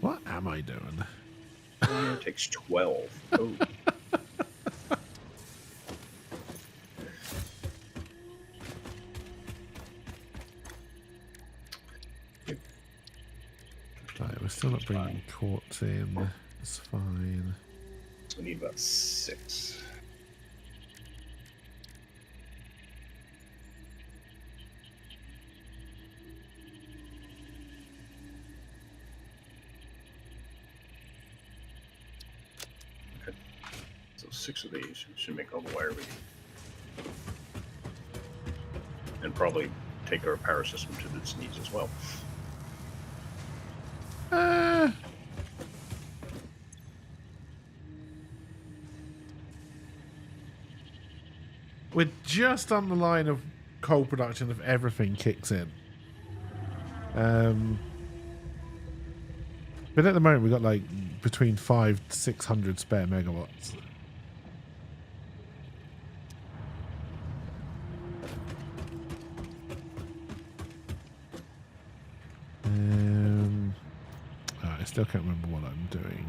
What am I doing? Wire takes 12. Oh. Right, we're still not bringing quartz in. It's fine. So we need about 6. Okay. So 6 of these should make all the wire we need. And probably take our power system to its needs as well. We're just on the line of coal production if everything kicks in. But at the moment we've got like between 500 to 600 spare megawatts. I still can't remember what I'm doing.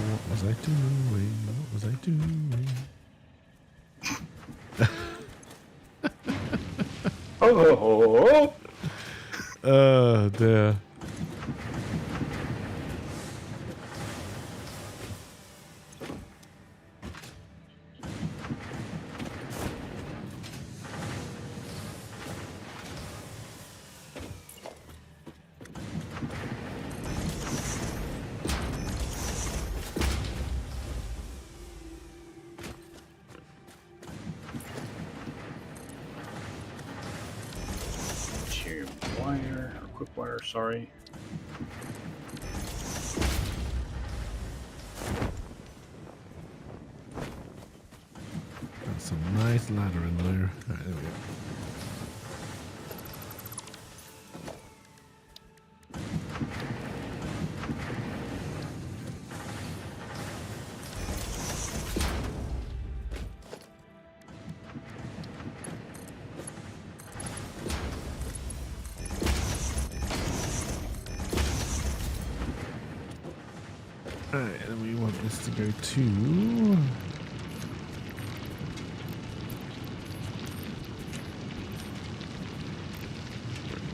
What was I doing? What was I doing? Oh, Oh dear. shear wire or quick wire. Sorry. Got some nice ladder in there. Right, there we go. Alright, and we want this to go to...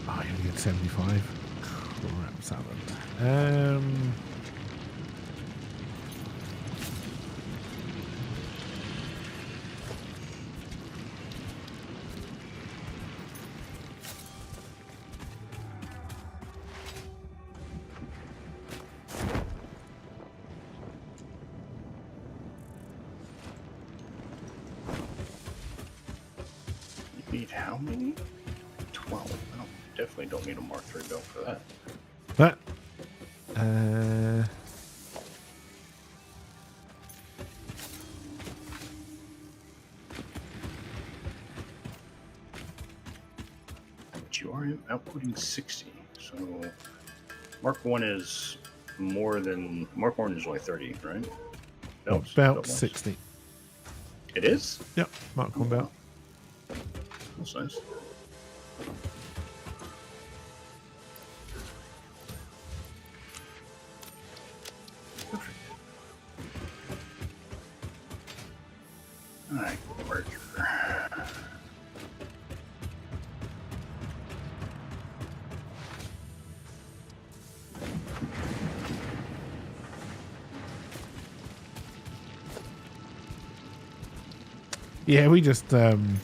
Oh, you only get 75. Crap salad. You need how many? 12. I definitely don't need a Mark III belt for that. But, But you are outputting 60. So Mark 1 is more than... Mark 1 is only 30, right? Belts, about belt-wise. 60. It is? Yep, Mark 1 belt. That's nice. Perfect. Alright, Marker. Yeah, we just unlocked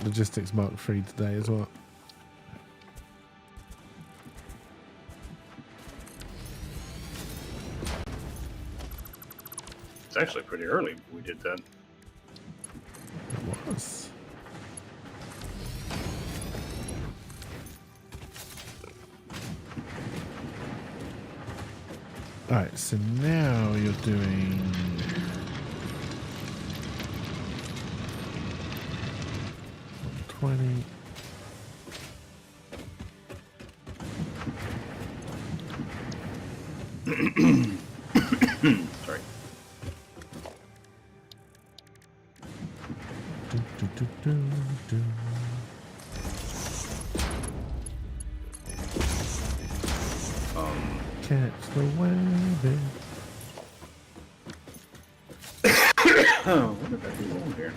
Logistics Mark III today as well. It's actually pretty early we did that. It was. Alright, so now you're doing... $20. Sorry. Do. Catch the wave. Oh, what did I do wrong here?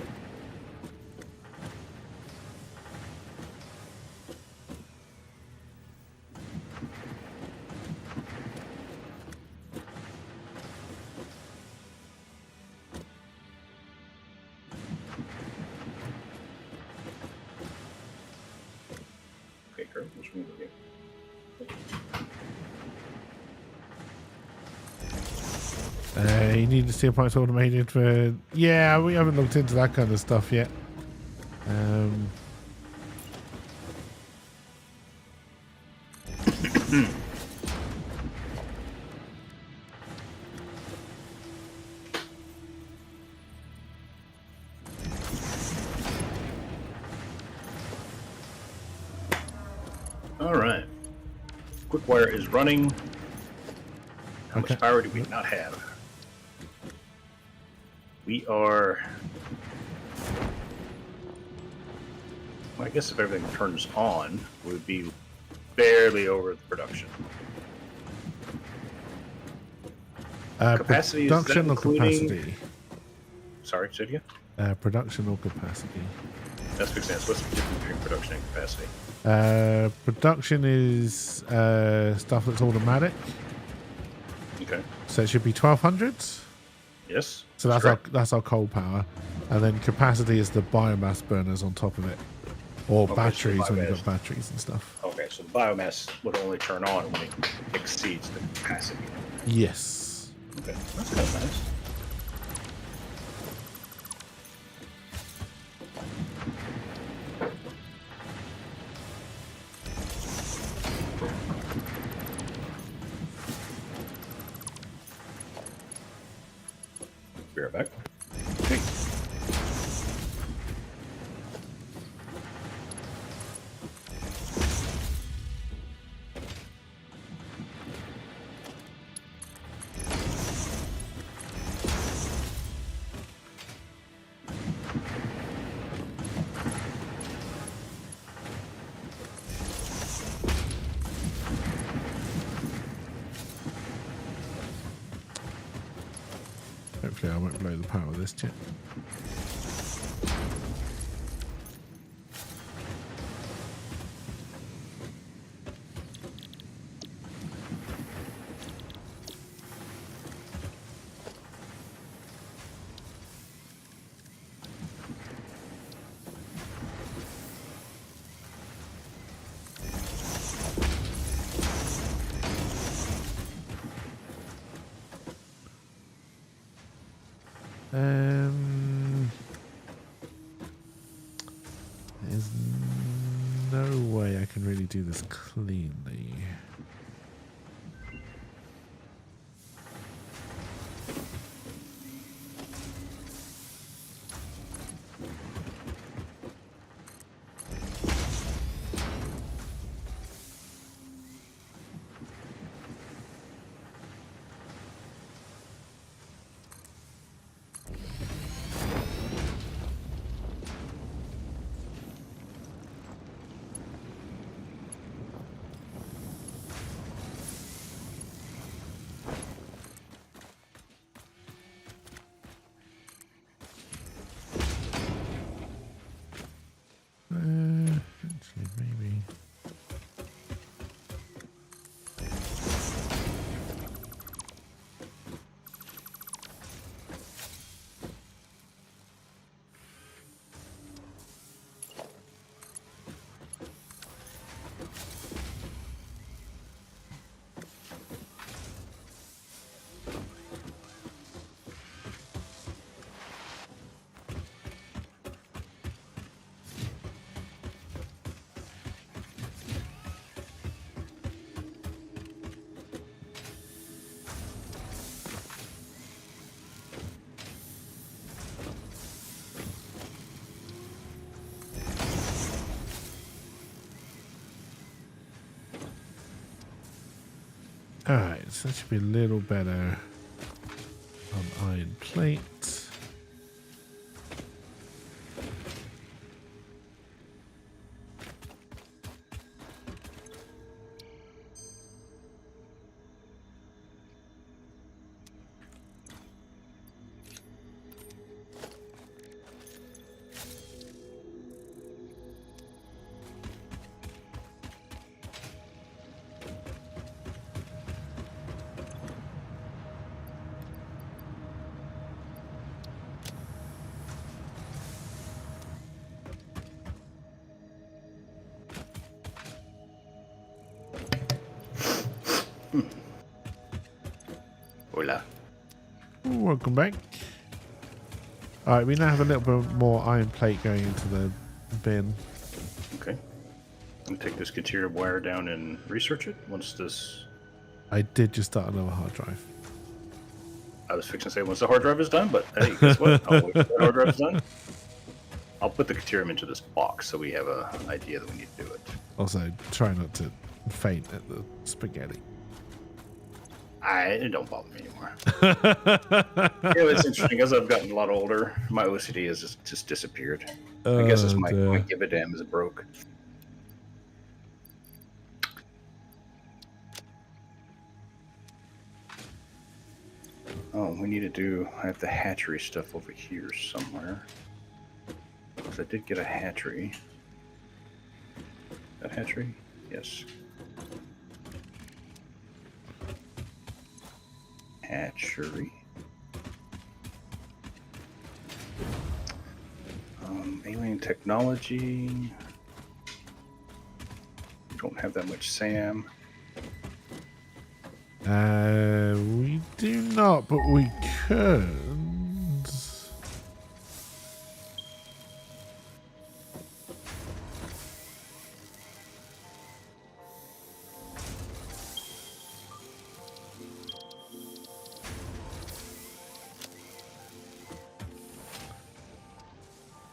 Okay, girl, what's wrong with you? You need the steel pipes automated for... Yeah, we haven't looked into that kind of stuff yet. All right. Quickwire is running. How Okay. much power do we not have? We are... Well, I guess if everything turns on, we would be barely over the production. Capacity, is that Production or including... capacity? Sorry, say it again? Production or capacity? That's makes sense. What's the difference between production and capacity? Production is stuff that's automatic. Okay. So it should be 1200. Yes. So that's our coal power, and then capacity is the biomass burners on top of it, or Okay, so batteries when you've biomass. got batteries and stuff. Okay, so the biomass would only turn on when it exceeds the capacity. Yes. Okay, that's kind of nice. Be right back. Okay. Hopefully I won't blow the power with this chip. There's no way I can really do this cleanly. Actually, maybe. Alright, so that should be a little better on iron plate. Hola. Welcome back. Alright, we now have a little bit more iron plate going into the bin. Okay. I'm gonna take this Katia wire down and research it once this. I did just start another hard drive. I was fixing to say once the hard drive is done, but hey, guess what? I'll wait till the hard drive is done. I'll put the Katia into this box so we have an idea that we need to do it. Also, try not to faint at the spaghetti. It don't bother me anymore. It's interesting. As I've gotten a lot older, my OCD has just disappeared. I guess it's my give a damn is broke. Oh, we need to do. I have the hatchery stuff over here somewhere. Because I did get a hatchery. That hatchery? Yes. Hatchery. Alien technology. Don't have that much SAM. We do not, but we could.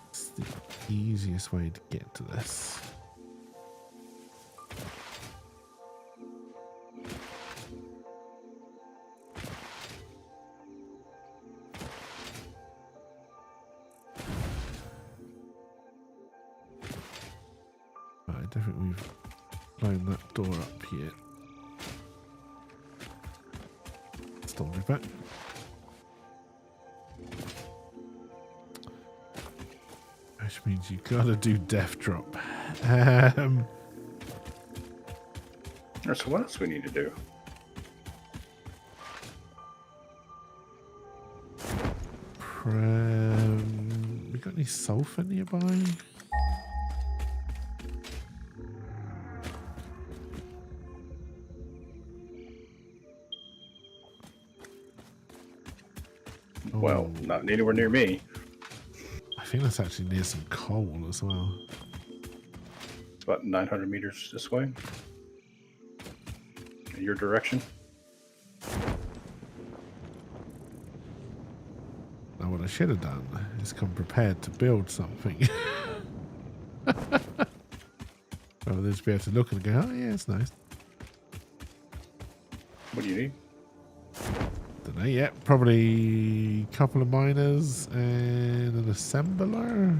It's the easiest way to get to this. I don't think we've blown that door up yet. Storage back. Which means you gotta do death drop. Alright, so what else we need to do? We got any sulfur nearby? Well, not anywhere near me. I think that's actually near some coal as well. It's about 900 meters this way. In your direction. Now what I should have done is come prepared to build something. Rather than just be able to look and go, oh yeah, it's nice. What do you need? Don't know yet. Probably a couple of miners and an assembler.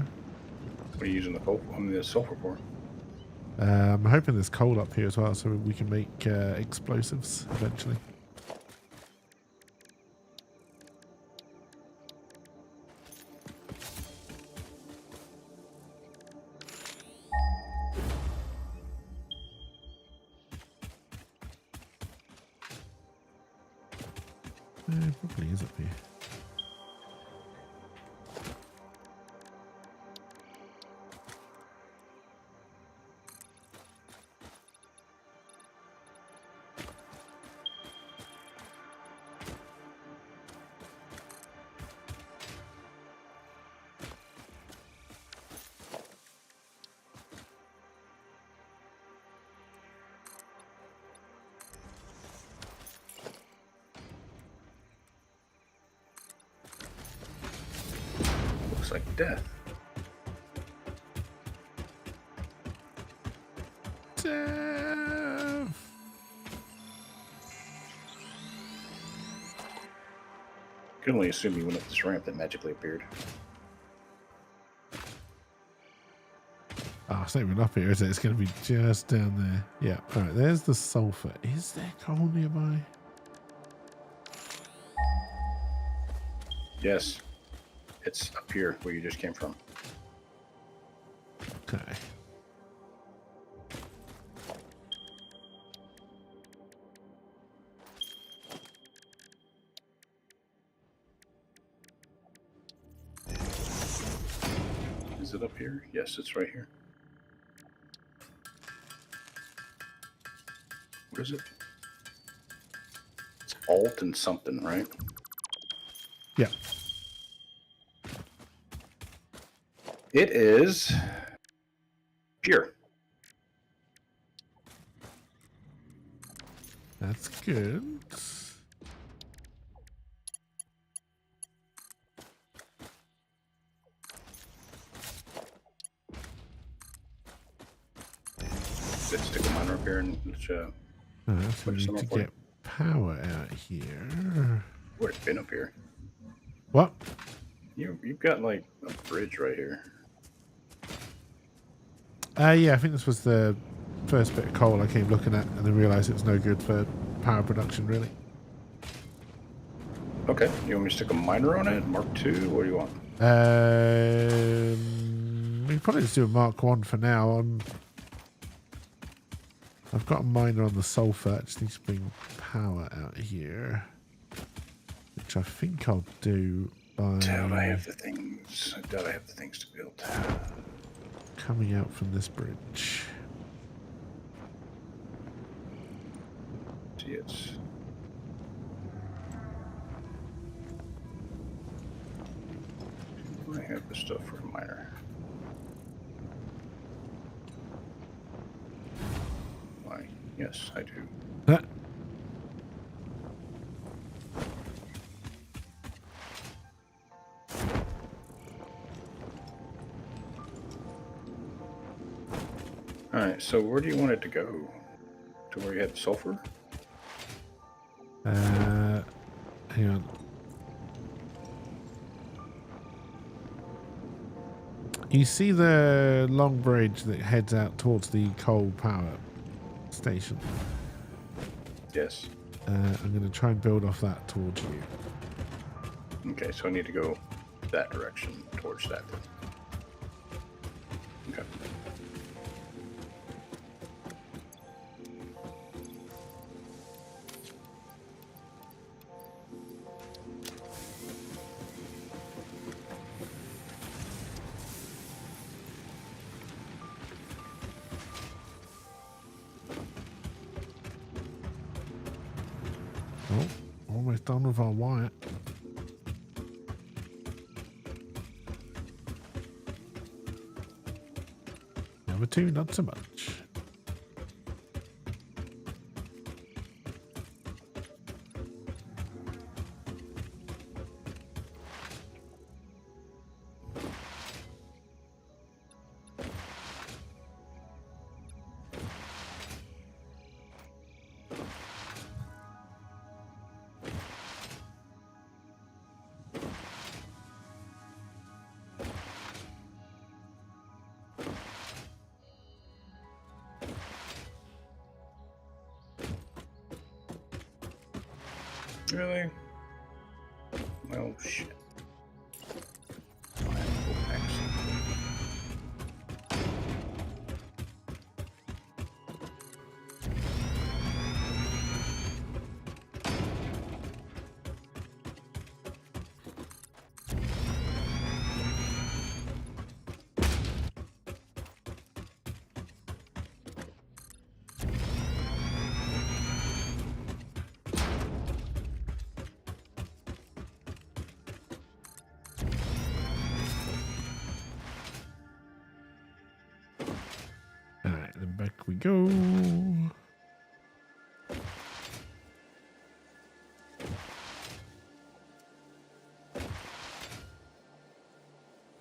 What are you using the sulfur for? I'm hoping there's coal up here as well, so we can make explosives eventually. It probably is up here. Looks like death. Can only assume you went up this ramp that magically appeared. Oh, it's not even up here, is it? It's going to be just down there. Yeah. All right. There's the sulfur. Is there coal nearby? Yes. It's up here where you just came from. Okay. Is it up here? Yes, it's right here. What is it? It's alt and something, right? Yeah. It is pure. That's good. Let's stick a miner up here and let's So we need to get power out here. would have been up here. What? You've got like a bridge right here. Yeah, I think this was the first bit of coal I came looking at and then realised it was no good for power production, really. Okay, you want me to stick a miner on it? Mark II? What do you want? We can probably just do a Mark 1 for now. I've got a miner on the sulfur. I just need to bring power out here, which I think I'll do by... Doubt I have the things. I doubt I have the things to build. Coming out from this bridge. See, it's... I have the stuff for a miner. Why? Yes, I do. Huh. Alright, so where do you want it to go? To where you had the sulfur? Hang on. You see the long bridge that heads out towards the coal power station? Yes. I'm going to try and build off that towards you. Okay, so I need to go that direction towards that then. Okay. Oh, almost done with our wire. Number 2, not so much. Really? Well, shit. Alright, then back we go.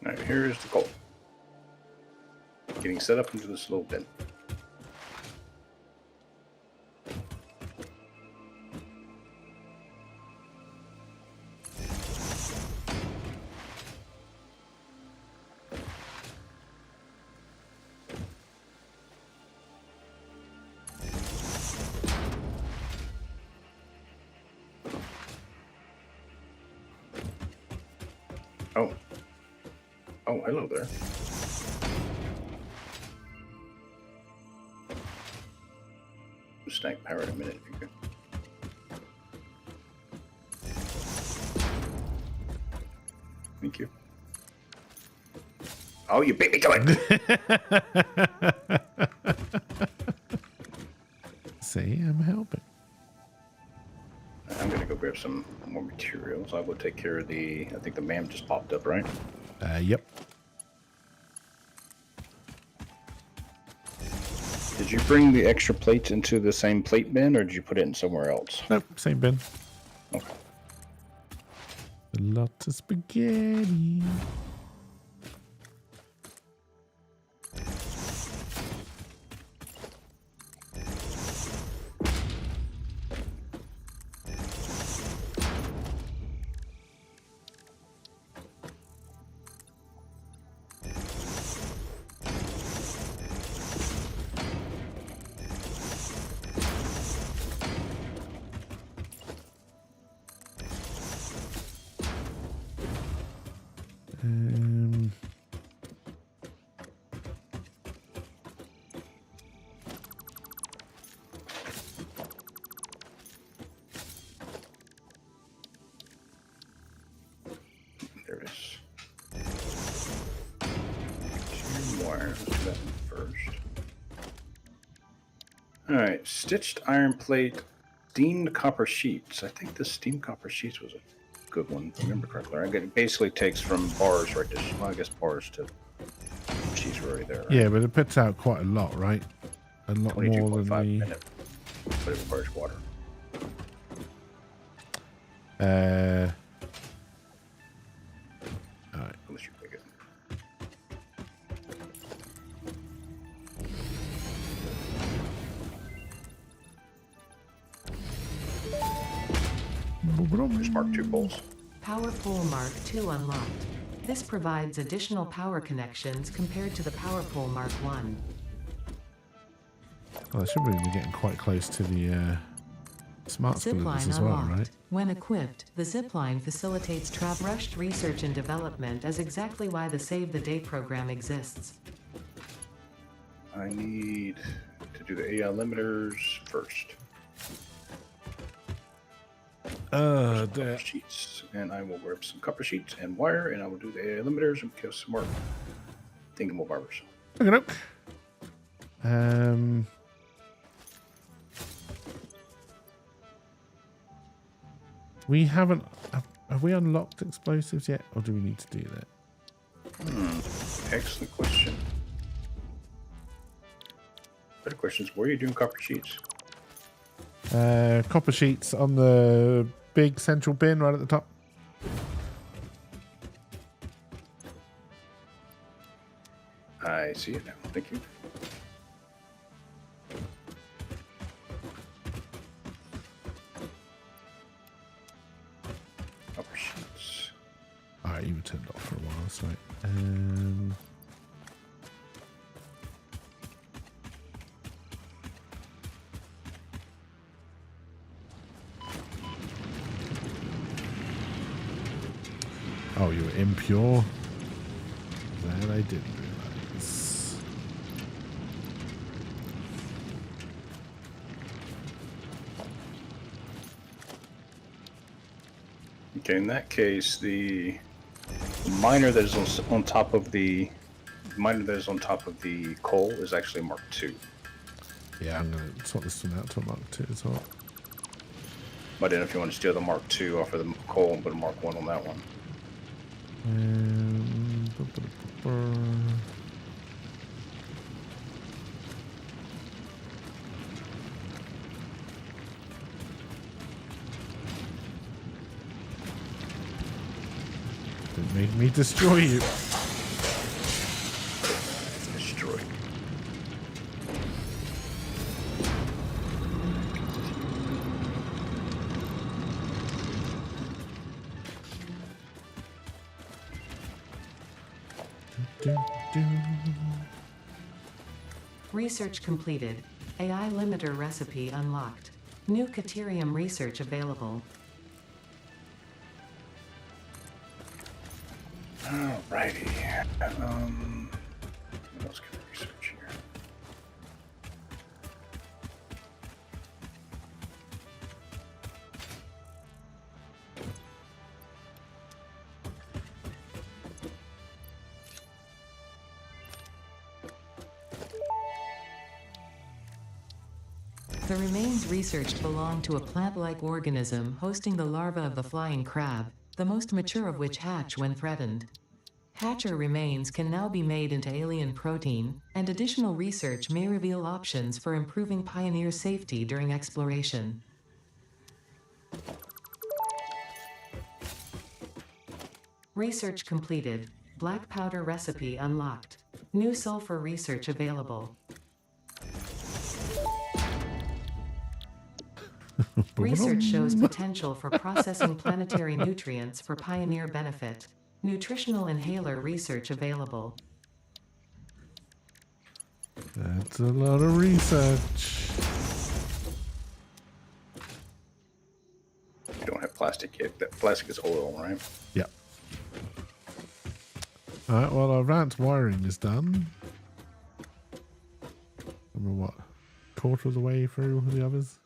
Alright, here's the coal. Getting set up into this little bin. Oh. Oh, hello there. Snag power in a minute if you could. Thank you. Oh, you beat me to it! See, I'm helping. I'm gonna go grab some more materials. I will take care of the... I think the MAM just popped up, right? Yep. Did you bring the extra plates into the same plate bin, or did you put it in somewhere else? Nope, same bin. Okay. A lot of spaghetti. There it is. Two more. Let's do that one first. All right, stitched iron plate, steamed copper sheets. I think the steamed copper sheets was a good one, if I remember correctly. Right? It basically takes from bars right to, well, I guess bars to sheets are already there. Right? Yeah, but it puts out quite a lot, right? A lot more than 22.5 the. minute, but it requires water. Alright. Unless you pick it. Just mark 2 bowls. Power pole Mark II unlocked. This provides additional power connections compared to the Power pole Mark I. Well, I should really be getting quite close to the smart splitters Zipline as well, unlocked. right? When equipped, the zipline facilitates rushed research and development, as exactly why the Save the Day program exists. I need to do the AI limiters first. Copper sheets, and I will grab some copper sheets and wire, and I will do the AI limiters and kill some more thingamabobers. Okay, look. We haven't. Have we unlocked explosives yet, or do we need to do that? Excellent question. Better question is, where are you doing copper sheets? Copper sheets on the big central bin right at the top. I see it now. Thank you. Copper sheets. Alright, you were turned off for a while, that's right. Oh, you were impure? That I didn't realize. Okay, in that case, the miner that is on top of the coal is actually Mark II. Yeah, I'm going to sort this one out to a Mark II as well. But then if you want to steal the Mark II off of the coal and put a Mark I on that one. Didn't make me destroy you. Destroy. Research completed. AI limiter recipe unlocked. New Caterium research available. Alrighty. What else can we research here? The remains researched belong to a plant-like organism hosting the larva of the flying crab, the most mature of which hatch when threatened. Hatcher remains can now be made into alien protein, and additional research may reveal options for improving Pioneer safety during exploration. Research completed. Black powder recipe unlocked. New sulfur research available. Research shows potential for processing planetary nutrients for Pioneer benefit. Nutritional inhaler research available. That's a lot of research. You don't have plastic yet. That plastic is oil, right? Yep. Alright, well, our advanced wiring is done. And we're what? Quarter of the way through the others?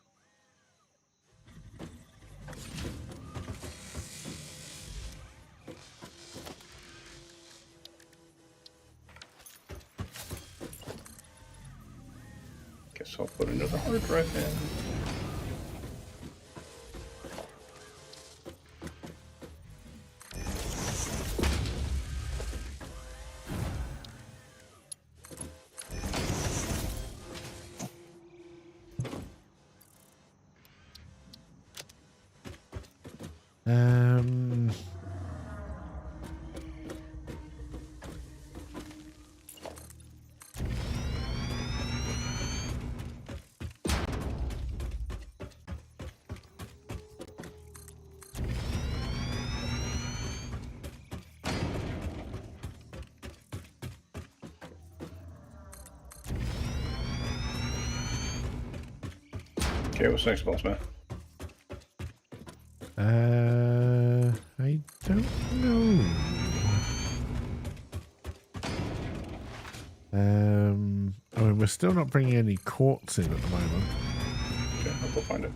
Guess I'll put another hard drive in. Um, Okay, what's next, boss man? I don't know. I mean, we're still not bringing any quartz in at the moment. Okay, I'll go find it.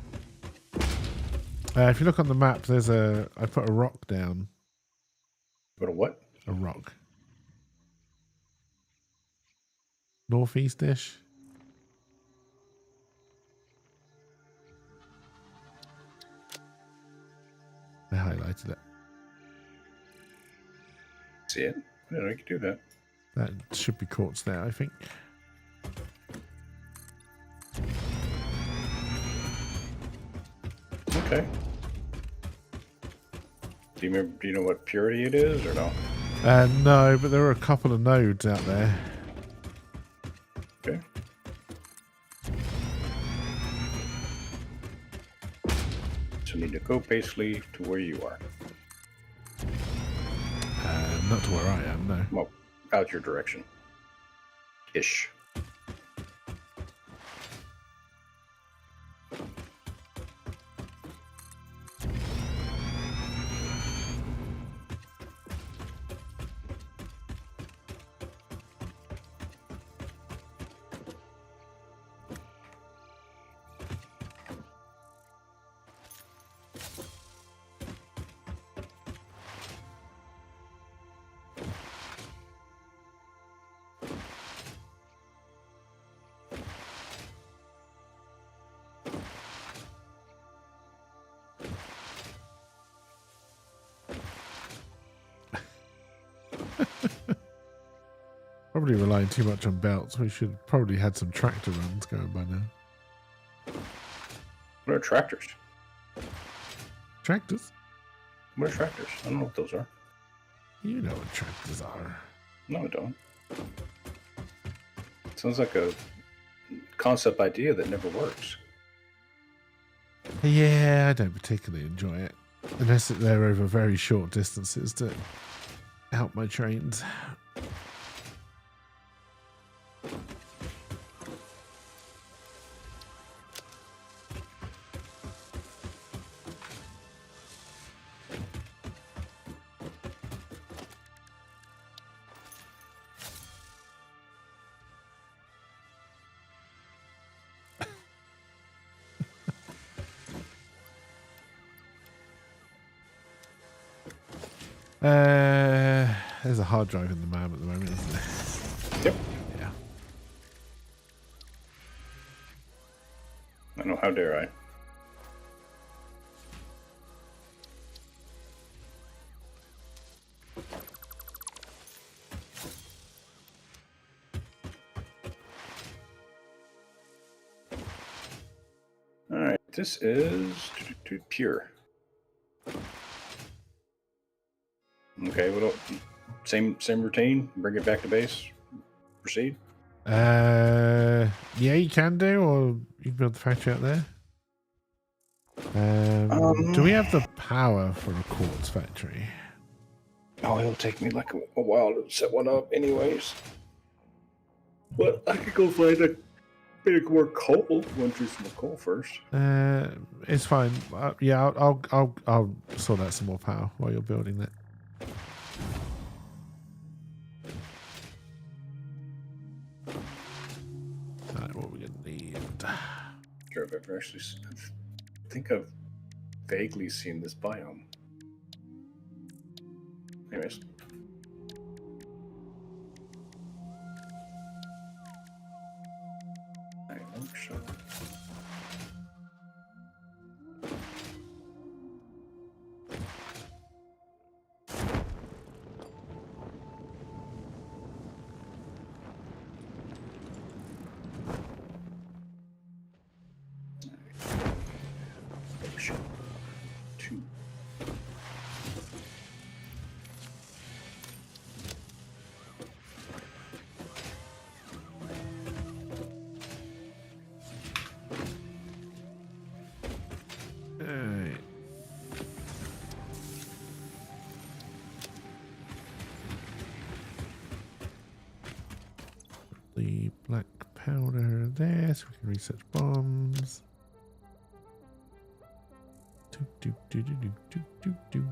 If you look on the map, there's I put a rock down. Go to what? A rock. Northeast-ish. I highlighted it. See it? I didn't know you could do that. That should be quartz there, I think. Okay. Do you know what purity it is or no? No, but there are a couple of nodes out there. Okay. So need to go basically to where you are. Not to where I am, no. Well, out your direction. Ish. Probably relying too much on belts. We should probably had some tractor runs going by now. What are tractors? Tractors? What are tractors? I don't know what those are. You know what tractors are. No, I don't. Sounds like a concept idea that never works. Yeah, I don't particularly enjoy it. Unless they're over very short distances to help my trains. There's a hard drive in the MAM at the moment, isn't there? Yep. Yeah. I know, how dare I? This is pure. Okay, same routine. Bring it back to base. Proceed. Yeah, you can do, or you can build the factory out there. Do we have the power for a quartz factory? Oh, it'll take me like a while to set one up, anyways. But I could go find a bit more coal. Want to do some more coal first? It's fine. Yeah, I'll sort out some more power while you're building that. Alright, what are we gonna need? Sure, I've ever actually. I think I've vaguely seen this biome. Anyways. Workshop. Workshop 2. Alright. The black powder there, so we can research bombs. Do.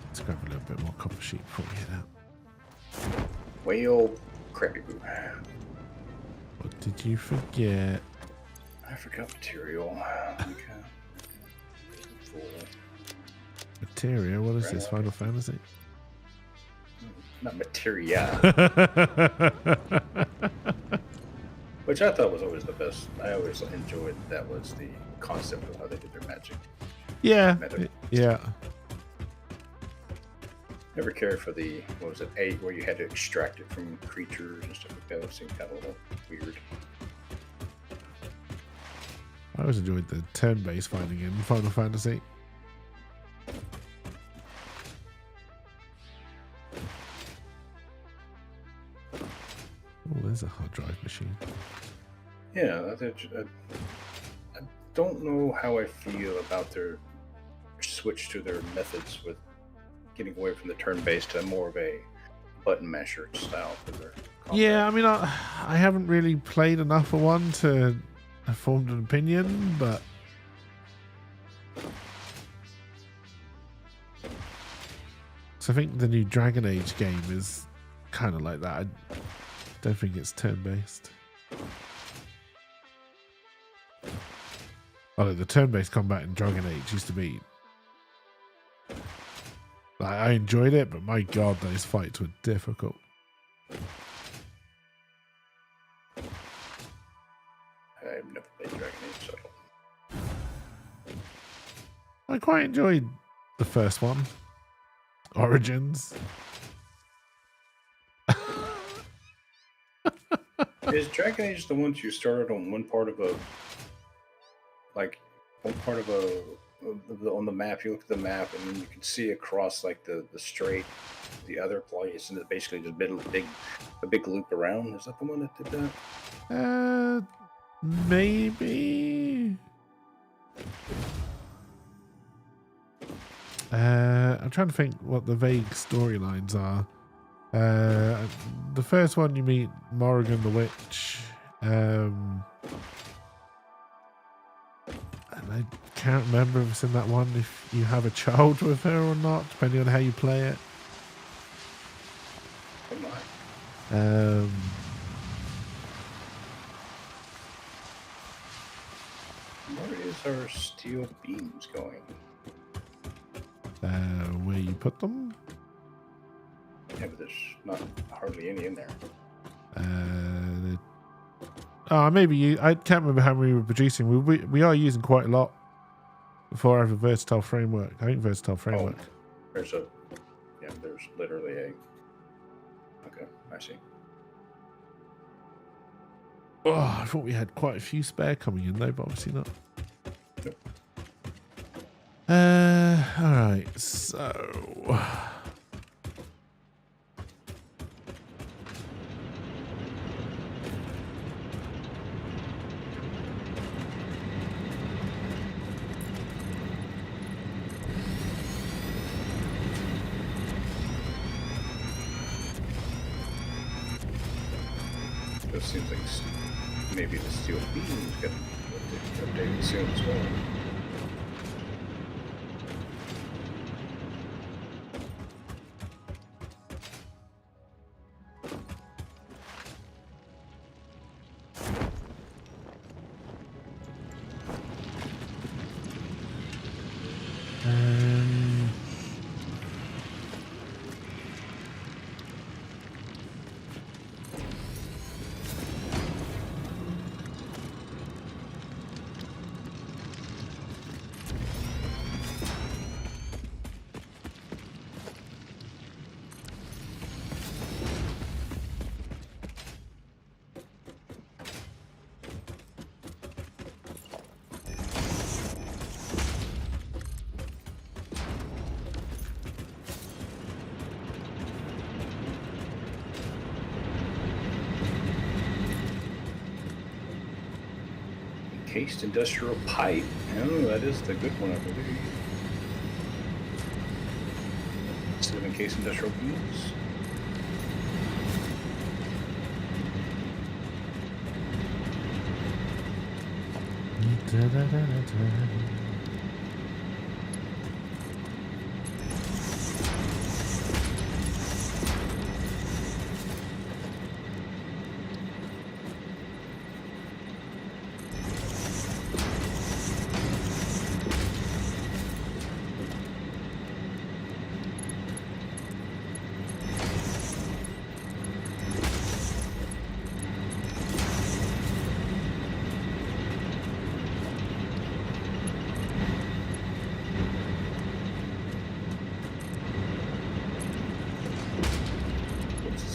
Let's grab a little bit more copper sheet before we head out. Whale crappy boo. What did you forget? I forgot material. Okay. Materia? What is this, Final Fantasy? Not materia. Which I thought was always the best. I always enjoyed that was the concept of how they did their magic. Yeah. Yeah. Never cared for the, what was it, 8, where you had to extract it from creatures and stuff like that. It seemed kind of a little weird. I always enjoyed the turn-based fighting in Final Fantasy. Oh, there's a hard drive machine. Yeah, I don't know how I feel about their switch to their methods with getting away from the turn-based to more of a button masher style for their combat. Yeah, I mean, I haven't really played enough for one to have formed an opinion, but so I think the new Dragon Age game is kind of like that. I don't think it's turn-based. Although the turn-based combat in Dragon Age used to be, like, I enjoyed it, but my god, those fights were difficult. I've never played Dragon Age, so I quite enjoyed the first one, Origins. Is Dragon Age the ones you started on one part of a, like, on the map, you look at the map and then you can see across like the strait, the other place, and it's basically just a big loop around. Is that the one that did that? Maybe. I'm trying to think what the vague storylines are. The first one you meet Morrigan the Witch, and I can't remember if it's in that one if you have a child with her or not, depending on how you play it. Where is our steel beams going? Where you put them? Yeah, but there's not hardly any in there. Maybe you. I can't remember how many we were producing. We are using quite a lot before I have a versatile framework. I think versatile framework. There's literally a. Okay, I see. Oh, I thought we had quite a few spare coming in though, but obviously not. Nope. All right, so. It seems like maybe the steel beams get updated soon as well. Encased industrial pipe. Oh, that is the good one, I believe. Instead of encased industrial beams.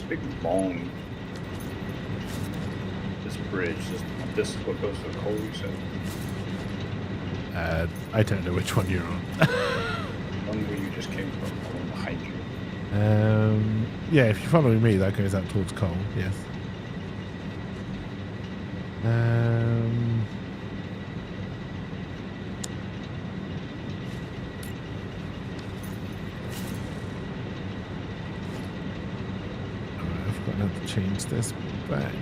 Big long this bridge. This is what goes to the coal, you said? I don't know which one you're on. One where you just came from, the one behind you. Yeah, if you're following me, that goes out towards coal. Yes. I've got to change this back.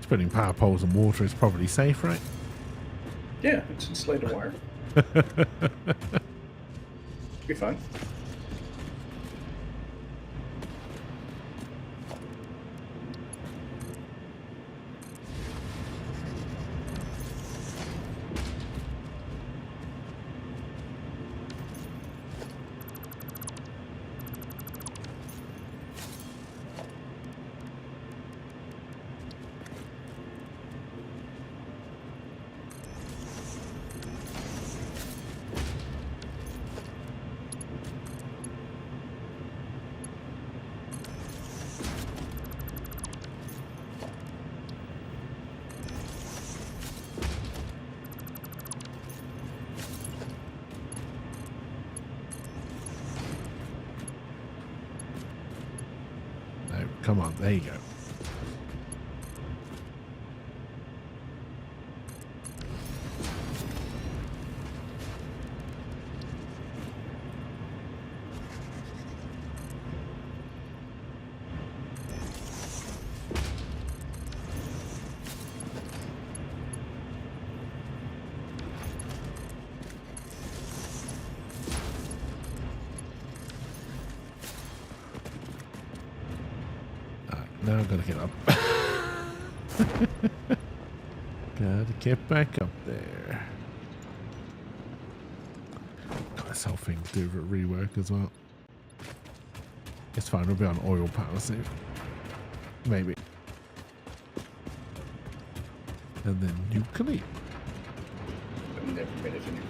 Putting power poles in water is probably safe, right? Yeah, it's insulated wire. Be fine. Come on, there you go. Now I've got to get up. Gotta get back up there. God, this whole thing's due for a rework as well. It's fine, we'll be on oil power soon. Maybe. And then nuclear. I've never made it to nuclear.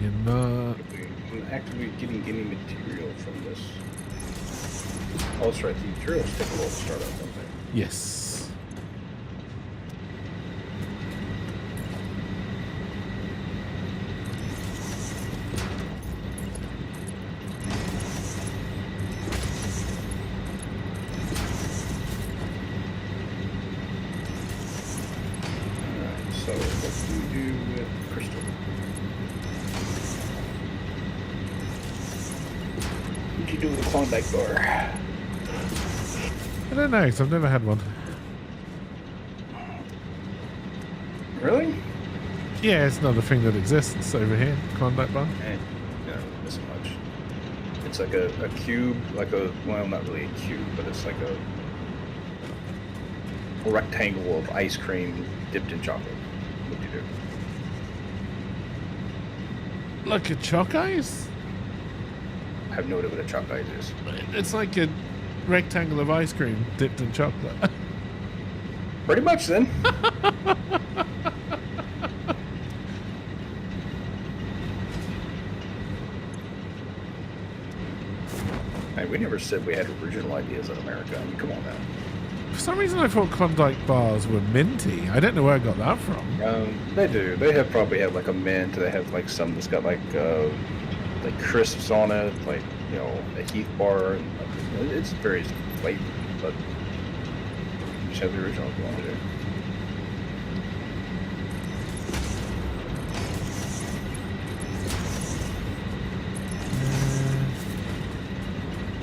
You're not. I'm actively getting any material from this. Oh, that's right. The materials take a while to start up, don't they? Yes. Alright, so what do we do with crystal? What do you do with a Klondike bar? I don't know, because I've never had one. Really? Yeah, it's not a thing that exists over here, Klondike bar. Yeah, not so much. It's like a cube, well, not really a cube, but it's like a rectangle of ice cream dipped in chocolate. What do you do? Like a chalk ice? I have no idea what a chocolate ice is. It's like a rectangle of ice cream dipped in chocolate. Pretty much then. Hey, we never said we had original ideas in America. I mean, come on now. For some reason I thought Klondike bars were minty. I don't know where I got that from. They do. They probably have like a mint. They have like some that's got like crisps on it, like, you know, a Heath bar. And, it's various flavors, but you just have the original if you want to do.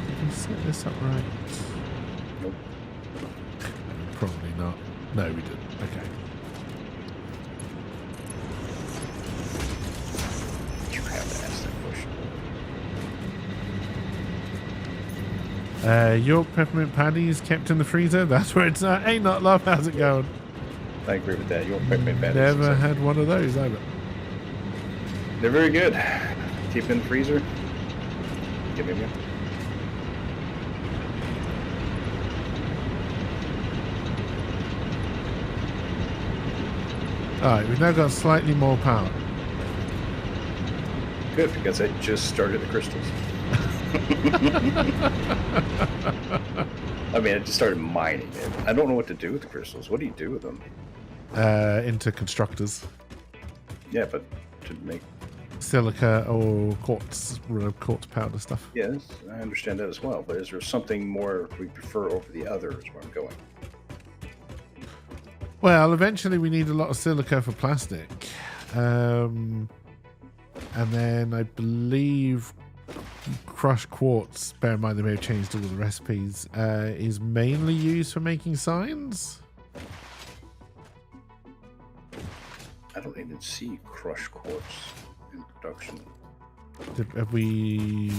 Did we set this up right? Nope. Probably not. No, we didn't. Okay. You have to ask that question. York peppermint patties kept in the freezer. That's where it's at. Ain't not love. How's it going? I agree with that. Your peppermint patties. Never had one of those either. They're very good. Keep in the freezer. Give me one. Alright, we've now got slightly more power. Good, because I just started the crystals. I mean, I just started mining it. I don't know what to do with the crystals. What do you do with them? Into constructors. Yeah, but to make... Silica or quartz powder stuff. Yes, I understand that as well. But is there something more we prefer over the other is where I'm going? Well, eventually we need a lot of silica for plastic. And then I believe crushed quartz, bear in mind they may have changed all the recipes, is mainly used for making signs. I don't even see crushed quartz in production. Have we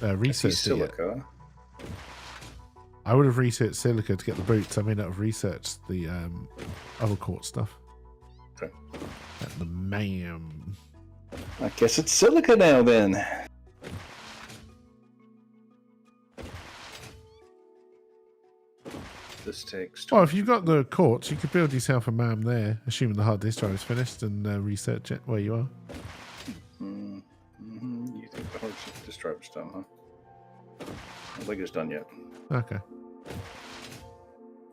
researched silica. it yet? I would have researched silica to get the boots. I may not have researched the other quartz stuff. Okay. At the ma'am. I guess it's silica now then. This takes... Well, if you've got the quartz, you could build yourself a MAM there, assuming the hard disk drive is finished, and research it where you are. Mm-hmm. You think the hard disk drive is done, huh? I don't think it's done yet. Okay.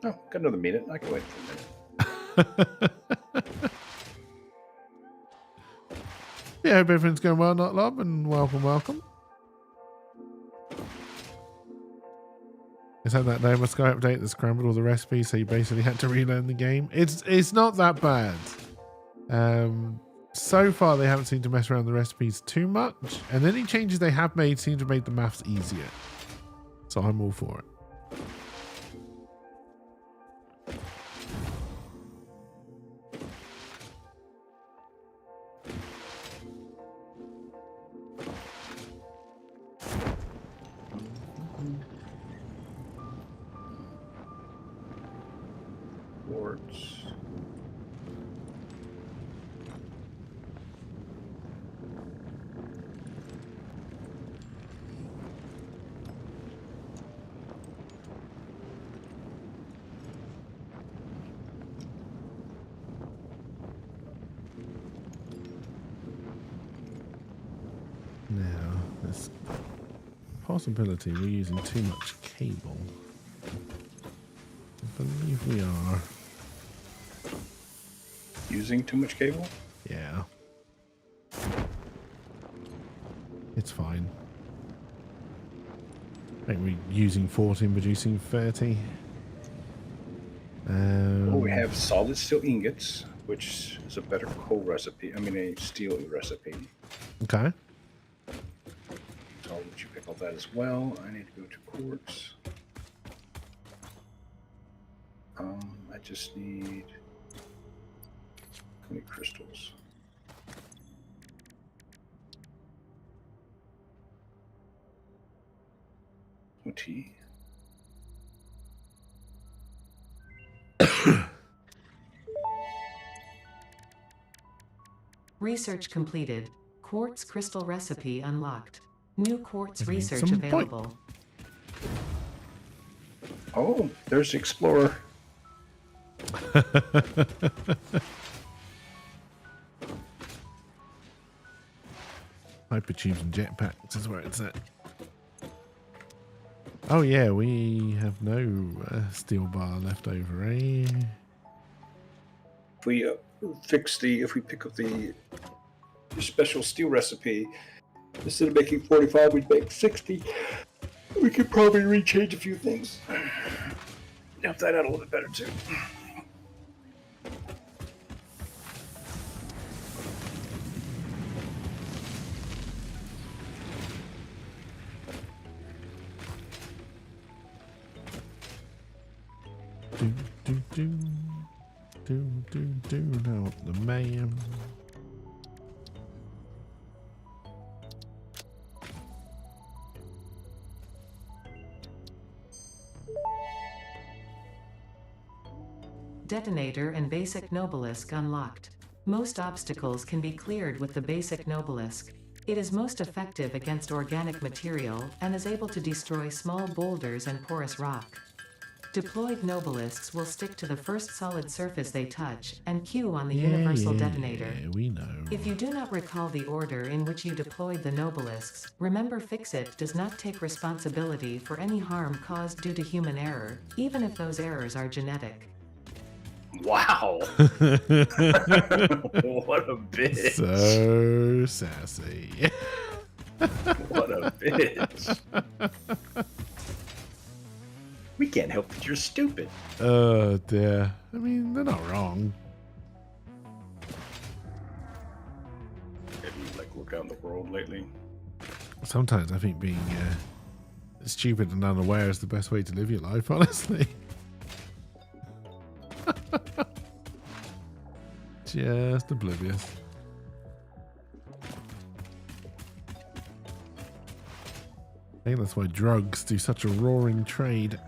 Oh, got another minute. I can wait for a minute. Yeah, hope everything's going well, Not Lob, and welcome. Is that No Man's Sky update that scrambled all the recipes, so you basically had to relearn the game? It's not that bad. So far, they haven't seemed to mess around the recipes too much, and any changes they have made seem to make the maths easier. So I'm all for it. Quartz. Now, there's possibility we're using too much cable. I believe we are. Using too much cable? Yeah. It's fine. I think we're using 14, producing 30. We have solid steel ingots, which is a better coal recipe. I mean, a steel recipe. Okay. So I'll let you pick up that as well. I need to go to quartz. I just need 20 crystals. OT. Research completed. Quartz crystal recipe unlocked. New quartz research some available. Oh, there's the Explorer. Hypertubes and jetpacks is where it's at. Oh yeah, we have no steel bar left over, eh? If we if we pick up the special steel recipe, instead of making 45, we'd make 60. We could probably rechange a few things. Help that out a little bit better too. Now up the man. Detonator and basic Nobelisk unlocked. Most obstacles can be cleared with the basic Nobelisk. It is most effective against organic material and is able to destroy small boulders and porous rock. Deployed Nobelisks will stick to the first solid surface they touch and cue on the universal detonator. Yeah, we know. If you do not recall the order in which you deployed the Nobelisks, remember Fixit does not take responsibility for any harm caused due to human error, even if those errors are genetic. Wow. What a bitch. So sassy. What a bitch. We can't help that you're stupid. Oh dear. I mean, they're not wrong. Have you like look out in the world lately? Sometimes I think being stupid and unaware is the best way to live your life, honestly. Just oblivious. I think that's why drugs do such a roaring trade.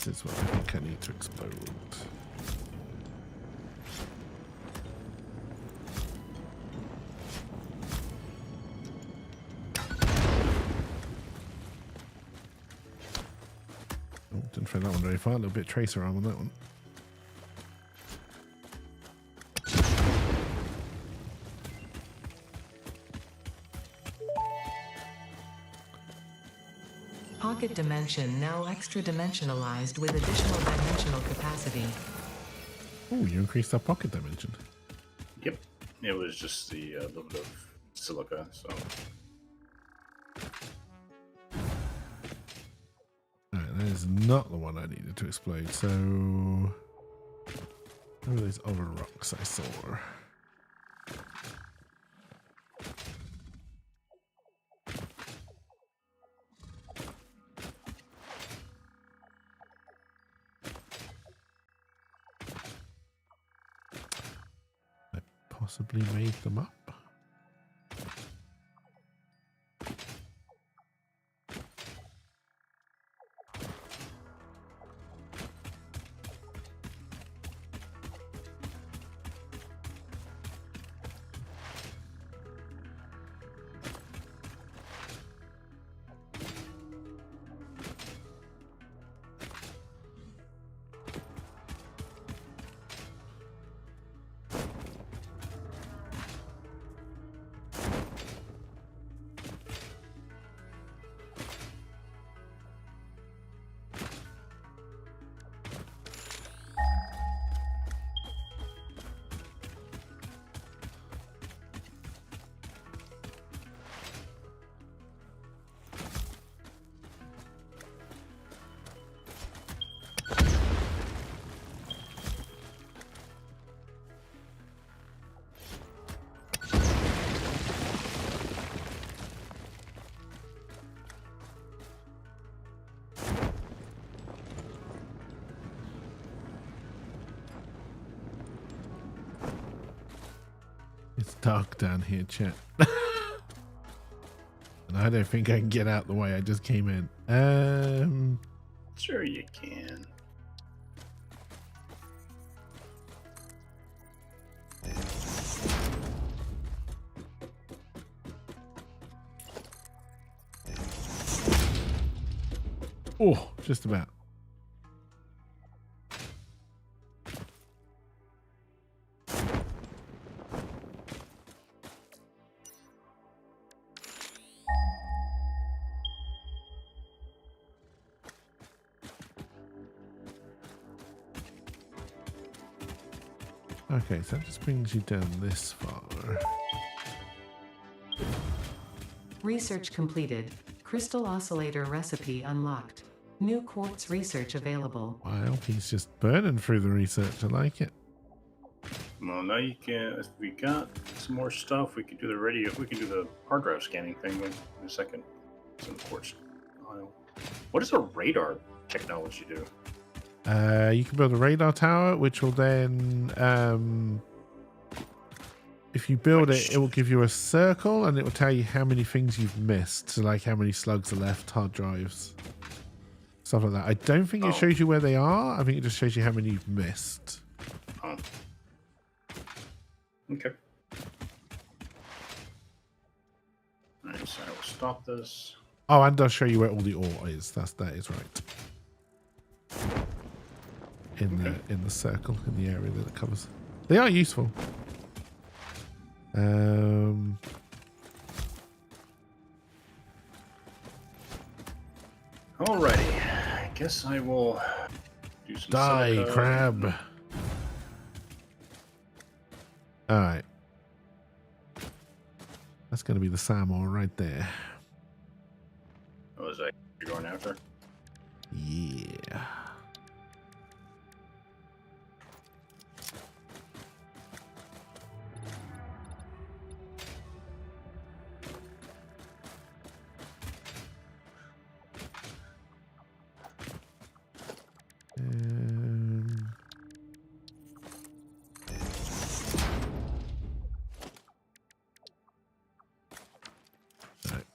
This is what I think I need to explode. Oh, didn't throw that one very far. A little bit of tracer arm on that one. Pocket dimension now extra dimensionalized with additional dimensional capacity. Oh, you increased our pocket dimension. Yep. It was just the little bit of silica, so. Alright, that is not the one I needed to explode, so... What are those other rocks I saw? I possibly made them up. It's dark down here, chat. And I don't think I can get out the way. I just came in. Sure you can. Oh, just about. Okay, so that just brings you down this far. Research completed. Crystal oscillator recipe unlocked. New quartz research available. Wow, he's just burning through the research. I like it. Well, now you can. If we got some more stuff, we can do the radio. We can do the hard drive scanning thing in a second. Some quartz aisle. What does a radar technology do? You can build a radar tower, which will then, if you build it, it will give you a circle and it will tell you how many things you've missed. So like how many slugs are left, hard drives, stuff like that. I don't think it shows you where they are. I think it just shows you how many you've missed. Oh. Okay. Alright, so I will stop this. Oh, and does show you where all the ore is. That is right. In the circle, in the area that it covers. They are useful. Alrighty. I guess I will do some Die, silica. crab. Alright. That's going to be the Samor right there. Oh, is that you're going after? Yeah. Right.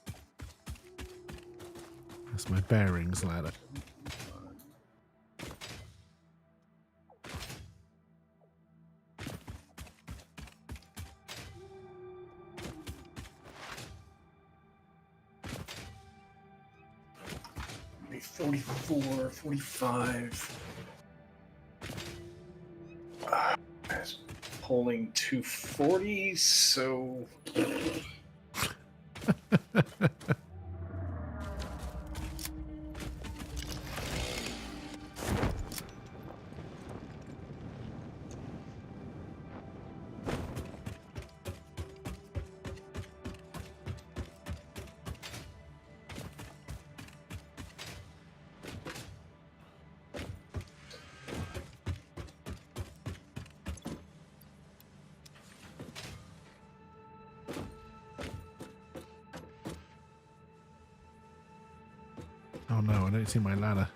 That's my bearings ladder. be 44, 45. That's pulling 240, so. Oh no, I don't see my ladder.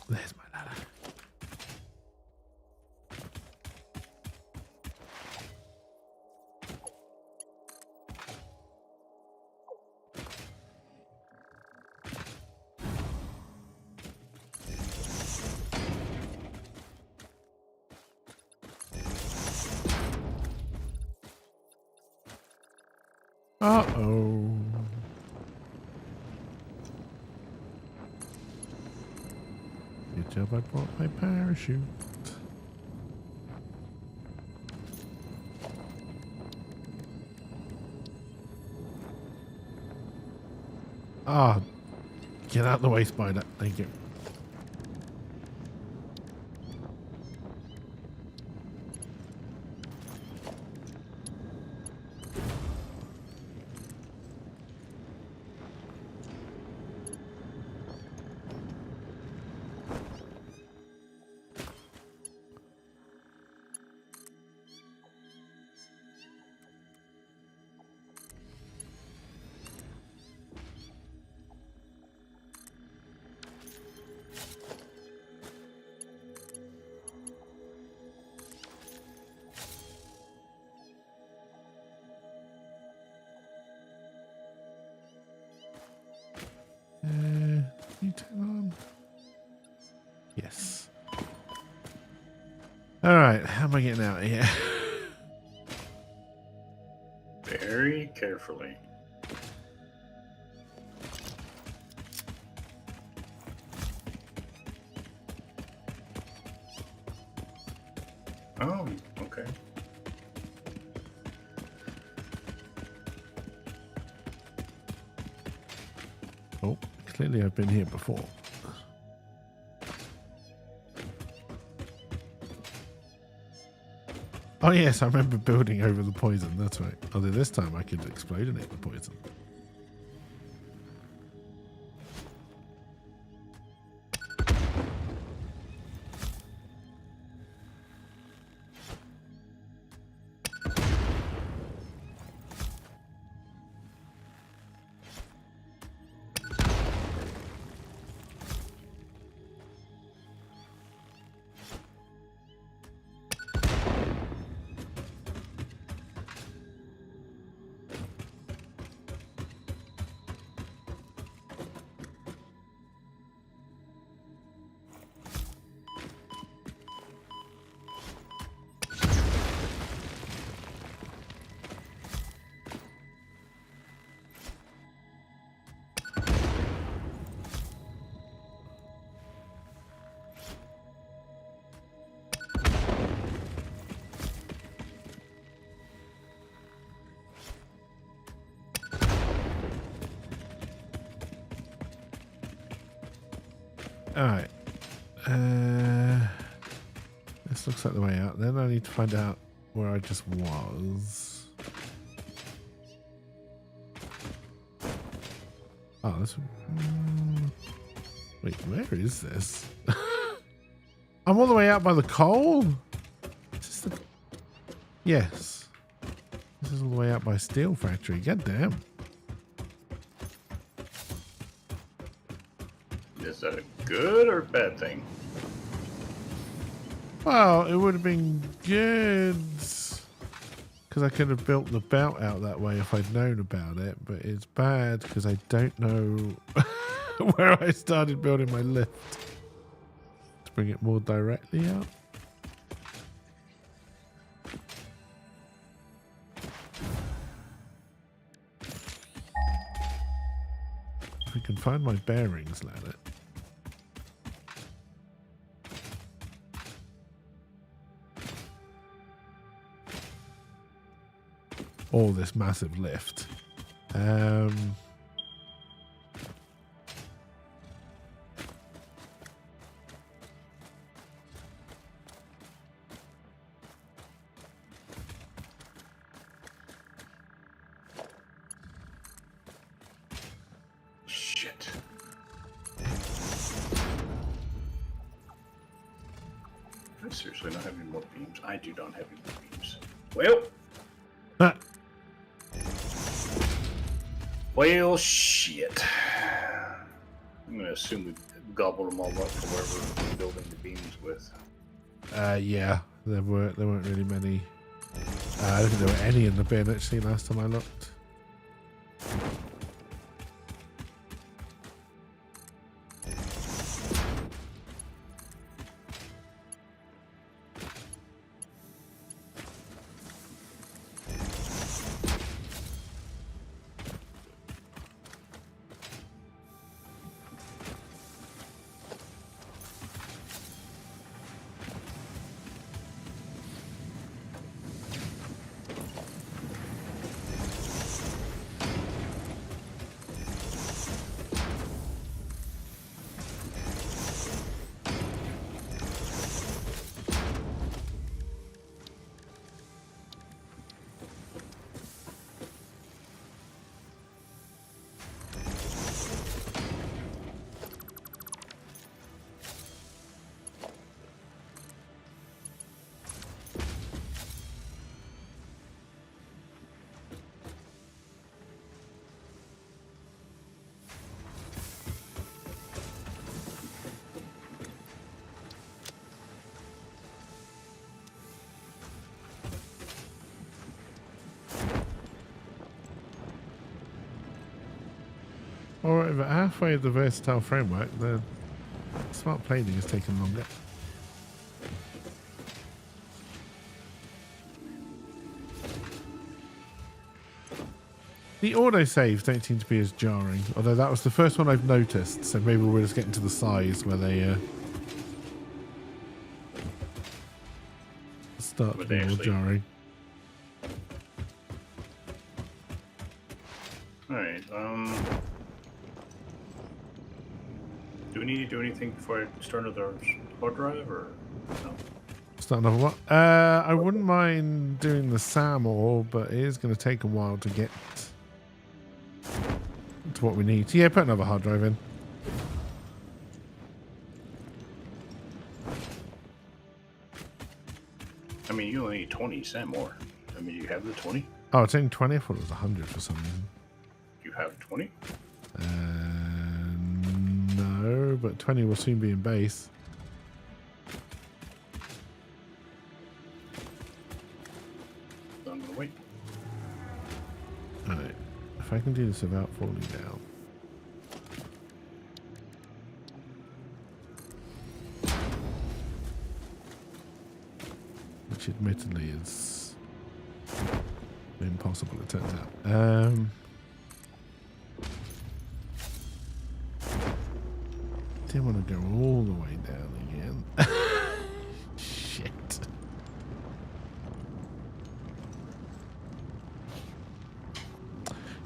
There's my ladder. Uh-oh. Good job I brought my parachute. Ah, get out of the way, spider. Thank you. You turn on? Yes. All right, how am I getting out of here? Very carefully. Oh, okay. Oh, clearly I've been here before. Oh yes, I remember building over the poison, that's right. Although this time I could explodinate the poison. Alright. This looks like the way out. Then I need to find out where I just was. Oh, this one. Wait, where is this? I'm all the way out by the coal? Is this the... Yes. This is all the way out by Steel Factory. God damn. Is that a good or bad thing? Well, it would have been good because I could have built the belt out that way if I'd known about it, but it's bad because I don't know where I started building my lift to bring it more directly out. If we can find my bearings, let it. All this massive lift. Shit. I seriously not have any more beams. I do not have any more beams. Well. Ah. Well, shit. I'm gonna assume we gobbled them all up for whatever we're building the beams with. Yeah, there weren't really many. I don't think there were any in the bin actually last time I looked. Alright, but halfway of the versatile framework, the smart planing has taken longer. The autosaves don't seem to be as jarring, although that was the first one I've noticed, so maybe we're just getting to the size where they start to be more jarring. Alright, do we need to do anything before I start another hard drive, or no? Start another what? I wouldn't mind doing the SAM ore, but it is going to take a while to get to what we need. So yeah, put another hard drive in. I mean, you only need 20 SAM ore. I mean, you have the 20? Oh, it's only 20? I thought it was 100 for some reason. You have 20? No, but 20 will soon be in base. So I'm going to wait. Alright, if I can do this without falling down. Which admittedly is impossible, it turns out. Didn't want to go all the way down again. Shit.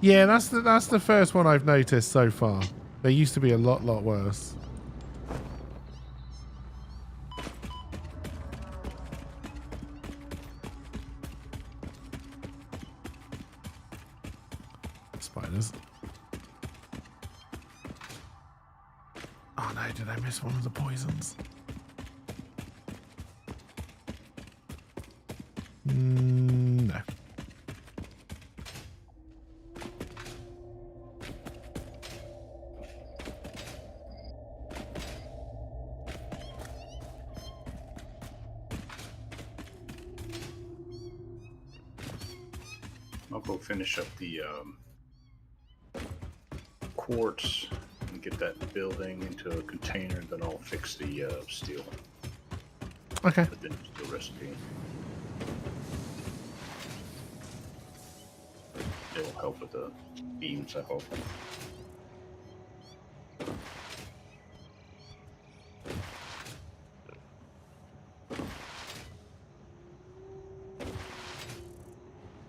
Yeah, that's the first one I've noticed so far. They used to be a lot worse. is. Oh no, did I miss one of the poisons? No. I'll go finish up the quartz and get that building into a container, then I'll fix the steel. Okay. But then steel recipe. It'll help with the beams, I hope.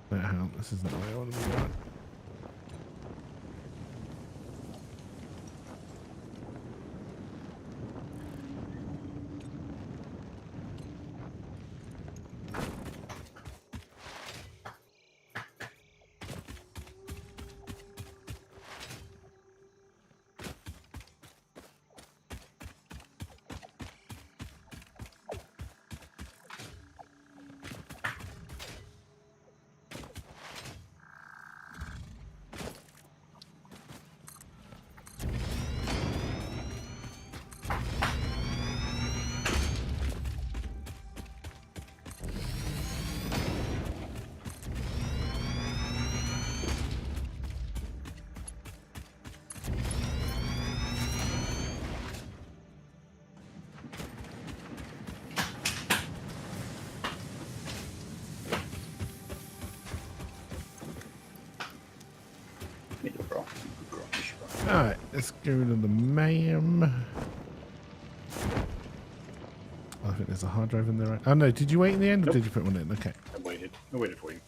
Wait, hang on, this isn't the way I want to be going. Alright, let's go to the MAM. I think there's a hard drive in there. Right? Oh no, did you wait in the end or did you put one in? Okay. I waited for you.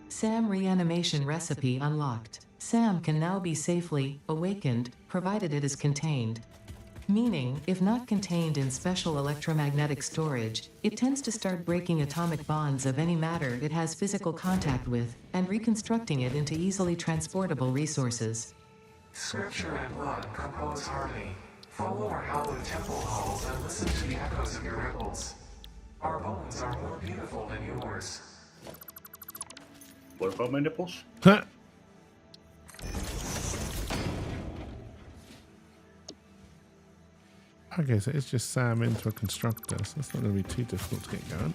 SAM reanimation recipe unlocked. SAM can now be safely awakened, provided it is contained. Meaning, if not contained in special electromagnetic storage, it tends to start breaking atomic bonds of any matter it has physical contact with, and reconstructing it into easily transportable resources. Scripture and blood compose harmony. Follow our hallowed temple halls and listen to the echoes of your ripples. Our bones are more beautiful than yours. What about my nipples? Huh. Okay, so it's just SAM into a constructor, so that's not going to be too difficult to get going.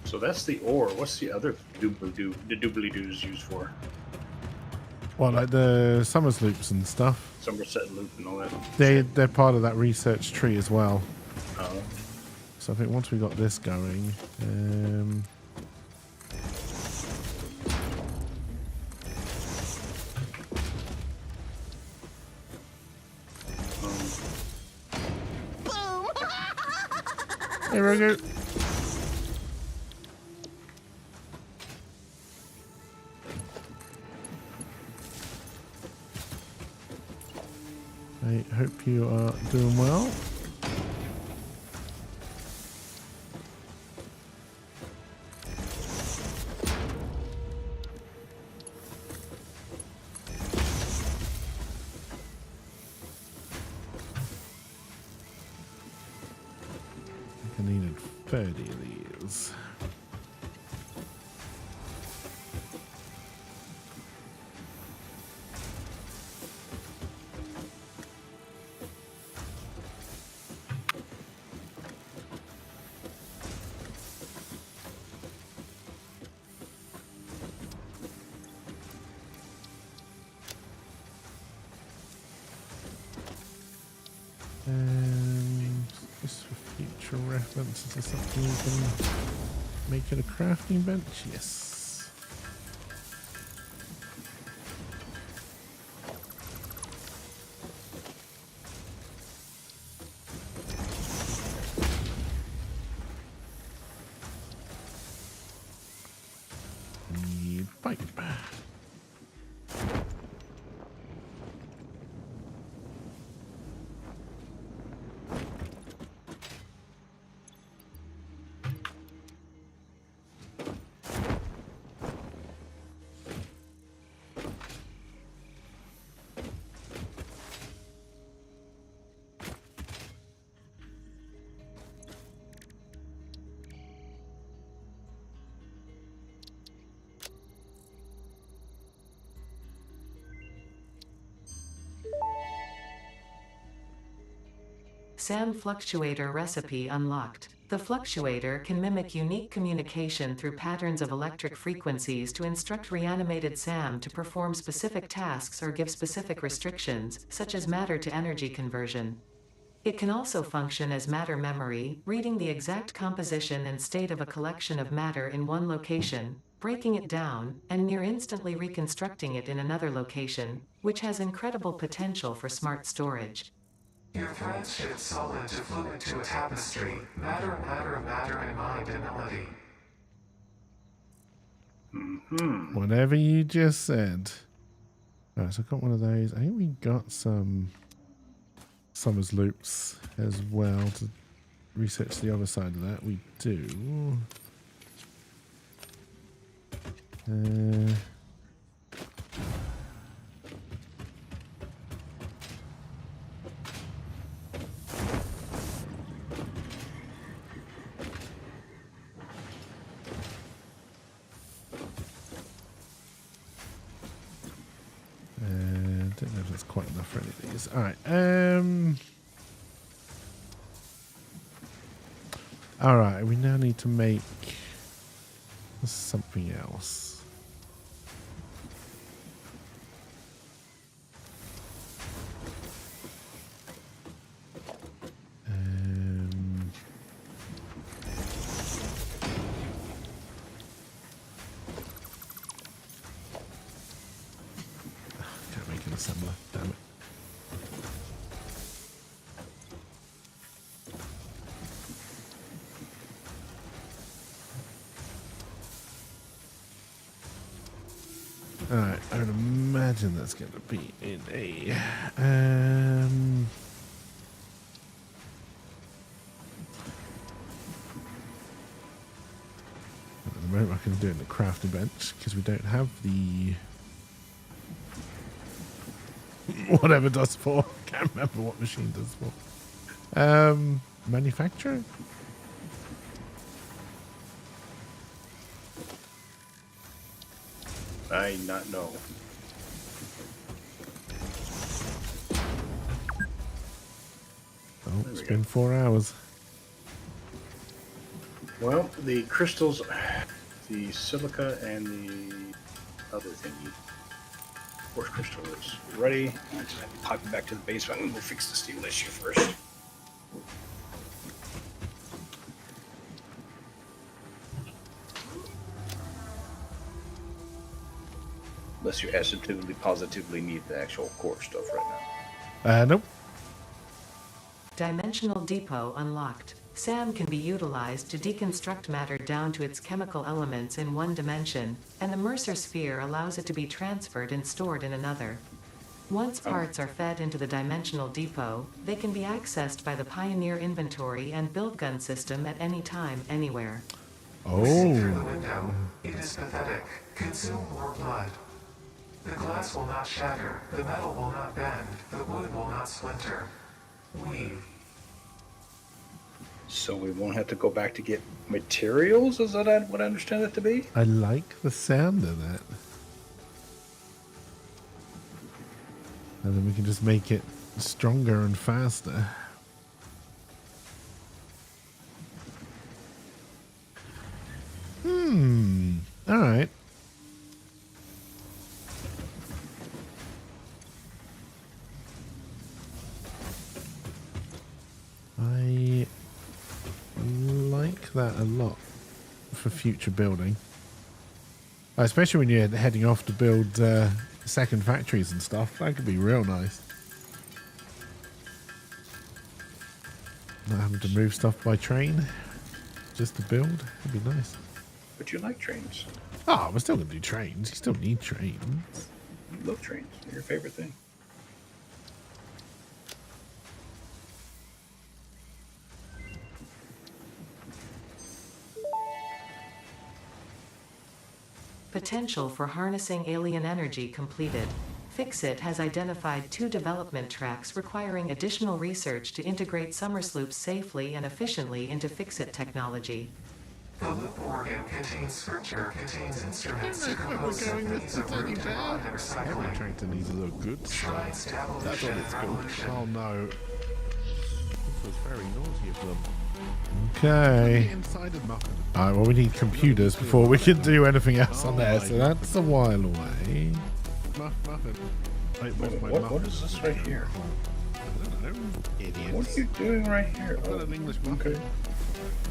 So that's the ore. What's the other doobly-doo the doobly-doos used for? Well, like the Summers loops and stuff. Somerset loop and all that. They're part of that research tree as well. Oh. So I think once we got this going, here we go. I hope you are doing well. I needed 30 of these. Just for future reference, is there something you can make it a crafting bench? Yes. SAM Fluctuator Recipe unlocked. The fluctuator can mimic unique communication through patterns of electric frequencies to instruct reanimated SAM to perform specific tasks or give specific restrictions, such as matter to energy conversion. It can also function as matter memory, reading the exact composition and state of a collection of matter in one location, breaking it down, and near instantly reconstructing it in another location, which has incredible potential for smart storage. Your threads shift solid to fluid to a tapestry. Matter, and mind and melody. Whatever you just said. Alright, so I've got one of those. I think we got some Summers loops as well to research the other side of that. We do. Don't know if that's quite enough for any of these. All right. All right. We now need to make something else. Can't make an assembler. Damn it. Alright, I would imagine that's going to be in a... at the moment I can do it in the crafting bench because we don't have the... whatever does for. Can't remember what machine does for. Manufacturer? I not know. Oh, it's been 4 hours. Well, the crystals, the silica, and the other thingy. Quartz crystal is ready. I just have to pop it back to the base. So I'm going to go fix the steel issue first. Unless you absolutely positively need the actual core stuff right now. Nope. Dimensional Depot unlocked. SAM can be utilized to deconstruct matter down to its chemical elements in one dimension, and the Mercer sphere allows it to be transferred and stored in another. Once parts are fed into the Dimensional Depot, they can be accessed by the Pioneer inventory and build gun system at any time, anywhere. See through the window. It is pathetic. Consume more blood. The glass will not shatter, the metal will not bend, the wood will not splinter. Weave. So we won't have to go back to get materials? Is that what I understand it to be? I like the sound of that. And then we can just make it stronger and faster. Alright. I like that a lot for future building. Especially when you're heading off to build second factories and stuff. That could be real nice. Not having to move stuff by train just to build. That'd be nice. But you like trains. Oh, we're still going to do trains. You still need trains. You love trains. They're your favorite thing. Potential for harnessing alien energy completed. Fixit has identified 2 development tracks requiring additional research to integrate Somersloops safely and efficiently into Fixit technology. The loop organ contains scripture, contains instruments to compose symphonies of root and mod and recycling. Tractor needs a little good Shrines stuff. to That's evolution what and it's called. revolution. Oh no. was very naughty of them. Okay. Alright, well we need computers before we can do anything else on there, so that's a while away. What is this right here? Idiots. What are you doing right here? I've got an English muffin. Okay.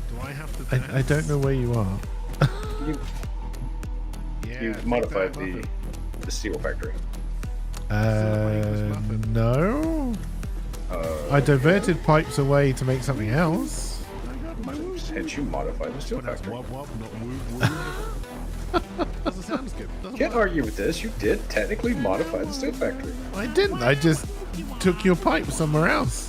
Do I have to? I don't know where you are. You modified the steel factory. No. I diverted pipes away to make something else. Hence you modified the steel factory. Doesn't sound good. Can't argue with this. You did technically modify the steel factory. I didn't. I just took your pipe somewhere else.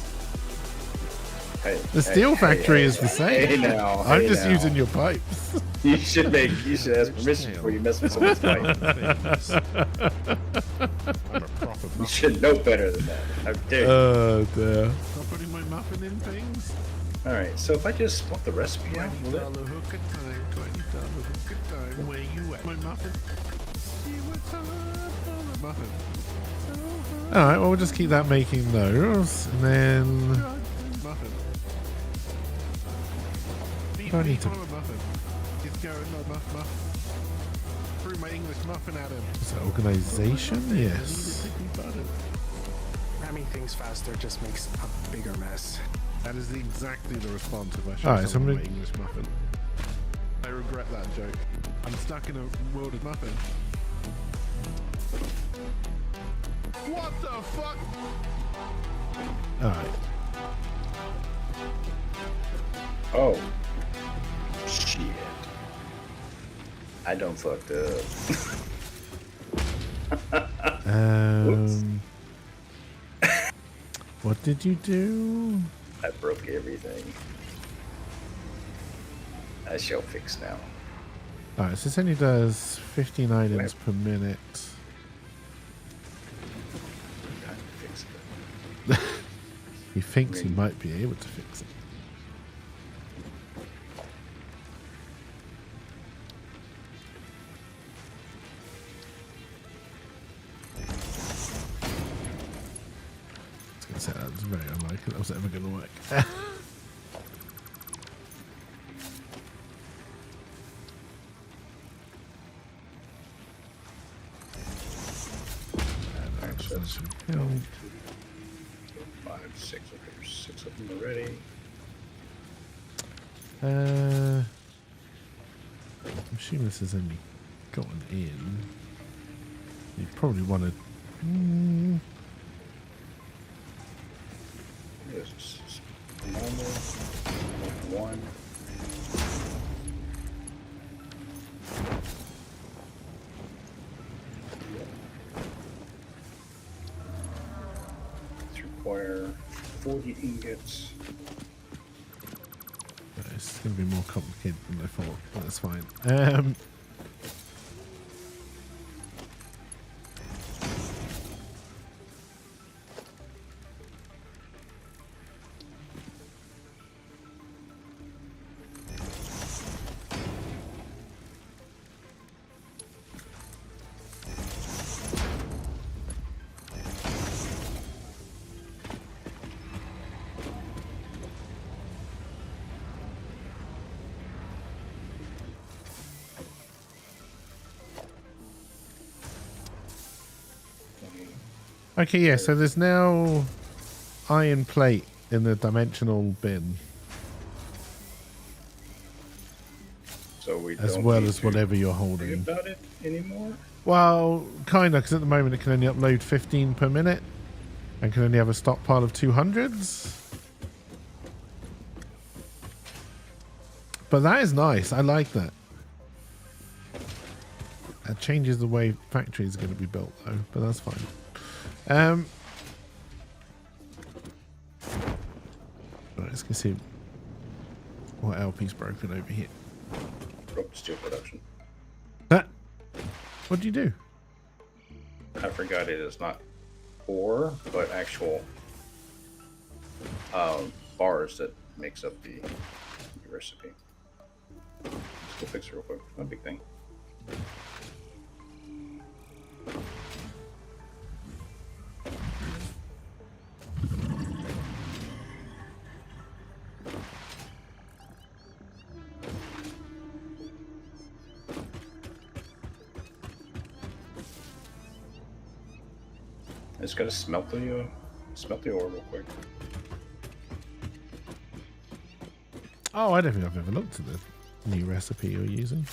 Hey, The steel factory is the same. Hey now, I'm hey just now. using your pipes. You should ask permission before you mess with someone's pipe. You should know better than that. How dare you? Oh dear. Stop putting my muffin in things. Alright, so if I just swap the recipe out, will it? $20 hook a time, $20 hook a time. Where you at? My muffin. See what's up, my muffin. Alright, well we'll just keep that making those, and then muffin. I need to muffin. It's going on muffin. Threw my English muffin at him. Is that organization? Yes. Ramming things faster just makes a bigger mess. That is exactly the response if I show Alright, so someone I'm my English muffin. I regret that joke. I'm stuck in a world of muffin. What the fuck? Alright. Oh. Shit. I don't fucked up. What did you do? I broke everything. I shall fix now. Alright, so this only does 15 items per minute. He thinks he might be able to fix it. I was going to say that's very unlikely that was ever going to work. Five, six. Okay, there's 6 of them already. I'm assuming this has only gotten in. You probably want to. This is normal. 1. Require 40 ingots. It's going to be more complicated than I thought, but that's fine. Okay, yeah, so there's now iron plate in the dimensional bin. So we as don't well need as to whatever you're worry holding. about it anymore? Well, kind of, because at the moment it can only upload 15 per minute and can only have a stockpile of 200s. But that is nice. I like that. That changes the way factories are going to be built, though, but that's fine. Right, let's go see what LP's broken over here. Broke steel production. What'd you do? I forgot it is not ore, but actual bars that makes up the recipe. Let's go fix it real quick. No big thing. I just gotta smelt the ore real quick. Oh, I don't think I've ever looked at the new recipe you're using.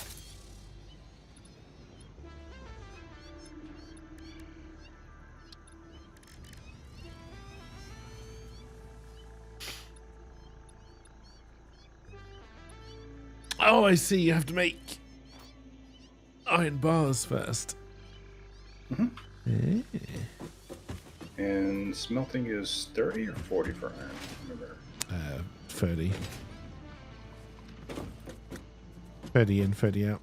Oh, I see. You have to make iron bars first. Mm-hmm. And smelting is 30 or 40 for iron? Remember? 30. 30 in, 30 out.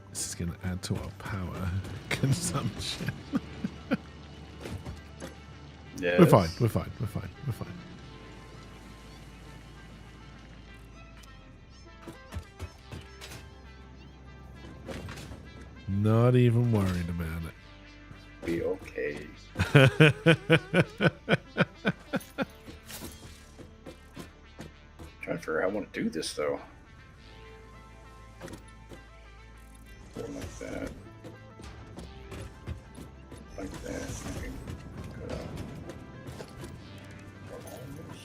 This is going to add to our power consumption. Yes. We're fine. We're fine. We're fine. We're fine. Not even worried about it. Be okay. Trying to figure out how I want to do this though. Like that. Like that. Okay. Cut out. All this.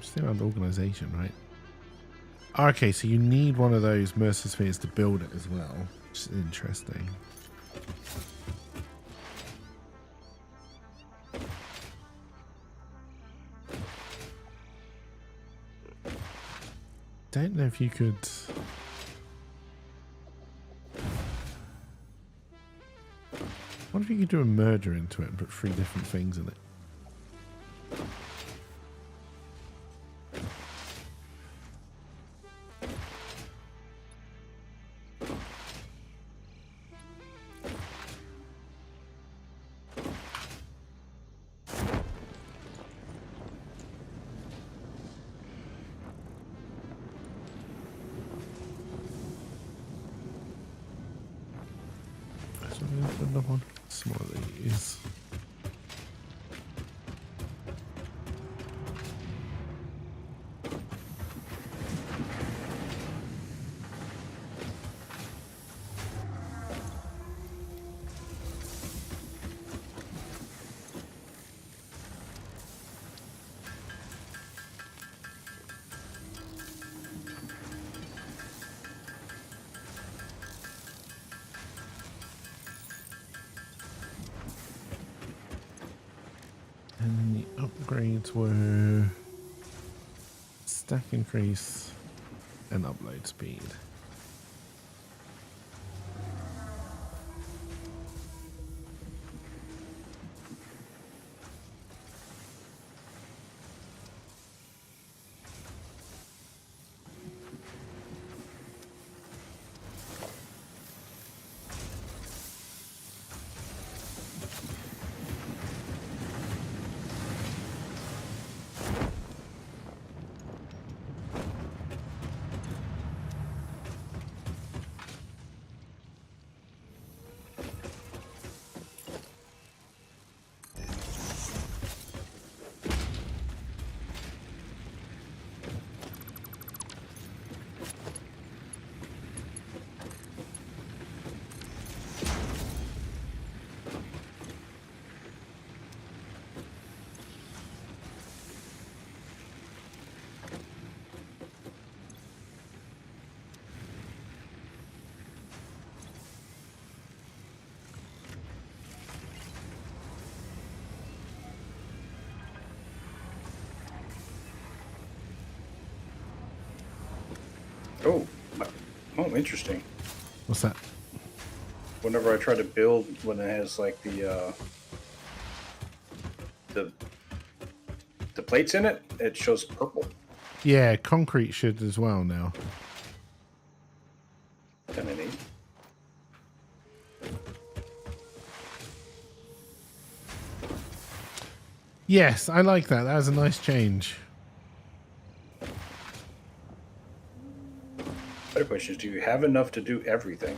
Still under organization, right? Okay, so you need one of those Mercer spheres to build it as well, which is interesting. Don't know if you could. What if you could do a merger into it and put 3 different things in it? Another one. Some more of these. And then the upgrades were stack increase and upload speed. Oh, interesting. What's that? Whenever I try to build, when it has like the plates in it, it shows purple. Yeah, concrete should as well now. Kind of neat. Yes, I like that. That was a nice change. Better question is, do you have enough to do everything?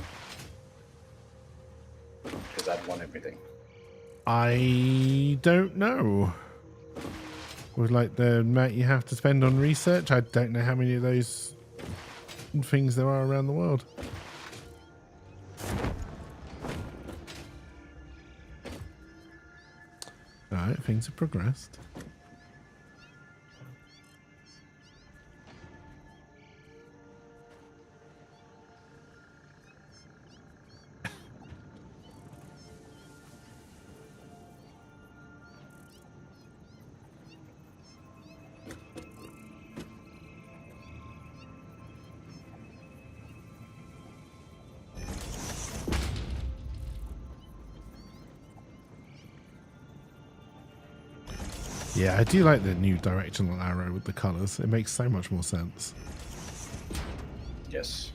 Because I'd want everything. I don't know. With like the amount you have to spend on research, I don't know how many of those things there are around the world. Alright, things have progressed. Yeah, I do like the new directional arrow with the colours. It makes so much more sense. Yes.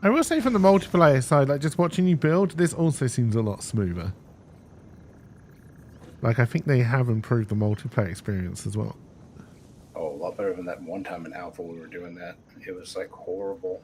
I will say from the multiplayer side, like just watching you build, this also seems a lot smoother. Like, I think they have improved the multiplayer experience as well. Oh, a lot better than that one time in Alpha we were doing that. It was like horrible.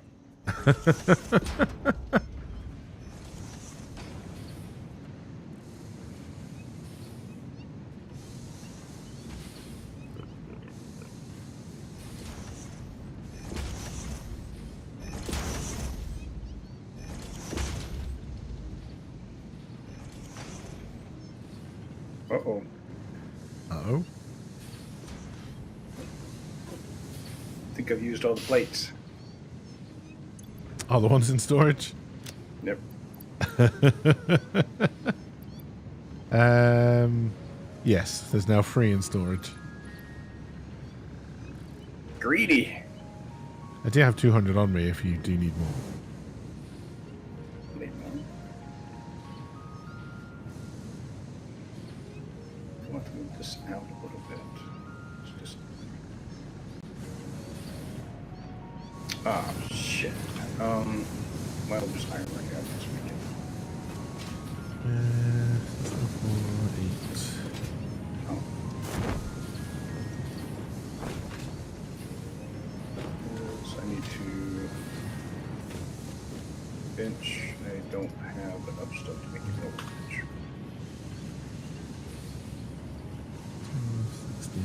Uh-oh. Uh-oh. I think I've used all the plates. Oh, the ones in storage? Yep. Yes, there's now 3 in storage. Greedy. I do have 200 on me if you do need more. Need more. I want to move this out a little bit. It's just... Ah, shit. Well, there's iron right here. I guess we can... 8. Oh. So I need to bench. I don't have enough stuff to make it go bench. 16.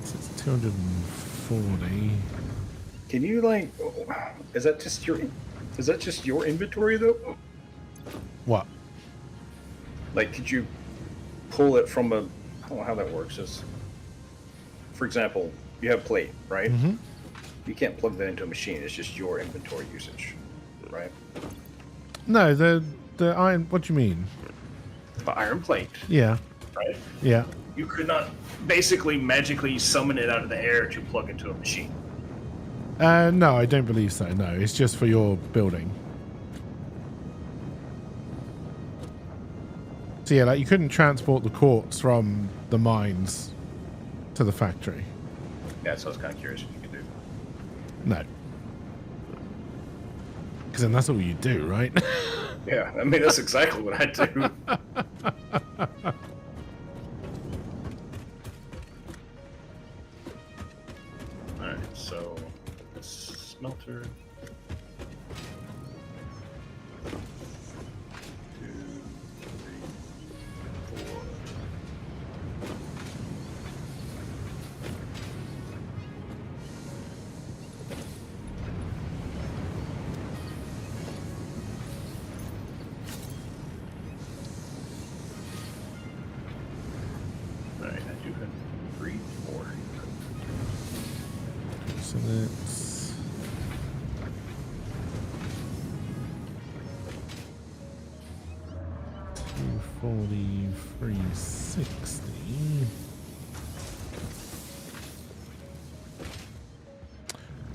So it's 240. Can you like? Is that just your inventory though? What? Like, could you pull it from a? I don't know how that works. Is, for example, you have plate, right? Mm-hmm. You can't plug that into a machine. It's just your inventory usage, right? No, the iron. What do you mean? The iron plate, Yeah, right? yeah. You could not basically magically summon it out of the air to plug into a machine. No, I don't believe so. No, it's just for your building. So yeah, like you couldn't transport the quartz from the mines to the factory. Yeah, so I was kind of curious if you could do. No. Because then that's all you do, right? Yeah, I mean that's exactly what I do. All right, so smelter. 2, 3, 4. All right, I do have 3, 4. So that's 240, 360.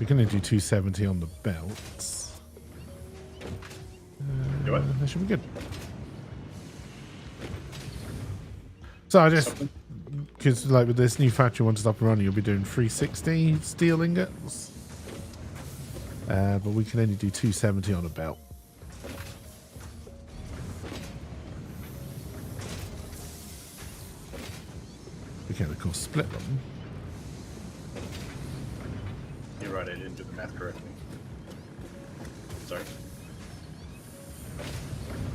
We're going to do 270 on the belts. Do it. That should be good. So I just because like with this new factory, once it's up and running, you'll be doing 360 steel ingots. But we can only do 270 on a belt. We can, of course, split them. You're right, I didn't do the math correctly. Sorry.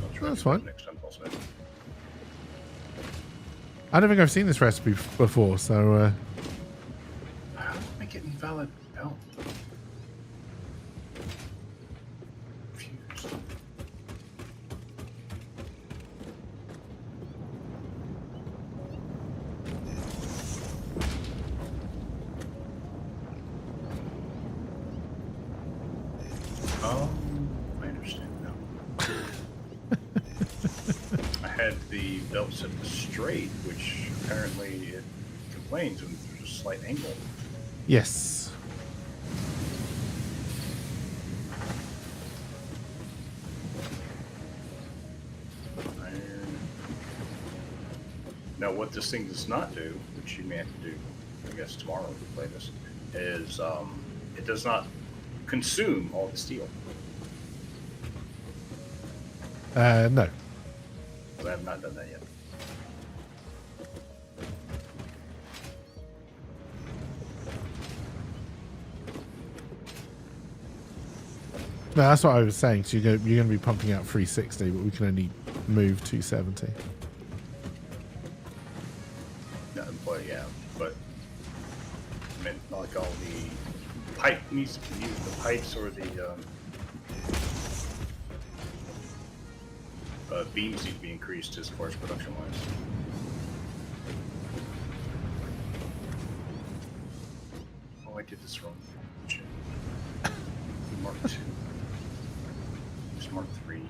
I'll try That's to do fine. that next time also. I don't think I've seen this recipe before, so How do I make it invalid belt? Confused. I understand now. I had the belt set straight, which apparently it complains when there's a slight angle. yes. Iron. Now, what this thing does not do, which you may have to do, I guess tomorrow if we play this, is it does not consume all the steel. No. I have not done that yet. No, that's what I was saying. So you're going to be pumping out 360, but we can only move 270. No, but yeah, but I mean, like all the pipe needs to be used, the pipes or the beams need to be increased as far as production wise. Oh, I did this wrong. Shit. Mark 2. It's Mark 3.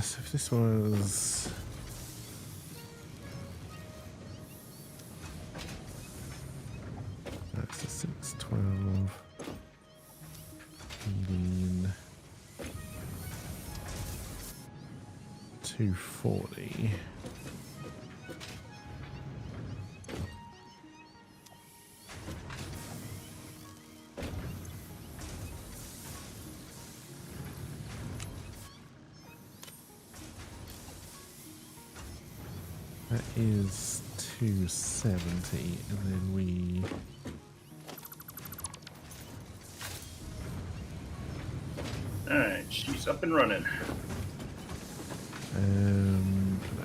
So if this was... That's the 6, 12, 18, 240. That is 270, and then we... Alright, she's up and running. I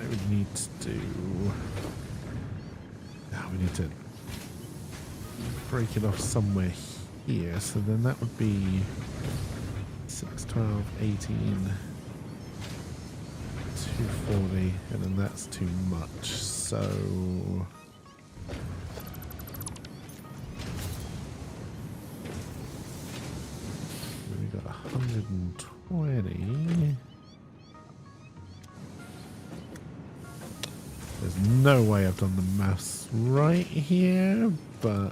would need to do... we need to break it off somewhere here, so then that would be 6, 12, 18, 240, and then that's too much, so... we got 120. There's no way I've done the maths right here, but...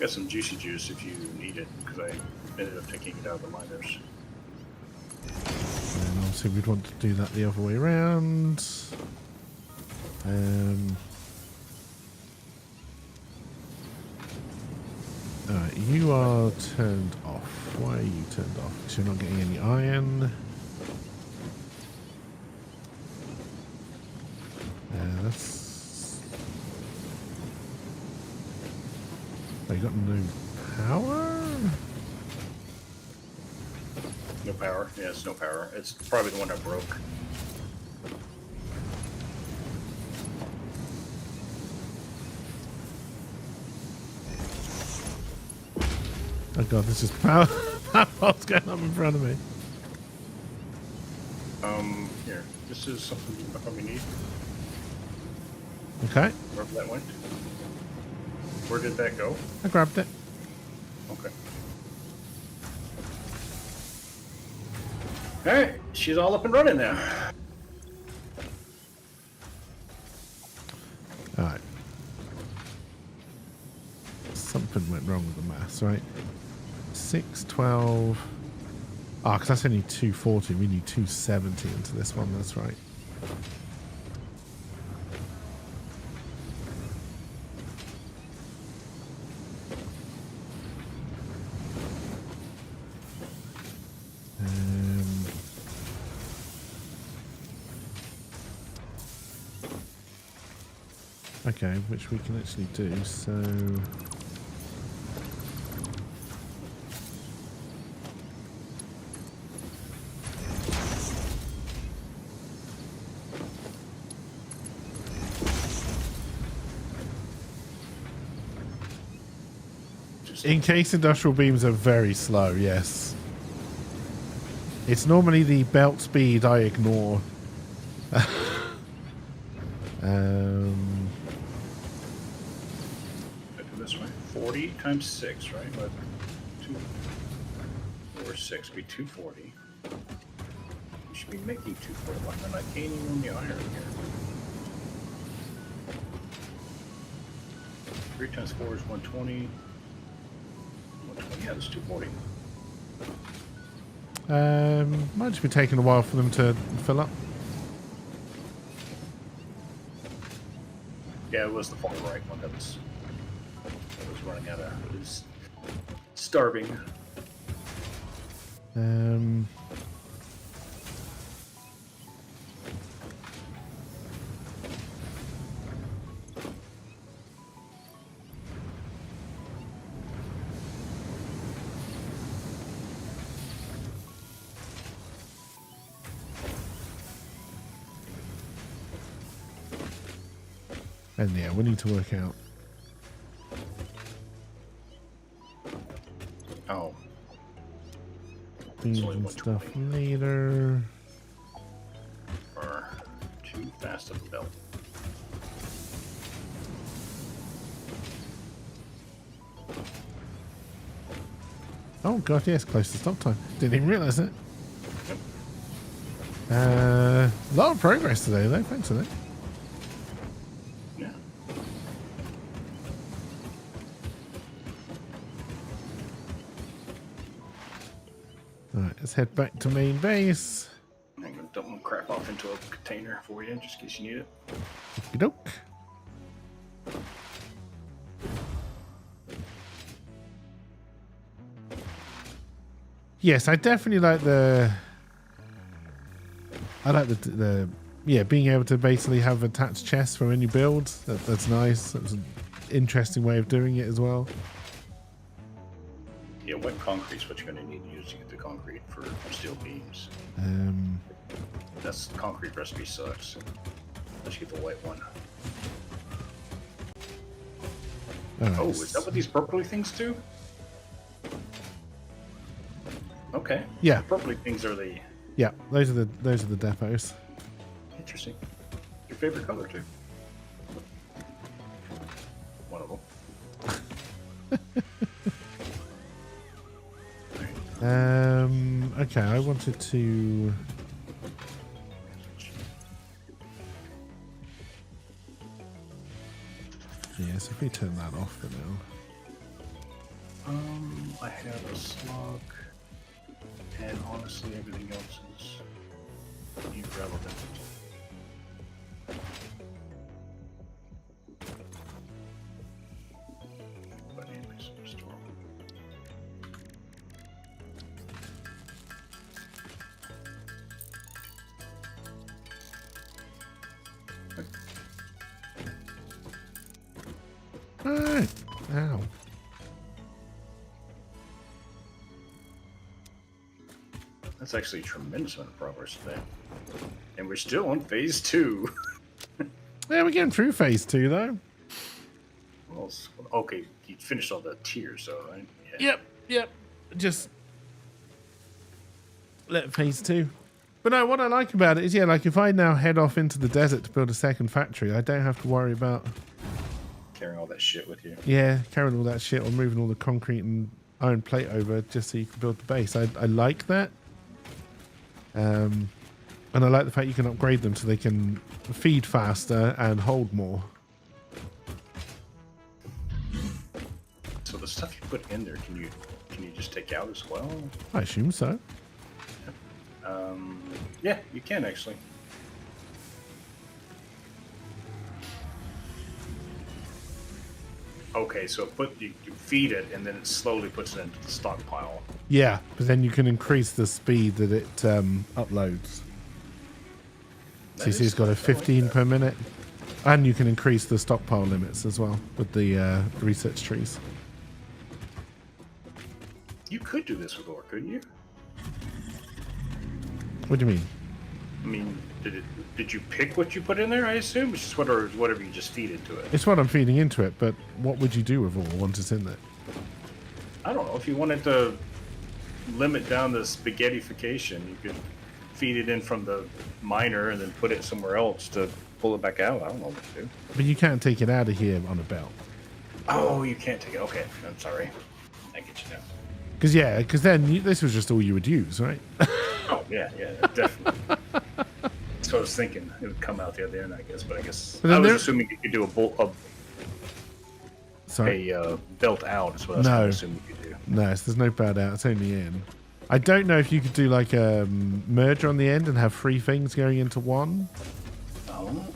Got some juicy juice if you need it, because I ended up taking it out of the miners. And obviously we'd want to do that the other way around. Alright, you are turned off. Why are you turned off? Because you're not getting any iron. That's... They got no power? No power? Yeah, it's no power. It's probably the one that broke. Oh god, this is power. What's going on in front of me? Here. This is something you probably need. Okay, Wherever that went. Where did that go? I grabbed it. Okay. Alright, she's all up and running now. Alright. something went wrong with the maths, right? 6, 12. Ah, because that's only 240. We need 270 into this one. That's right. Okay, which we can actually do, so... In case industrial beams are very slow, yes. It's normally the belt speed I ignore. This way. 40 times 6, right? What? 2, 4, 6 be 240. We should be making 240. Why am I not gaining on the iron here? 3 times 4 is 120. 120, yeah, that's 240. Might just be taking a while for them to fill up. Yeah, it was the far right one that was running out of. It was starving. And yeah, we need to work out. Oh. Beams only and stuff 120. later. Or too fast of a belt. Oh god, yes, close to stop time. Didn't even realise it. A lot of progress today though, thanks for that. Yeah. Alright, let's head back to main base. I'm gonna dump my crap off into a container for you, just in case you need it. Okey doke. Yes, I definitely like the yeah, being able to basically have attached chests for any build. That's nice. That's an interesting way of doing it as well. Yeah, wet concrete's what you're gonna need to use to get the concrete for steel beams. That's concrete recipe sucks. Let's get the white one. Right. Oh, is that what these purpley things do? Okay. Yeah. The purpley things are the Yeah, those are the depots. interesting. Your favorite color too. One of them. Okay, I wanted to. Yes, if we turn that off for now. I have a slug, and honestly, everything else is irrelevant. But anyways, restore. Alright. Ow. That's actually a tremendous amount of progress today. And we're still on phase 2. Yeah, we're getting through phase 2 though. Well, okay, you finished all the tiers, though, right? Yep. Just let phase 2. But no, what I like about it is, yeah, like if I now head off into the desert to build a second factory, I don't have to worry about Carrying all that shit with you. yeah, carrying all that shit or moving all the concrete and iron plate over just so you can build the base. I like that. And I like the fact you can upgrade them so they can feed faster and hold more. So the stuff you put in there, can you just take out as well? I assume so. Yeah, you can actually. Okay, so you feed it, and then it slowly puts it into the stockpile. Yeah, but then you can increase the speed that it uploads. So you see it's got a 15 per minute. And you can increase the stockpile limits as well with the research trees. You could do this with ore, couldn't you? What do you mean? I mean, did you pick what you put in there, I assume? It's just whatever you just feed into it. It's what I'm feeding into it, but what would you do with all once it's in there? I don't know. If you wanted to limit down the spaghettification, you could feed it in from the miner and then put it somewhere else to pull it back out. I don't know what to do. But you can't take it out of here on a belt. Oh, you can't take it. Okay, I'm sorry. I get you now. Because then this was just all you would use, right? Oh, yeah, definitely. That's what I was thinking. It would come out the other end, I guess. But I guess I was assuming you could do a belt out. Is what I was assuming you could do. No, there's no belt out. It's only in. I don't know if you could do like a merger on the end and have 3 things going into one. Oh.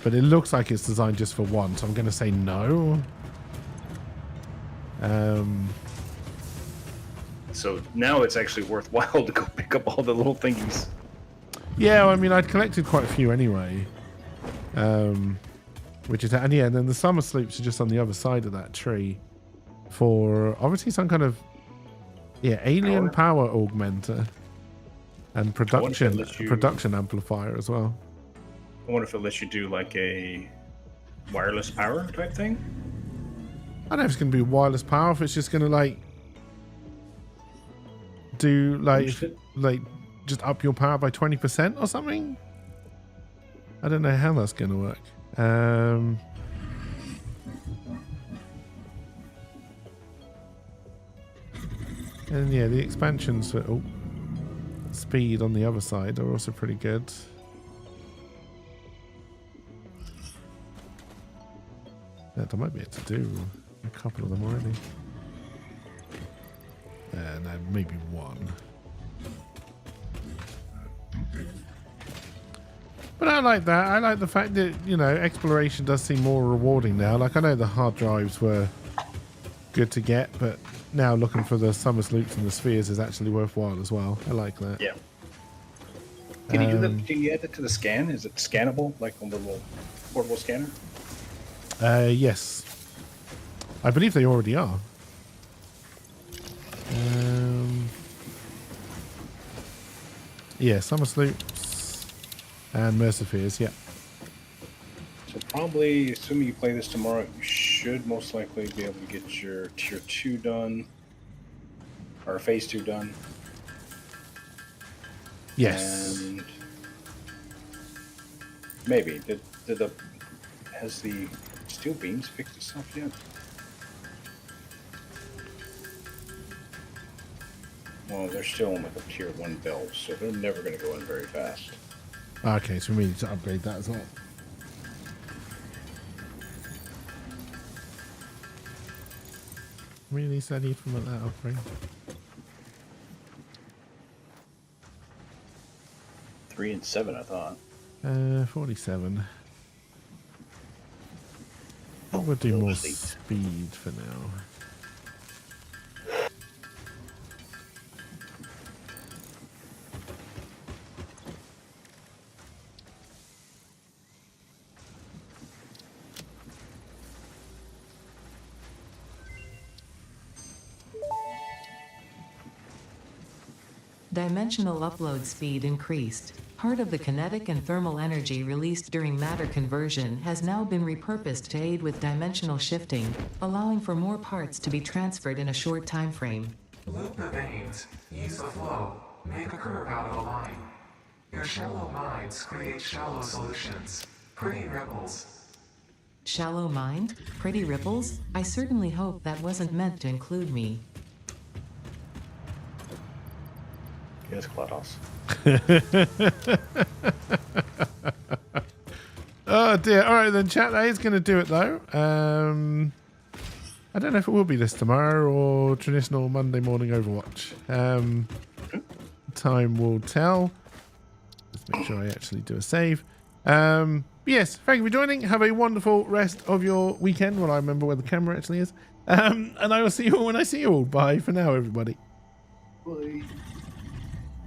But it looks like it's designed just for one, so I'm going to say no. So now it's actually worthwhile to go pick up all the little thingies. Yeah, well, I mean, I'd collected quite a few anyway. Which is, and yeah, and then the summer sloops are just on the other side of that tree for obviously some kind of, alien power augmenter and production amplifier as well. I wonder if it lets you do like a wireless power type thing. I don't know if it's going to be wireless power, if it's just going to like do like just up your power by 20% or something. I don't know how that's going to work. And yeah, the expansions for speed on the other side are also pretty good. Yeah, I might be able to do a couple of them already. No, maybe one. But I like that. I like the fact that, exploration does seem more rewarding now. Like, I know the hard drives were good to get, but now looking for the summer sloops and the spheres is actually worthwhile as well. I like that. Yeah. Can you do that? Can you add it to the scan? Is it scannable, like on the little portable scanner? Yes. I believe they already are. Yeah, summer sloops and Mercifears, yeah. So probably, assuming you play this tomorrow, you should most likely be able to get your tier 2 done, or phase 2 done. Yes. And maybe has the steel beams fixed itself yet? Well, they're still on like a tier 1 belt, so they're never going to go in very fast. Okay, so we need to upgrade that as well. How many of these I need from that upgrade? 3 and 7, I thought. 47. We'll do more speed for now. Dimensional upload speed increased. Part of the kinetic and thermal energy released during matter conversion has now been repurposed to aid with dimensional shifting, allowing for more parts to be transferred in a short time frame. Loop the veins, use the flow, make a curve out of a line. Your shallow minds create shallow solutions. Pretty ripples. Shallow mind? Pretty ripples? I certainly hope that wasn't meant to include me. Yes, GLaDOS. Oh dear. All right then, chat. That is going to do it though. I don't know if it will be this tomorrow or traditional Monday morning Overwatch. Time will tell. Let's make sure I actually do a save. Yes, thank you for joining. Have a wonderful rest of your weekend. Well, I remember where the camera actually is. And I will see you all when I see you all. Bye for now, everybody. Bye.